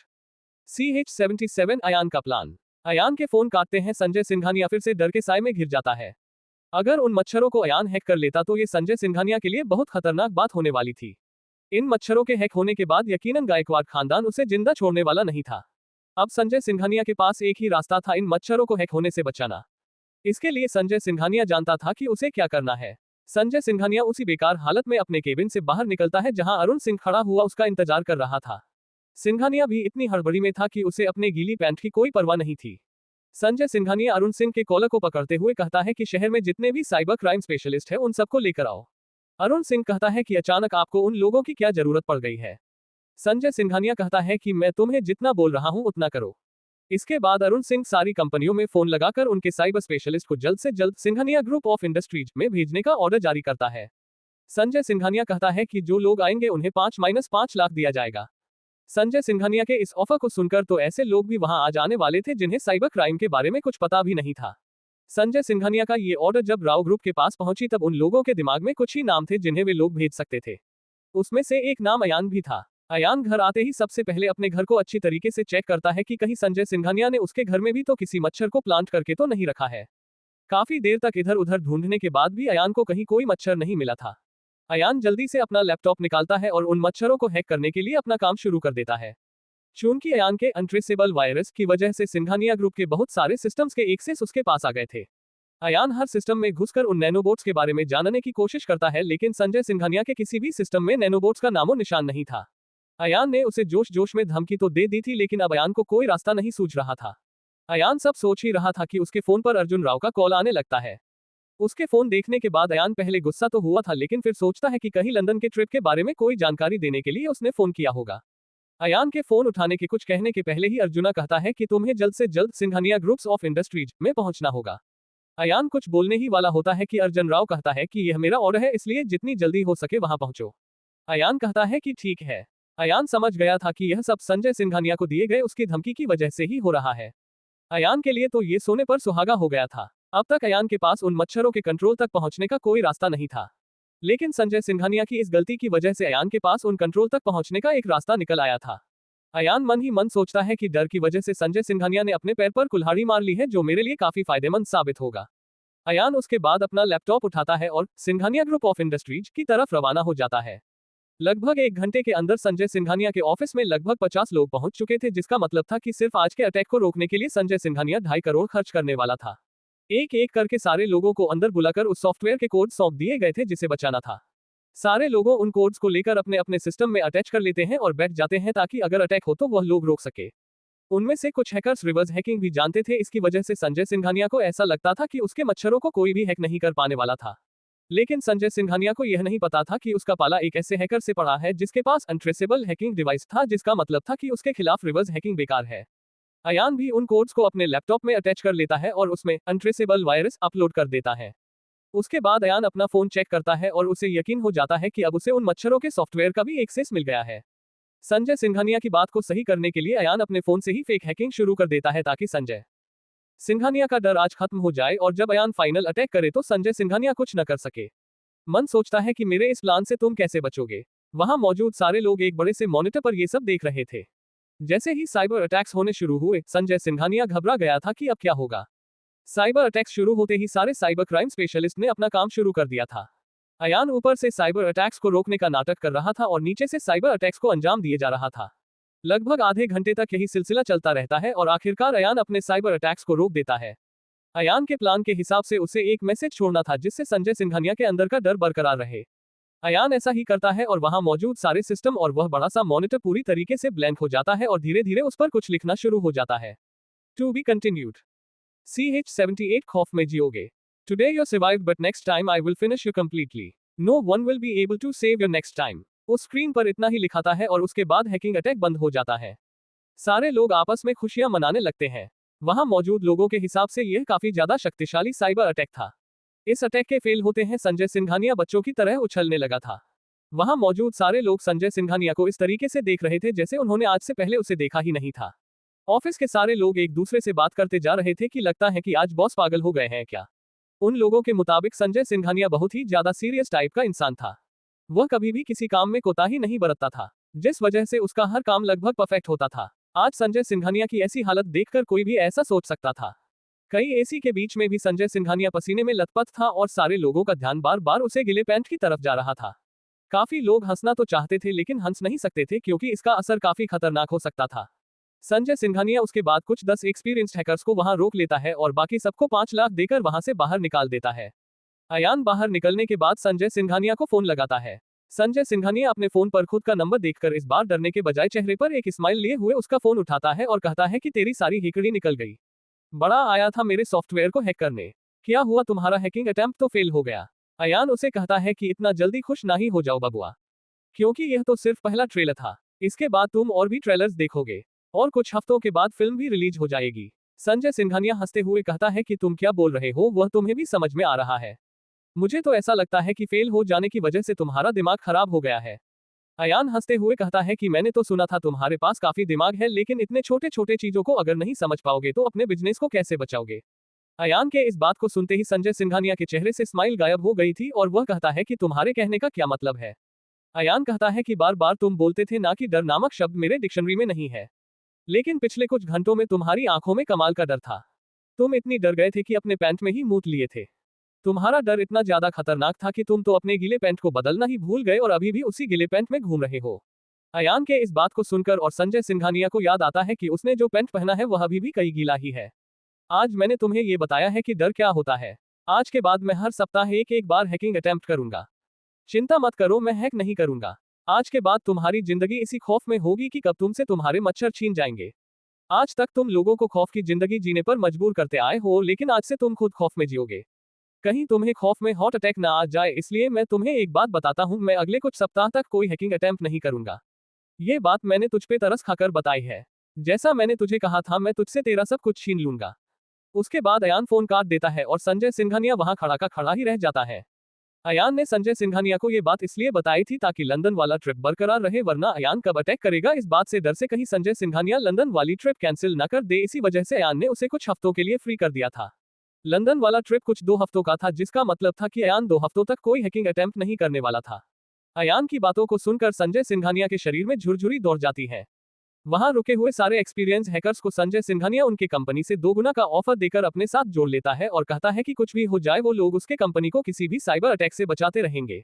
CH-77 Ayan का प्लान। अयान के फोन काटते हैं संजय सिंघानिया फिर से डर के साए में घिर जाता है। अगर उन मच्छरों को अयान हैक कर लेता तो ये संजय सिंघानिया के लिए बहुत खतरनाक बात होने वाली थी। इन मच्छरों के हैक होने के बाद यकीनन गायकवाड़ खानदान उसे जिंदा छोड़ने वाला नहीं था। अब संजय सिंघानिया के पास एक ही रास्ता था, इन मच्छरों को हैक होने से बचाना। इसके लिए संजय सिंघानिया जानता था कि उसे क्या करना है। संजय सिंघानिया उसी बेकार हालत में अपने केबिन से बाहर निकलता है जहां अरुण सिंह खड़ा हुआ उसका इंतजार कर रहा था। सिंघानिया भी इतनी हड़बड़ी में था कि उसे अपने गीली पैंट की कोई परवाह नहीं थी। संजय सिंघानिया अरुण सिंह के कॉलर को पकड़ते हुए कहता है कि शहर में जितने भी साइबर क्राइम स्पेशलिस्ट हैं उन सबको लेकर आओ। अरुण सिंह कहता है कि अचानक आपको उन लोगों की क्या जरूरत पड़ गई है। संजय सिंघानिया कहता है कि मैं तुम्हें जितना बोल रहा हूं उतना करो। इसके बाद अरुण सिंह सारी कंपनियों में फोन लगाकर उनके साइबर स्पेशलिस्ट को जल्द से जल्द सिंघानिया ग्रुप ऑफ इंडस्ट्रीज में भेजने का ऑर्डर जारी करता है। संजय सिंघानिया कहता है कि जो लोग आएंगे उन्हें 5-5 लाख दिया जाएगा। संजय सिंघानिया के इस ऑफर को सुनकर तो ऐसे लोग भी वहां आ जाने वाले थे जिन्हें साइबर क्राइम के बारे में कुछ पता भी नहीं था। संजय सिंघानिया का ये ऑर्डर जब राव ग्रुप के पास पहुंची तब उन लोगों के दिमाग में कुछ ही नाम थे जिन्हें वे लोग भेज सकते थे। उसमें से एक नाम अयान भी था। अयान घर आते ही सबसे पहले अपने घर को अच्छी तरीके से चेक करता है कि कहीं संजय सिंघानिया ने उसके घर में भी तो किसी मच्छर को प्लांट करके तो नहीं रखा है। काफी देर तक इधर उधर ढूंढने के बाद भी अयान को कहीं कोई मच्छर नहीं मिला था। अयान जल्दी से अपना लैपटॉप निकालता है और उन मच्छरों को हैक करने के लिए अपना काम शुरू कर देता है। चूंकि अयान के अनट्रेसेबल वायरस की वजह से सिंघानिया ग्रुप के बहुत सारे सिस्टम्स के एक्सेस उसके पास आ गए थे। अयान हर सिस्टम में घुसकर उन नैनोबोट्स के बारे में जानने की कोशिश करता है, लेकिन संजय सिंघानिया के किसी भी सिस्टम में नैनोबोट्स का नामो निशान नहीं था। अयान ने उसे जोश जोश में धमकी तो दे दी थी, लेकिन अब अयान को कोई रास्ता नहीं सूझ रहा था। अयान सब सोच ही रहा था कि उसके फोन पर अर्जुन राव का कॉल आने लगता है। उसके फोन देखने के बाद अयान पहले गुस्सा तो हुआ था, लेकिन फिर सोचता है कि कहीं लंदन के ट्रिप के बारे में कोई जानकारी देने के लिए उसने फोन किया होगा। अयान के फोन उठाने के कुछ कहने के पहले ही अर्जुना कहता है कि तुम्हें जल्द से जल्द सिंघानिया ग्रुप्स ऑफ इंडस्ट्रीज में पहुंचना होगा। अयान कुछ बोलने ही वाला होता है कि अर्जुन राव कहता है कि यह मेरा ऑर्डर है, इसलिए जितनी जल्दी हो सके वहां पहुंचो। अयान कहता है कि ठीक है। अयान समझ गया था कि यह सब संजय सिंघानिया को दिए गए उसकी धमकी की वजह से ही हो रहा है। अयान के लिए तो ये सोने पर सुहागा हो गया था। अब तक अयान के पास उन मच्छरों के कंट्रोल तक पहुंचने का कोई रास्ता नहीं था, लेकिन संजय सिंघानिया की इस गलती की वजह से अयान के पास उन कंट्रोल तक पहुंचने का एक रास्ता निकल आया था। अयान मन ही मन सोचता है कि डर की वजह से संजय सिंघानिया ने अपने पैर पर कुल्हाड़ी मार ली है, जो मेरे लिए काफी फायदेमंद साबित होगा। अयान उसके बाद अपना लैपटॉप उठाता है और सिंघानिया ग्रुप ऑफ इंडस्ट्रीज की तरफ रवाना हो जाता है। लगभग 1 घंटे के अंदर संजय सिंघानिया के ऑफिस में लगभग 50 लोग पहुंच चुके थे, जिसका मतलब था कि सिर्फ आज के अटैक को रोकने के लिए संजय सिंघानिया 2.5 करोड़ खर्च करने वाला था। एक एक करके सारे लोगों को अंदर बुलाकर उस सॉफ्टवेयर के कोड सौंप दिए गए थे जिसे बचाना था। सारे लोगों उन कोड्स को लेकर अपने अपने सिस्टम में अटैच कर लेते हैं और बैठ जाते हैं ताकि अगर अटैक हो तो वह लोग रोक सके। उनमें से कुछ हैकर्स रिवर्स हैकिंग भी जानते थे। इसकी वजह से संजय सिंघानिया को ऐसा लगता था कि उसके मच्छरों को कोई भी हैक नहीं कर पाने वाला था। लेकिन संजय सिंघानिया को यह नहीं पता था कि उसका पाला एक ऐसे हैकर से पड़ा है जिसके पास अनट्रेसेबल हैकिंग डिवाइस था, जिसका मतलब था कि उसके खिलाफ रिवर्स हैकिंग बेकार है। अयान भी उन कोड्स को अपने लैपटॉप में अटैच कर लेता है और उसमें अनट्रेसेबल वायरस अपलोड कर देता है। उसके बाद अयान अपना फोन चेक करता है और उसे यकीन हो जाता है कि अब उसे उन मच्छरों के सॉफ्टवेयर का भी एक्सेस मिल गया है। संजय सिंघानिया की बात को सही करने के लिए अयान अपने फोन से ही फेक हैकिंग शुरू कर देता है ताकि संजय सिंघानिया का डर आज खत्म हो जाए और जब अयान फाइनल अटैक करे तो संजय सिंघानिया कुछ न कर सके। मन सोचता है कि मेरे इस प्लान से तुम कैसे बचोगे। वहां मौजूद सारे लोग एक बड़े से मॉनिटर पर ये सब देख रहे थे। जैसे ही साइबर अटैक्स होने शुरू हुए, संजय सिंघानिया घबरा गया था कि अब क्या होगा। साइबर अटैक्स शुरू होते ही सारे साइबर क्राइम स्पेशलिस्ट ने अपना काम शुरू कर दिया था। अयान ऊपर से साइबर अटैक्स को रोकने का नाटक कर रहा था और नीचे से साइबर अटैक्स को अंजाम दिए जा रहा था। लगभग आधे घंटे तक यही सिलसिला चलता रहता है और आखिरकार अयान अपने साइबर अटैक्स को रोक देता है। अयान के प्लान के हिसाब से उसे एक मैसेज छोड़ना था जिससे संजय सिंघानिया के अंदर का डर बरकरार रहे। अयान ऐसा ही करता है और वहां मौजूद सारे सिस्टम और वह बड़ा सा मॉनिटर पूरी तरीके से ब्लैंक हो जाता है और धीरे धीरे उस पर कुछ लिखना शुरू हो जाता है। To be continued. CH-78 खौफ में जियोगे। Today you survived but next time I will finish you completely. No one will be able to save your next time. उस स्क्रीन पर इतना ही लिखा था है और उसके बाद हैकिंग अटैक बंद हो जाता है। सारे लोग आपस में खुशियां मनाने लगते हैं। वहां मौजूद लोगों के हिसाब से यह काफी ज्यादा शक्तिशाली साइबर अटैक था। इस अटैक के फेल होते हैं संजय सिंघानिया बच्चों की तरह उछलने लगा था। वहां मौजूद सारे लोग संजय सिंघानिया को इस तरीके से देख रहे थे जैसे उन्होंने आज से पहले उसे देखा ही नहीं था। ऑफिस के सारे लोग एक दूसरे से बात करते जा रहे थे कि लगता है कि आज बॉस पागल हो गए हैं क्या। उन लोगों के मुताबिक संजय सिंघानिया बहुत ही ज्यादा सीरियस टाइप का इंसान था। वह कभी भी किसी काम में कोताही नहीं बरतता था, जिस वजह से उसका हर काम लगभग परफेक्ट होता था। आज संजय सिंघानिया की ऐसी हालत देखकर कोई भी ऐसा सोच सकता था। कई एसी के बीच में भी संजय सिंघानिया पसीने में लथपथ था और सारे लोगों का ध्यान बार बार उसे गिले पैंट की तरफ जा रहा था। काफी लोग हंसना तो चाहते थे लेकिन हंस नहीं सकते थे क्योंकि इसका असर काफी खतरनाक हो सकता था। संजय सिंघानिया उसके बाद कुछ 10 एक्सपीरियंस्ड हैकर्स को वहां रोक लेता है और बाकी सबको 5 लाख देकर वहां से बाहर निकाल देता है। अयान बाहर निकलने के बाद संजय सिंघानिया को फोन लगाता है। संजय सिंघानिया अपने फोन पर खुद का नंबर देखकर इस बार डरने के बजाय चेहरे पर एक स्माइल लिए हुए उसका फोन उठाता है और कहता है कि तेरी सारी हिकड़ी निकल गई। बड़ा आया था मेरे सॉफ्टवेयर को हैक करने। क्या हुआ, तुम्हारा हैकिंग अटेम्प्ट तो फेल हो गया। अयान उसे कहता है कि इतना जल्दी खुश ना ही हो जाओ बबुआ, क्योंकि यह तो सिर्फ पहला ट्रेलर था। इसके बाद तुम और भी ट्रेलर्स देखोगे और कुछ हफ्तों के बाद फिल्म भी रिलीज हो जाएगी। संजय सिंघानिया हंसते हुए कहता है कि तुम क्या बोल रहे हो, वह तुम्हें भी समझ में आ रहा है। मुझे तो ऐसा लगता है कि फेल हो जाने की वजह से तुम्हारा दिमाग खराब हो गया है। अयान हंसते हुए कहता है कि मैंने तो सुना था तुम्हारे पास काफी दिमाग है, लेकिन इतने छोटे छोटे चीजों को अगर नहीं समझ पाओगे तो अपने बिजनेस को कैसे बचाओगे। अयान के इस बात को सुनते ही संजय सिंघानिया के चेहरे से स्माइल गायब हो गई थी और वह कहता है कि तुम्हारे कहने का क्या मतलब है। अयान कहता है कि बार बार तुम बोलते थे ना कि डर नामक शब्द मेरे डिक्शनरी में नहीं है, लेकिन पिछले कुछ घंटों में तुम्हारी आंखों में कमाल का डर था। तुम इतनी डर गए थे कि अपने पैंट में ही मूत लिए थे। तुम्हारा डर इतना ज्यादा खतरनाक था कि तुम तो अपने गीले पैंट को बदलना ही भूल गए और अभी भी उसी गीले पैंट में घूम रहे हो। अयान के इस बात को सुनकर और संजय सिंघानिया को याद आता है कि उसने जो पैंट पहना है वह अभी भी कई गीला ही है। आज मैंने तुम्हें ये बताया है कि डर क्या होता है। आज के बाद मैं हर सप्ताह एक बार हैकिंग अटेम्प्ट करूंगा। चिंता मत करो, मैं हैक नहीं करूंगा। आज के बाद तुम्हारी जिंदगी इसी खौफ में होगी कि कब तुमसे तुम्हारे मच्छर छीन जाएंगे। आज तक तुम लोगों को खौफ की जिंदगी जीने पर मजबूर करते आए हो, लेकिन आज से तुम खुद खौफ में जियोगे। कहीं तुम्हें खौफ में हार्ट अटैक ना आ जाए, इसलिए मैं तुम्हें एक बात बताता हूं, मैं अगले कुछ सप्ताह तक कोई हैकिंग अटेम्प्ट नहीं करूंगा। ये बात मैंने तुझ पे तरस खाकर बताई है। जैसा मैंने तुझे कहा था, मैं तुझसे तेरा सब कुछ छीन लूंगा। उसके बाद अयान फोन काट देता है और संजय सिंघानिया वहां खड़ा का खड़ा ही रह जाता है। अयान ने संजय सिंघानिया को ये बात इसलिए बताई थी ताकि लंदन वाला ट्रिप बरकरार रहे, वरना अयान कब अटैक करेगा इस बात से डर से कहीं संजय सिंघानिया लंदन वाली ट्रिप कैंसिल न कर दे। इसी वजह से अयान ने उसे कुछ हफ्तों के लिए फ्री कर दिया था। लंदन वाला ट्रिप कुछ 2 हफ्तों का था, जिसका मतलब था कि अयान 2 हफ्तों तक कोई हैकिंग अटेम्प्ट नहीं करने वाला था। अयान की बातों को सुनकर संजय सिंघानिया के शरीर में झुरझुरी दौड़ जाती है। वहां रुके हुए सारे एक्सपीरियंस हैकर्स को संजय सिंघानिया उनके कंपनी से 2 गुना का ऑफर देकर अपने साथ जोड़ लेता है और कहता है कि कुछ भी हो जाए वो लोग उसके कंपनी को किसी भी साइबर अटैक से बचाते रहेंगे।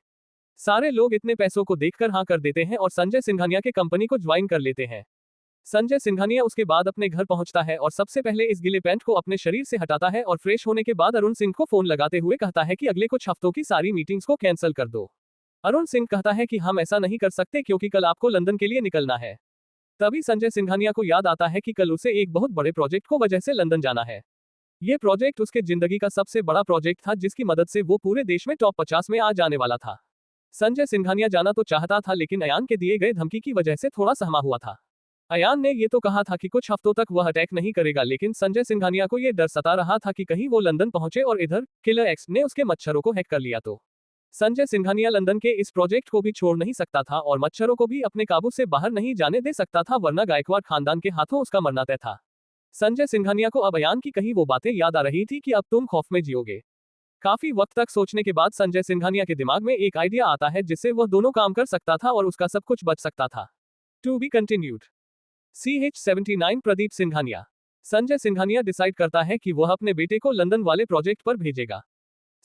सारे लोग इतने पैसों को देखकर हाँ कर देते हैं और संजय सिंघानिया के कंपनी को ज्वाइन कर लेते हैं। संजय सिंघानिया उसके बाद अपने घर पहुंचता है और सबसे पहले इस गिले पैंट को अपने शरीर से हटाता है और फ्रेश होने के बाद अरुण सिंह को फोन लगाते हुए कहता है कि अगले कुछ हफ्तों की सारी मीटिंग्स को कैंसिल कर दो। अरुण सिंह कहता है कि हम ऐसा नहीं कर सकते क्योंकि कल आपको लंदन के लिए निकलना है। तभी संजय सिंघानिया को याद आता है कि कल उसे एक बहुत बड़े प्रोजेक्ट को वजह से लंदन जाना है। ये प्रोजेक्ट उसके जिंदगी का सबसे बड़ा प्रोजेक्ट था, जिसकी मदद से वो पूरे देश में टॉप 50 में आ जाने वाला था। संजय सिंघानिया जाना तो चाहता था, लेकिन अयान के दिए गए धमकी की वजह से थोड़ा सहमा हुआ था। अयान ने ये तो कहा था कि कुछ हफ्तों तक वह अटैक नहीं करेगा, लेकिन संजय सिंघानिया को यह डर सता रहा था कि कहीं वो लंदन पहुंचे और इधर किलर एक्स ने उसके मच्छरों को हैक कर लिया तो। संजय सिंघानिया लंदन के इस प्रोजेक्ट को भी छोड़ नहीं सकता था और मच्छरों को भी अपने काबू से बाहर नहीं जाने दे सकता था, वरना गायकवाड़ खानदान के हाथों उसका मरना तय था। संजय सिंघानिया को अब अयान की कही वो बातें याद आ रही थी कि अब तुम खौफ में जियोगे। काफी वक्त तक सोचने के बाद संजय सिंघानिया के दिमाग में एक आइडिया आता है जिससे वह दोनों काम कर सकता था और उसका सब कुछ बच सकता था। To be continued. CH-79 Pradeep Singhania. Sanjay Singhania decide करता है कि वह अपने बेटे को लंदन वाले प्रोजेक्ट पर भेजेगा।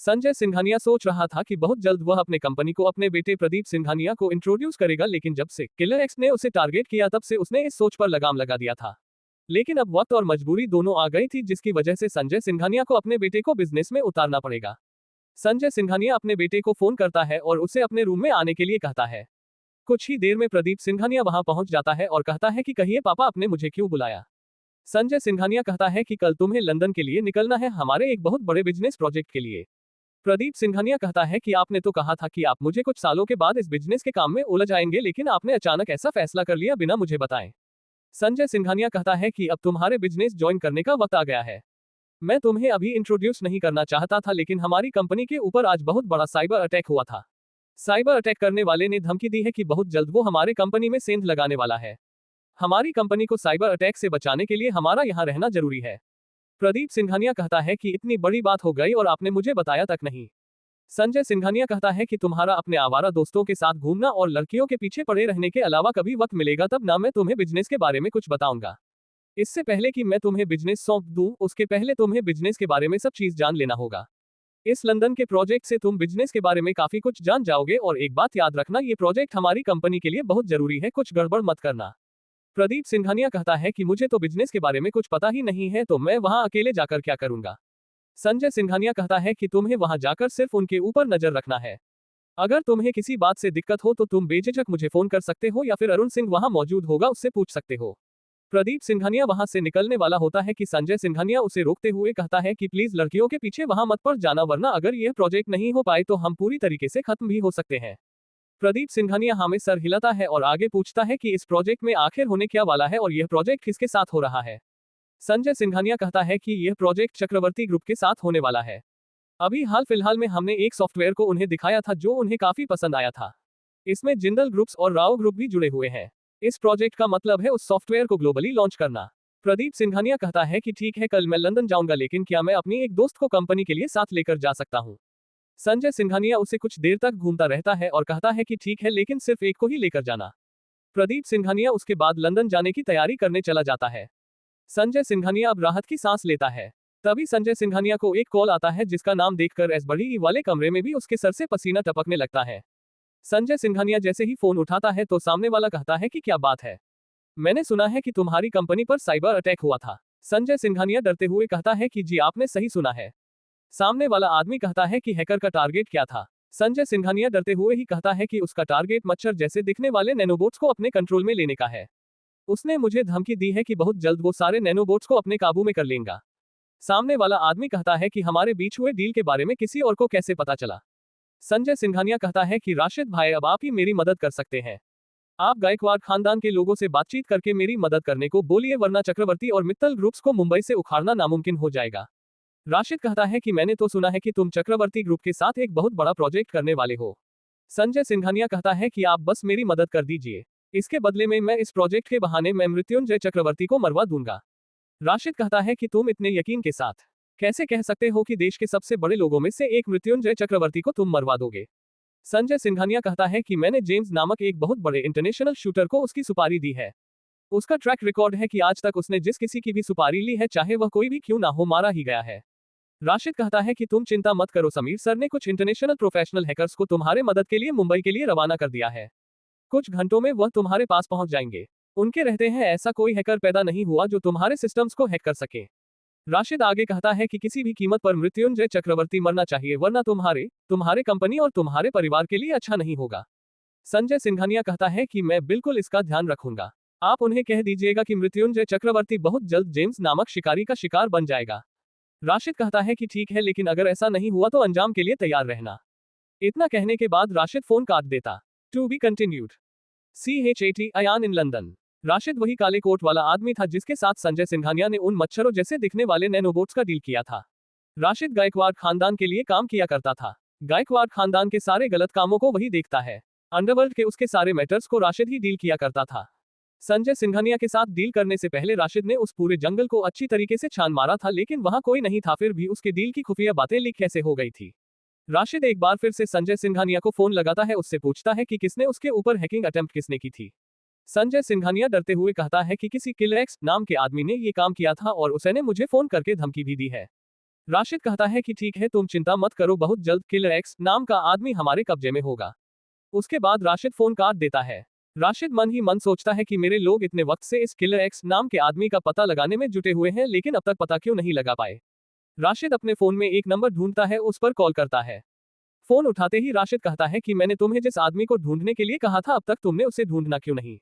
संजय सिंघानिया सोच रहा था कि बहुत जल्द वह अपने कंपनी को अपने बेटे प्रदीप सिंघानिया को इंट्रोड्यूस करेगा, लेकिन जब से किलर एक्स ने उसे टारगेट किया तब से उसने इस सोच पर लगाम लगा दिया था। लेकिन अब वक्त और मजबूरी दोनों आ गई थी, जिसकी वजह से संजय सिंघानिया को अपने बेटे को बिजनेस में उतारना पड़ेगा। संजय सिंघानिया अपने बेटे को फोन करता है और उसे अपने रूम में आने के लिए कहता है। कुछ ही देर में प्रदीप सिंघानिया वहां पहुंच जाता है और कहता है कि कहिए पापा, आपने मुझे क्यों बुलाया। संजय सिंघानिया कहता है कि कल तुम्हें लंदन के लिए निकलना है, हमारे एक बहुत बड़े बिजनेस प्रोजेक्ट के लिए। प्रदीप सिंघानिया कहता है कि आपने तो कहा था कि आप मुझे कुछ सालों के बाद इस बिजनेस के काम में उलझ आएंगे, लेकिन आपने अचानक ऐसा फैसला कर लिया बिना मुझे बताए। संजय सिंघानिया कहता है कि अब तुम्हारे बिजनेस ज्वाइन करने का वक्त आ गया है। मैं तुम्हें अभी इंट्रोड्यूस नहीं करना चाहता था, लेकिन हमारी कंपनी के ऊपर आज बहुत बड़ा साइबर अटैक हुआ था। साइबर अटैक करने वाले ने धमकी दी है कि बहुत जल्द वो हमारे कंपनी में सेंध लगाने वाला है। हमारी कंपनी को साइबर अटैक से बचाने के लिए हमारा यहाँ रहना जरूरी है। प्रदीप सिंघानिया कहता है कि इतनी बड़ी बात हो गई और आपने मुझे बताया तक नहीं। संजय सिंघानिया कहता है कि तुम्हारा अपने आवारा दोस्तों के साथ घूमना और लड़कियों के पीछे पड़े रहने के अलावा कभी वक्त मिलेगा तब ना मैं तुम्हें बिजनेस के बारे में कुछ बताऊंगा। इससे पहले कि मैं तुम्हें बिजनेस सौंप दूं, उसके पहले तुम्हें बिजनेस के बारे में सब चीज जान लेना होगा। इस लंदन के प्रोजेक्ट से तुम बिजनेस के बारे में काफी कुछ जान जाओगे, और एक बात याद रखना, ये प्रोजेक्ट हमारी कंपनी के लिए बहुत जरूरी है, कुछ गड़बड़ मत करना। प्रदीप सिंघानिया कहता है कि मुझे तो बिजनेस के बारे में कुछ पता ही नहीं है, तो मैं वहां अकेले जाकर क्या करूंगा। संजय सिंघानिया कहता है कि तुम्हें वहां जाकर सिर्फ उनके ऊपर नजर रखना है। अगर तुम्हें किसी बात से दिक्कत हो तो तुम बेझिझक मुझे फोन कर सकते हो, या फिर अरुण सिंह वहां मौजूद होगा, उससे पूछ सकते हो। प्रदीप सिंघानिया वहां से निकलने वाला होता है कि संजय सिंघानिया उसे रोकते हुए कहता है कि प्लीज लड़कियों के पीछे वहां मत पड़ जाना, वरना अगर यह प्रोजेक्ट नहीं हो पाए तो हम पूरी तरीके से खत्म भी हो सकते हैं। प्रदीप सिंघानिया हाँ में सर हिलाता है और आगे पूछता है कि इस प्रोजेक्ट में आखिर होने क्या वाला है और यह प्रोजेक्ट किसके साथ हो रहा है। संजय सिंघानिया कहता है कि यह प्रोजेक्ट चक्रवर्ती ग्रुप के साथ होने वाला है। अभी हाल फिलहाल में हमने एक सॉफ्टवेयर को उन्हें दिखाया था जो उन्हें काफी पसंद आया था। इसमें जिंदल ग्रुप्स और राव ग्रुप भी जुड़े हुए हैं। इस प्रोजेक्ट का मतलब है उस सॉफ्टवेयर को ग्लोबली लॉन्च करना। प्रदीप सिंघानिया कहता है कि ठीक है, कल मैं लंदन जाऊंगा, लेकिन क्या मैं अपनी एक दोस्त को कंपनी के लिए साथ लेकर जा सकता हूं। संजय सिंघानिया उसे कुछ देर तक घूमता रहता है और कहता है कि ठीक है, लेकिन सिर्फ एक को ही लेकर जाना। प्रदीप सिंघानिया उसके बाद लंदन जाने की तैयारी करने चला जाता है। संजय सिंघानिया अब राहत की सांस लेता है। तभी संजय सिंघानिया को एक कॉल आता है, जिसका नाम देखकर एस बड़ी वाले कमरे में भी उसके सर से पसीना टपकने लगता है। संजय सिंघानिया जैसे ही फोन उठाता है तो सामने वाला कहता है कि क्या बात है, मैंने सुना है कि तुम्हारी कंपनी पर साइबर अटैक हुआ था। संजय सिंघानिया डरते हुए कहता है कि जी आपने सही सुना है। सामने वाला आदमी कहता है कि हैकर का टारगेट क्या था। संजय सिंघानिया डरते हुए ही कहता है कि उसका टारगेट मच्छर जैसे दिखने वाले नैनोबोट्स को अपने कंट्रोल में लेने का है। उसने मुझे धमकी दी है कि बहुत जल्द वो सारे नैनोबोट्स को अपने काबू में कर लेगा। सामने वाला आदमी कहता है कि हमारे बीच हुए डील के बारे में किसी और को कैसे पता चला। संजय सिंघानिया कहता है कि राशिद भाई, अब आप ही मेरी मदद कर सकते हैं। आप गायकवाड़ खानदान के लोगों से बातचीत करके मेरी मदद करने को बोलिए, वरना चक्रवर्ती और मित्तल ग्रुप्स को मुंबई से उखाड़ना नामुमकिन हो जाएगा। राशिद कहता है कि मैंने तो सुना है कि तुम चक्रवर्ती ग्रुप के साथ एक बहुत बड़ा प्रोजेक्ट करने वाले हो। संजय सिंघानिया कहता है कि आप बस मेरी मदद कर दीजिए, इसके बदले में मैं इस प्रोजेक्ट के बहाने मैं मृत्युंजय चक्रवर्ती को मरवा दूंगा। राशिद कहता है कि तुम इतने यकीन के साथ कैसे कह सकते हो कि देश के सबसे बड़े लोगों में से एक मृत्युंजय चक्रवर्ती को तुम मरवा दोगे। संजय सिंघानिया कहता है कि मैंने जेम्स नामक एक बहुत बड़े इंटरनेशनल शूटर को उसकी सुपारी दी है। उसका ट्रैक रिकॉर्ड है कि आज तक उसने जिस किसी की भी सुपारी ली है, चाहे वह कोई भी क्यों ना हो, मारा ही गया है। राशिद कहता है कि तुम चिंता मत करो, समीर सर ने कुछ इंटरनेशनल प्रोफेशनल हैकर्स को तुम्हारे मदद के लिए मुंबई के लिए रवाना कर दिया है। कुछ घंटों में वह तुम्हारे पास पहुंच जाएंगे। उनके रहते हैं ऐसा कोई हैकर पैदा नहीं हुआ जो तुम्हारे सिस्टम्स को हैक कर सके। राशिद आगे कहता है कि किसी भी कीमत पर मृत्युंजय चक्रवर्ती मरना चाहिए, वरना तुम्हारे कंपनी और तुम्हारे परिवार के लिए अच्छा नहीं होगा। संजय सिंघानिया कहता है कि मैं बिल्कुल इसका ध्यान रखूंगा। आप उन्हें कह दीजिएगा कि मृत्युंजय चक्रवर्ती बहुत जल्द जेम्स नामक शिकारी का शिकार बन जाएगा। राशिद कहता है कि ठीक है, लेकिन अगर ऐसा नहीं हुआ तो अंजाम के लिए तैयार रहना। इतना कहने के बाद राशिद फोन काट देता। To be continued. CHAT Ayan in London. Rashid वही काले कोट वाला आदमी था जिसके साथ संजय सिंघानिया ने उन मच्छरों जैसे दिखने वाले नैनोबोट्स का डील किया था। राशिद गायकवाड़ खानदान के लिए काम किया करता था। गायकवाड़ खानदान के सारे गलत कामों को वही देखता है। अंडरवर्ल्ड के उसके सारे मैटर्स को राशिद ही डील किया करता था। संजय सिंघानिया के साथ डील करने से पहले राशिद ने उस पूरे जंगल को अच्छी तरीके से छान मारा था, लेकिन वहां कोई नहीं था, फिर भी उसके डील की खुफिया बातें लीक कैसे हो गई थी। राशिद एक बार फिर से संजय सिंघानिया को फोन लगाता है, उससे पूछता है कि किसने उसके ऊपर हैकिंग अटेम्प्ट किसने की थी। संजय सिंघानिया डरते हुए कहता है कि किसी किलर एक्स नाम के आदमी ने ये काम किया था और उसने मुझे फोन करके धमकी भी दी है। राशिद कहता है कि ठीक है, तुम चिंता मत करो, बहुत जल्द किलर एक्स नाम का आदमी हमारे कब्जे में होगा। उसके बाद राशिद फोन काट देता है। राशिद मन ही मन सोचता है कि मेरे लोग इतने वक्त से इस किलर एक्स नाम के आदमी का पता लगाने में जुटे हुए हैं, लेकिन अब तक पता क्यों नहीं लगा पाए। राशिद अपने फोन में एक नंबर ढूंढता है, उस पर कॉल करता है। फोन उठाते ही राशिद कहता है कि मैंने तुम्हें जिस आदमी को ढूंढने के लिए कहा था, अब तक तुमने उसे ढूंढना क्यों नहीं।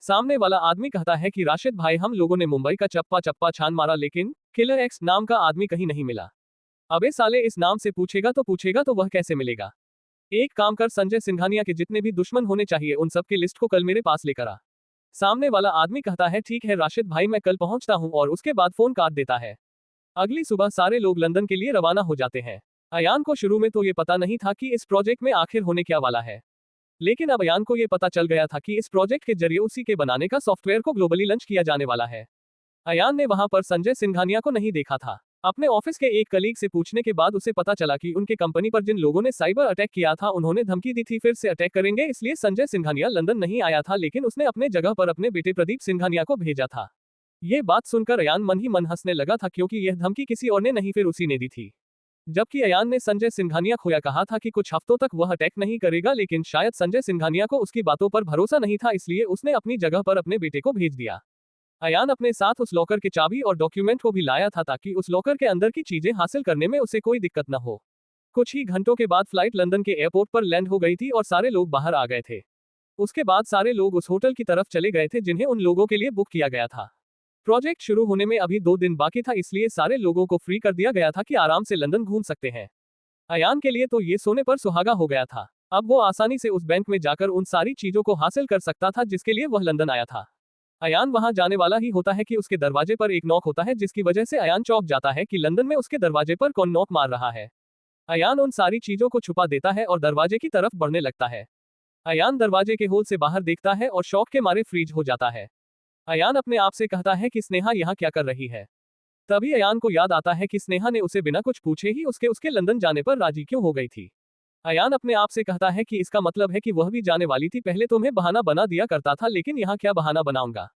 सामने वाला आदमी कहता है कि राशिद भाई, हम लोगों ने मुंबई का चप्पा चप्पा छान मारा, लेकिन किलर एक्स नाम का आदमी कहीं नहीं मिला। अबे साले, इस नाम से पूछेगा तो वह कैसे मिलेगा। एक काम कर, संजय सिंघानिया के जितने भी दुश्मन होने चाहिए उन सब की लिस्ट को कल मेरे पास लेकर आ। सामने वाला आदमी कहता है ठीक है राशिद भाई, मैं कल पहुंचता हूं, और उसके बाद फोन काट देता है। अगली सुबह सारे लोग लंदन के लिए रवाना हो जाते हैं। अयान को शुरू में तो ये पता नहीं था कि इस प्रोजेक्ट में आखिर होने क्या वाला है, लेकिन अब अयान को ये पता चल गया था कि इस प्रोजेक्ट के जरिए उसी के बनाने का सॉफ्टवेयर को ग्लोबली लॉन्च किया जाने वाला है। अयान ने वहां पर संजय सिंघानिया को नहीं देखा था। अपने ऑफिस के एक कलीग से पूछने के बाद उसे पता चला कि उनके कंपनी पर जिन लोगों ने साइबर अटैक किया था, उन्होंने धमकी दी थी फिर से अटैक करेंगे, इसलिए संजय सिंघानिया लंदन नहीं आया था, लेकिन उसने अपने जगह पर अपने बेटे प्रदीप सिंघानिया को भेजा था। ये बात सुनकर अयान मन ही मन हंसने लगा था, क्योंकि यह धमकी किसी और ने नहीं फिर उसी ने दी थी। जबकि अयान ने संजय सिंघानिया खोया कहा था कि कुछ हफ्तों तक वह अटैक नहीं करेगा, लेकिन शायद संजय सिंघानिया को उसकी बातों पर भरोसा नहीं था, इसलिए उसने अपनी जगह पर अपने बेटे को भेज दिया। अयान अपने साथ उस लॉकर के चाबी और डॉक्यूमेंट को भी लाया था, ताकि उस लॉकर के अंदर की चीजें हासिल करने में उसे कोई दिक्कत न हो। कुछ ही घंटों के बाद फ्लाइट लंदन के एयरपोर्ट पर लैंड हो गई थी और सारे लोग बाहर आ गए थे। उसके बाद सारे लोग उस होटल की तरफ चले गए थे जिन्हें उन लोगों के लिए बुक किया गया था। प्रोजेक्ट शुरू होने में अभी 2 दिन बाकी था, इसलिए सारे लोगों को फ्री कर दिया गया था कि आराम से लंदन घूम सकते हैं। अयान के लिए तो ये सोने पर सुहागा हो गया था। अब वो आसानी से उस बैंक में जाकर उन सारी चीजों को हासिल कर सकता था जिसके लिए वह लंदन आया था। अयान वहां जाने वाला ही होता है कि उसके दरवाजे पर एक नॉक होता है, जिसकी वजह से अयान चौंक जाता है कि लंदन में उसके दरवाजे पर कौन नॉक मार रहा है। अयान उन सारी चीजों को छुपा देता है और दरवाजे की तरफ बढ़ने लगता है। अयान दरवाजे के होल से बाहर देखता है और शौक के मारे फ्रीज हो जाता है। अयान अपने आप से कहता है कि स्नेहा यहाँ क्या कर रही है। तभी अयान को याद आता है कि स्नेहा ने उसे बिना कुछ पूछे ही उसके लंदन जाने पर राजी क्यों हो गई थी। अयान अपने आप से कहता है कि इसका मतलब है कि वह भी जाने वाली थी, पहले तुम्हें बहाना बना दिया करता था, लेकिन यहाँ क्या बहाना बनाऊंगा।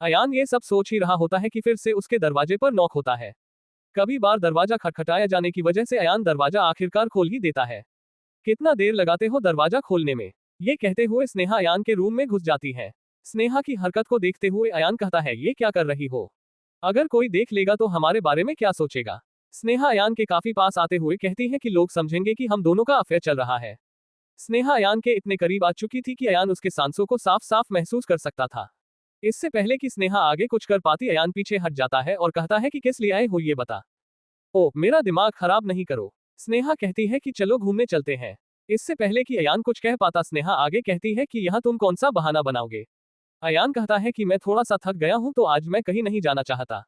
अयान ये सब सोच ही रहा होता है कि फिर से उसके दरवाजे पर नॉक होता है। कभी बार दरवाजा खटखटाया जाने की वजह से अयान दरवाजा आखिरकार खोल ही देता है। कितना देर लगाते हो दरवाजा खोलने में, ये कहते हुए स्नेहा अयान के रूम में घुस जाती है। स्नेहा की हरकत को देखते हुए अयान कहता है, ये क्या कर रही हो, अगर कोई देख लेगा तो हमारे बारे में क्या सोचेगा। स्नेहा अयान के काफी पास आते हुए कहती है कि लोग समझेंगे कि हम दोनों का अफेयर चल रहा है। स्नेहा अयान के इतने करीब आ चुकी थी कि अयान उसके सांसों को साफ साफ महसूस कर सकता था। इससे पहले कि स्नेहा आगे कुछ कर पाती, अयान पीछे हट जाता है और कहता है कि किस लिए आए हो ये बता। ओ, मेरा दिमाग खराब नहीं करो। स्नेहा कहती है कि चलो घूमने चलते हैं। इससे पहले कि अयान कुछ कह पाता, स्नेहा आगे कहती है कि यहाँ तुम कौन सा बहाना बनाओगे। अयान कहता है कि मैं थोड़ा सा थक गया हूं, तो आज मैं कहीं नहीं जाना चाहता।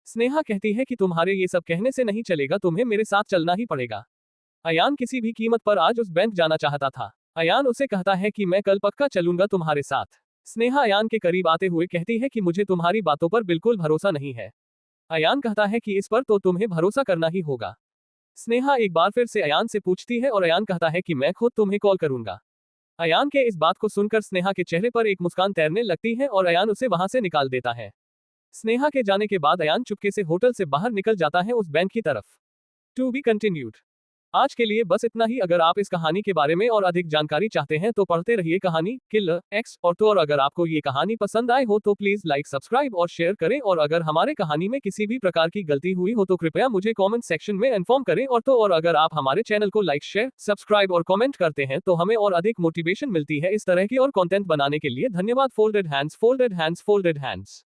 स्नेहा कहती है कि तुम्हारे ये सब कहने से नहीं चलेगा, तुम्हें मेरे साथ चलना ही पड़ेगा। अयान किसी भी कीमत पर आज उस बैंक जाना चाहता था। अयान उसे कहता है कि मैं कल पक्का चलूंगा तुम्हारे साथ। स्नेहा अयान के करीब आते हुए कहती है कि मुझे तुम्हारी बातों पर बिल्कुल भरोसा नहीं है। अयान कहता है कि इस पर तो तुम्हें भरोसा करना ही होगा। स्नेहा एक बार फिर से अयान से पूछती है और अयान कहता है कि मैं खुद तुम्हें कॉल करूंगा। अयान के इस बात को सुनकर स्नेहा के चेहरे पर एक मुस्कान तैरने लगती है और अयान उसे वहां से निकाल देता है। स्नेहा के जाने के बाद अयान चुपके से होटल से बाहर निकल जाता है उस बैंक की तरफ। To be continued. आज के लिए बस इतना ही। अगर आप इस कहानी के बारे में और अधिक जानकारी चाहते हैं तो पढ़ते रहिए कहानी किलर एक्स। और अगर आपको ये कहानी पसंद आए हो तो प्लीज लाइक, सब्सक्राइब और शेयर करें, और अगर हमारे कहानी में किसी भी प्रकार की गलती हुई हो तो कृपया मुझे कमेंट सेक्शन में इन्फॉर्म करें। और अगर आप हमारे चैनल को लाइक, शेयर, सब्सक्राइब और कमेंट करते हैं तो हमें और अधिक मोटिवेशन मिलती है इस तरह की और कंटेंट बनाने के लिए। धन्यवाद। Folded hands, folded hands, folded hands.